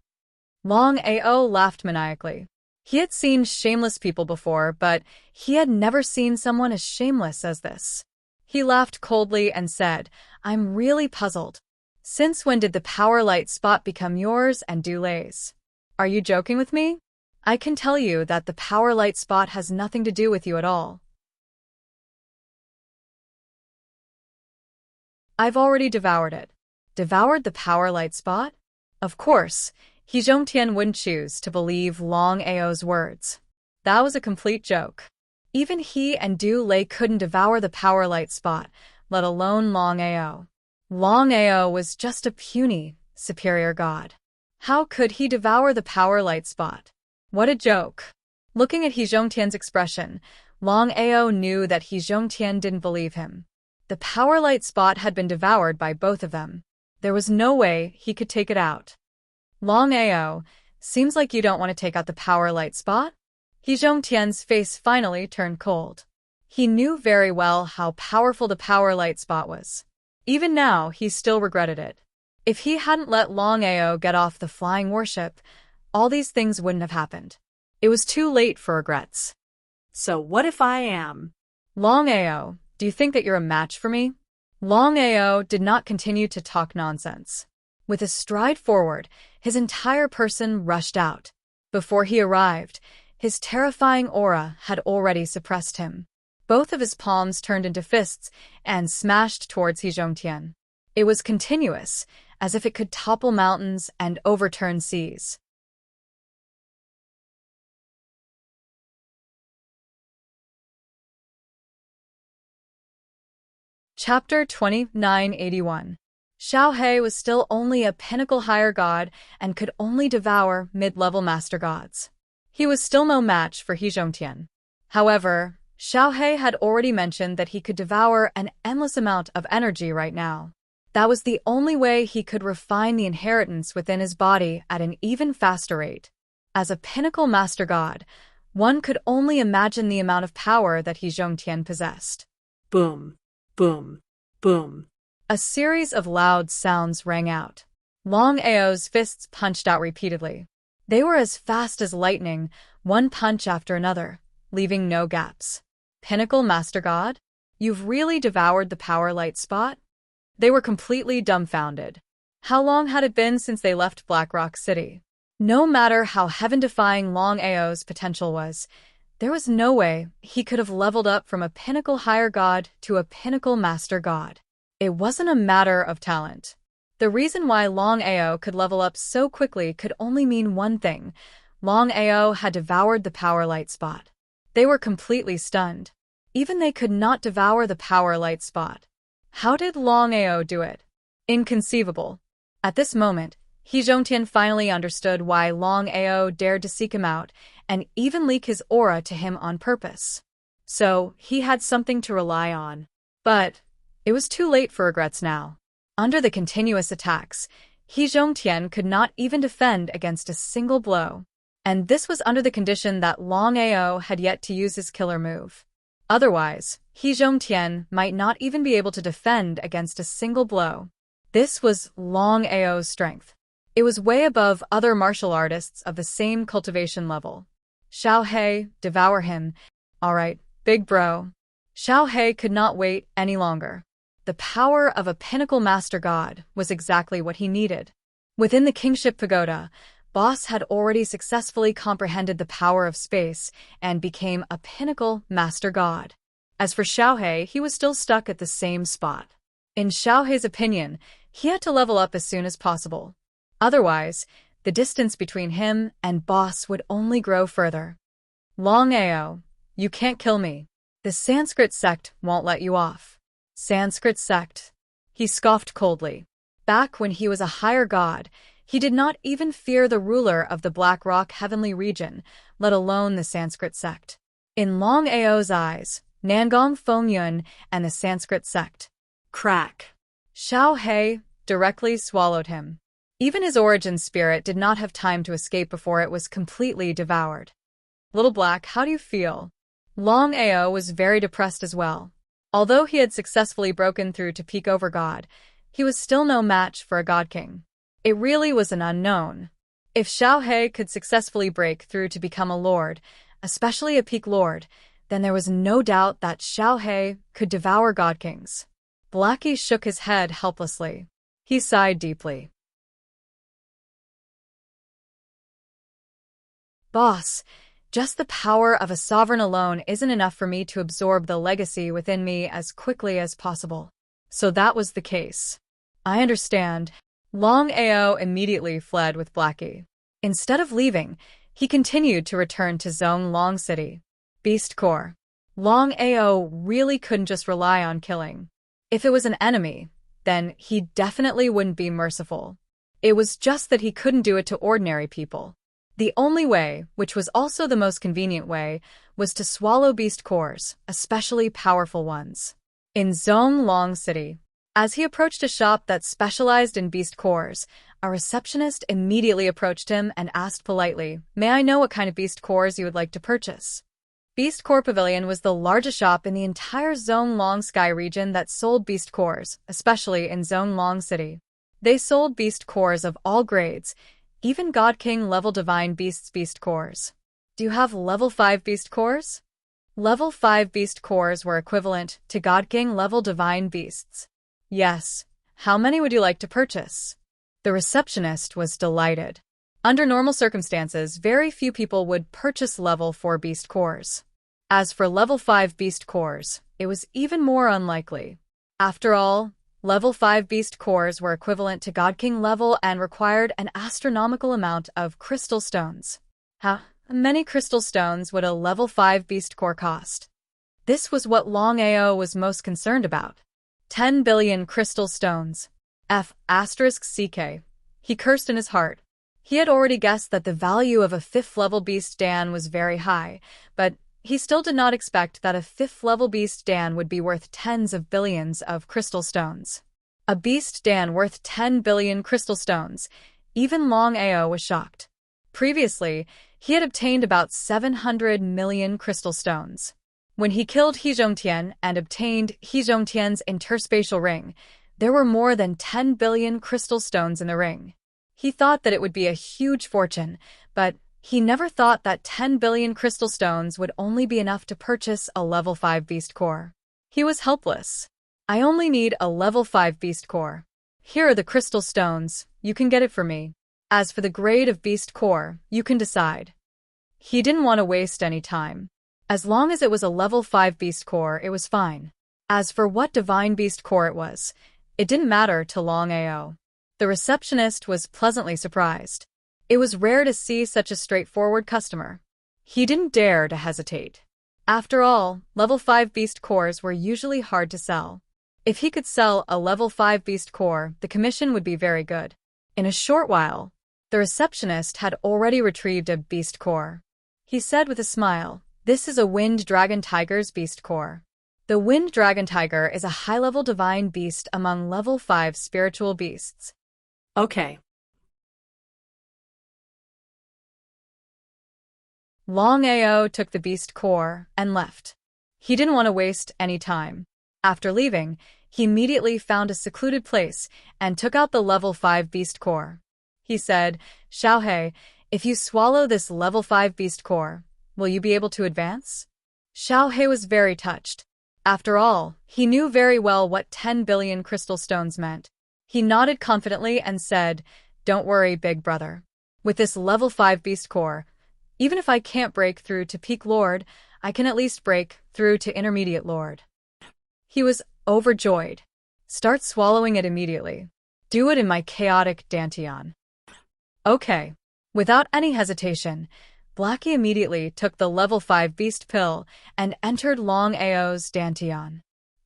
[SPEAKER 1] Longao laughed maniacally. He had seen shameless people before, but he had never seen someone as shameless as this. He laughed coldly and said, I'm really puzzled. Since when did the power light spot become yours and Du Lei's? Are you joking with me? I can tell you that the power light spot has nothing to do with you at all. I've already devoured it. Devoured the power light spot? Of course, He Zhongtian wouldn't choose to believe Longao's words. That was a complete joke. Even he and Du Lei couldn't devour the power light spot, let alone Longao. Longao was just a puny, superior god. How could he devour the power light spot? What a joke. Looking at He Zhongtian's expression, Longao knew that He Zhongtian didn't believe him. The power light spot had been devoured by both of them. There was no way he could take it out. Longao, seems like you don't want to take out the power light spot? He Zhongtian's face finally turned cold. He knew very well how powerful the power light spot was. Even now, he still regretted it. If he hadn't let Longao get off the flying warship, all these things wouldn't have happened. It was too late for regrets.
[SPEAKER 3] So what if I am?
[SPEAKER 1] Longao, do you think that you're a match for me? Longao did not continue to talk nonsense. With a stride forward, his entire person rushed out. Before he arrived, his terrifying aura had already suppressed him. Both of his palms turned into fists and smashed towards He Zhongtian. It was continuous, as if it could topple mountains and overturn seas. Chapter 2981. Xiaohe was still only a pinnacle higher god and could only devour mid-level master gods. He was still no match for He Zhongtian. However, Xiaohe had already mentioned that he could devour an endless amount of energy right now. That was the only way he could refine the inheritance within his body at an even faster rate. As a pinnacle master god, one could only imagine the amount of power that He Zhongtian possessed.
[SPEAKER 3] Boom, boom, boom.
[SPEAKER 1] A series of loud sounds rang out. Longao's fists punched out repeatedly. They were as fast as lightning, one punch after another, leaving no gaps. Pinnacle Master God? You've really devoured the power light spot? They were completely dumbfounded. How long had it been since they left Blackrock City? No matter how heaven-defying Longao's potential was, there was no way he could have leveled up from a pinnacle higher god to a pinnacle master god. It wasn't a matter of talent. The reason why Longao could level up so quickly could only mean one thing. Longao had devoured the power light spot. They were completely stunned. Even they could not devour the power light spot. How did Longao do it? Inconceivable. At this moment, He Zhongtian finally understood why Longao dared to seek him out and even leak his aura to him on purpose. So, he had something to rely on. But it was too late for regrets now. Under the continuous attacks, He Zhongtian could not even defend against a single blow. And this was under the condition that Longao had yet to use his killer move. Otherwise, He Zhongtian might not even be able to defend against a single blow. This was Longao's strength. It was way above other martial artists of the same cultivation level. Xiao He, devour him. Alright, big bro. Xiao He could not wait any longer. The power of a pinnacle master god was exactly what he needed. Within the kingship pagoda, Boss had already successfully comprehended the power of space and became a pinnacle master god. As for Xiao He, he was still stuck at the same spot. In Xiao He's opinion, he had to level up as soon as possible. Otherwise, the distance between him and Boss would only grow further. Longao, you can't kill me. The Sanskrit sect won't let you off. Sanskrit sect? He scoffed coldly. Back when he was a higher god, he did not even fear the ruler of the Black Rock heavenly region, let alone the Sanskrit sect. In Longao's eyes, Nangong Fengyun and the Sanskrit sect.
[SPEAKER 3] Crack.
[SPEAKER 1] Xiao He directly swallowed him. Even his origin spirit did not have time to escape before it was completely devoured. Little Black, how do you feel? Longao was very depressed as well. Although he had successfully broken through to peak over God, he was still no match for a god king. It really was an unknown. If Xiao He could successfully break through to become a lord, especially a peak lord, then there was no doubt that Xiao He could devour god kings. Blackie shook his head helplessly. He sighed deeply. Boss, just the power of a sovereign alone isn't enough for me to absorb the legacy within me as quickly as possible. So that was the case. I understand. Longao immediately fled with Blackie. Instead of leaving, he continued to return to Zhong Long City. Beast Core. Longao really couldn't just rely on killing. If it was an enemy, then he definitely wouldn't be merciful. It was just that he couldn't do it to ordinary people. The only way, which was also the most convenient way, was to swallow beast cores, especially powerful ones. In Zhong Long City, as he approached a shop that specialized in beast cores, a receptionist immediately approached him and asked politely, "May I know what kind of beast cores you would like to purchase?" Beast Core Pavilion was the largest shop in the entire Zhong Long Sky region that sold beast cores, especially in Zhong Long City. They sold beast cores of all grades, even God King level Divine Beasts beast cores. Do you have level 5 beast cores? Level 5 beast cores were equivalent to God King level Divine Beasts. Yes. How many would you like to purchase? The receptionist was delighted. Under normal circumstances, very few people would purchase level 4 beast cores. As for level 5 beast cores, it was even more unlikely. After all, level 5 beast cores were equivalent to God King level and required an astronomical amount of crystal stones. How many crystal stones would a level 5 beast core cost? This was what Longao was most concerned about. 10 billion crystal stones. CK. He cursed in his heart. He had already guessed that the value of a 5th level beast Dan was very high, but he still did not expect that a 5th level beast Dan would be worth tens of billions of crystal stones. A beast Dan worth 10 billion crystal stones. Even Longao was shocked. Previously, he had obtained about 700 million crystal stones. When he killed He Zhongtian and obtained He Zhongtian's interspatial ring, there were more than 10 billion crystal stones in the ring. He thought that it would be a huge fortune, but he never thought that 10 billion crystal stones would only be enough to purchase a level 5 beast core. He was helpless. I only need a level 5 beast core. Here are the crystal stones, you can get it for me. As for the grade of beast core, you can decide. He didn't want to waste any time. As long as it was a level 5 beast core, it was fine. As for what divine beast core it was, it didn't matter to Longao. The receptionist was pleasantly surprised. It was rare to see such a straightforward customer. He didn't dare to hesitate. After all, level 5 beast cores were usually hard to sell. If he could sell a level 5 beast core, the commission would be very good. In a short while, the receptionist had already retrieved a beast core. He said with a smile, "This is a Wind Dragon Tiger's beast core." The Wind Dragon Tiger is a high-level divine beast among level 5 spiritual beasts.
[SPEAKER 3] Okay.
[SPEAKER 1] Longao took the beast core and left. He didn't want to waste any time. After leaving, he immediately found a secluded place and took out the level 5 beast core. He said, "Xiaohei, if you swallow this level 5 beast core, will you be able to advance?" Xiaohei was very touched. After all, he knew very well what 10 billion crystal stones meant. He nodded confidently and said, "Don't worry, big brother. With this level 5 beast core, even if I can't break through to Peak Lord, I can at least break through to Intermediate Lord." He was overjoyed. "Start swallowing it immediately. Do it in my chaotic dantian." Okay. Without any hesitation, Blackie immediately took the level 5 beast pill and entered Longao's dantian.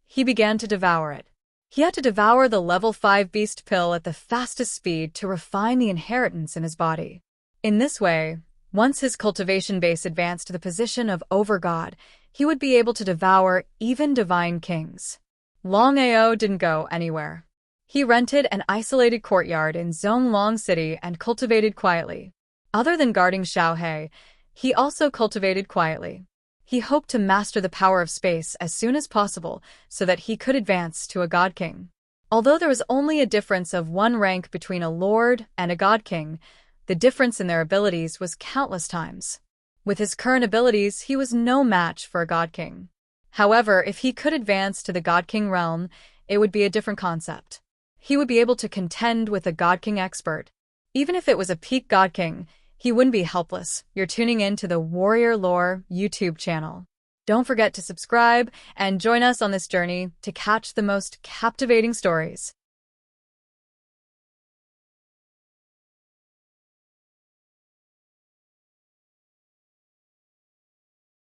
[SPEAKER 1] He began to devour it. He had to devour the level 5 beast pill at the fastest speed to refine the inheritance in his body. In this way, once his cultivation base advanced to the position of overgod, he would be able to devour even divine kings. Longao didn't go anywhere. He rented an isolated courtyard in Zonglong City and cultivated quietly. Other than guarding Xiaohei, he also cultivated quietly. He hoped to master the power of space as soon as possible so that he could advance to a god king. Although there was only a difference of 1 rank between a lord and a god king, the difference in their abilities was countless times. With his current abilities, he was no match for a god king. However, if he could advance to the god king realm, it would be a different concept. He would be able to contend with a god king expert. Even if it was a peak god king, he wouldn't be helpless. You're tuning in to the Warrior Lore YouTube channel. Don't forget to subscribe and join us on this journey to catch the most captivating stories.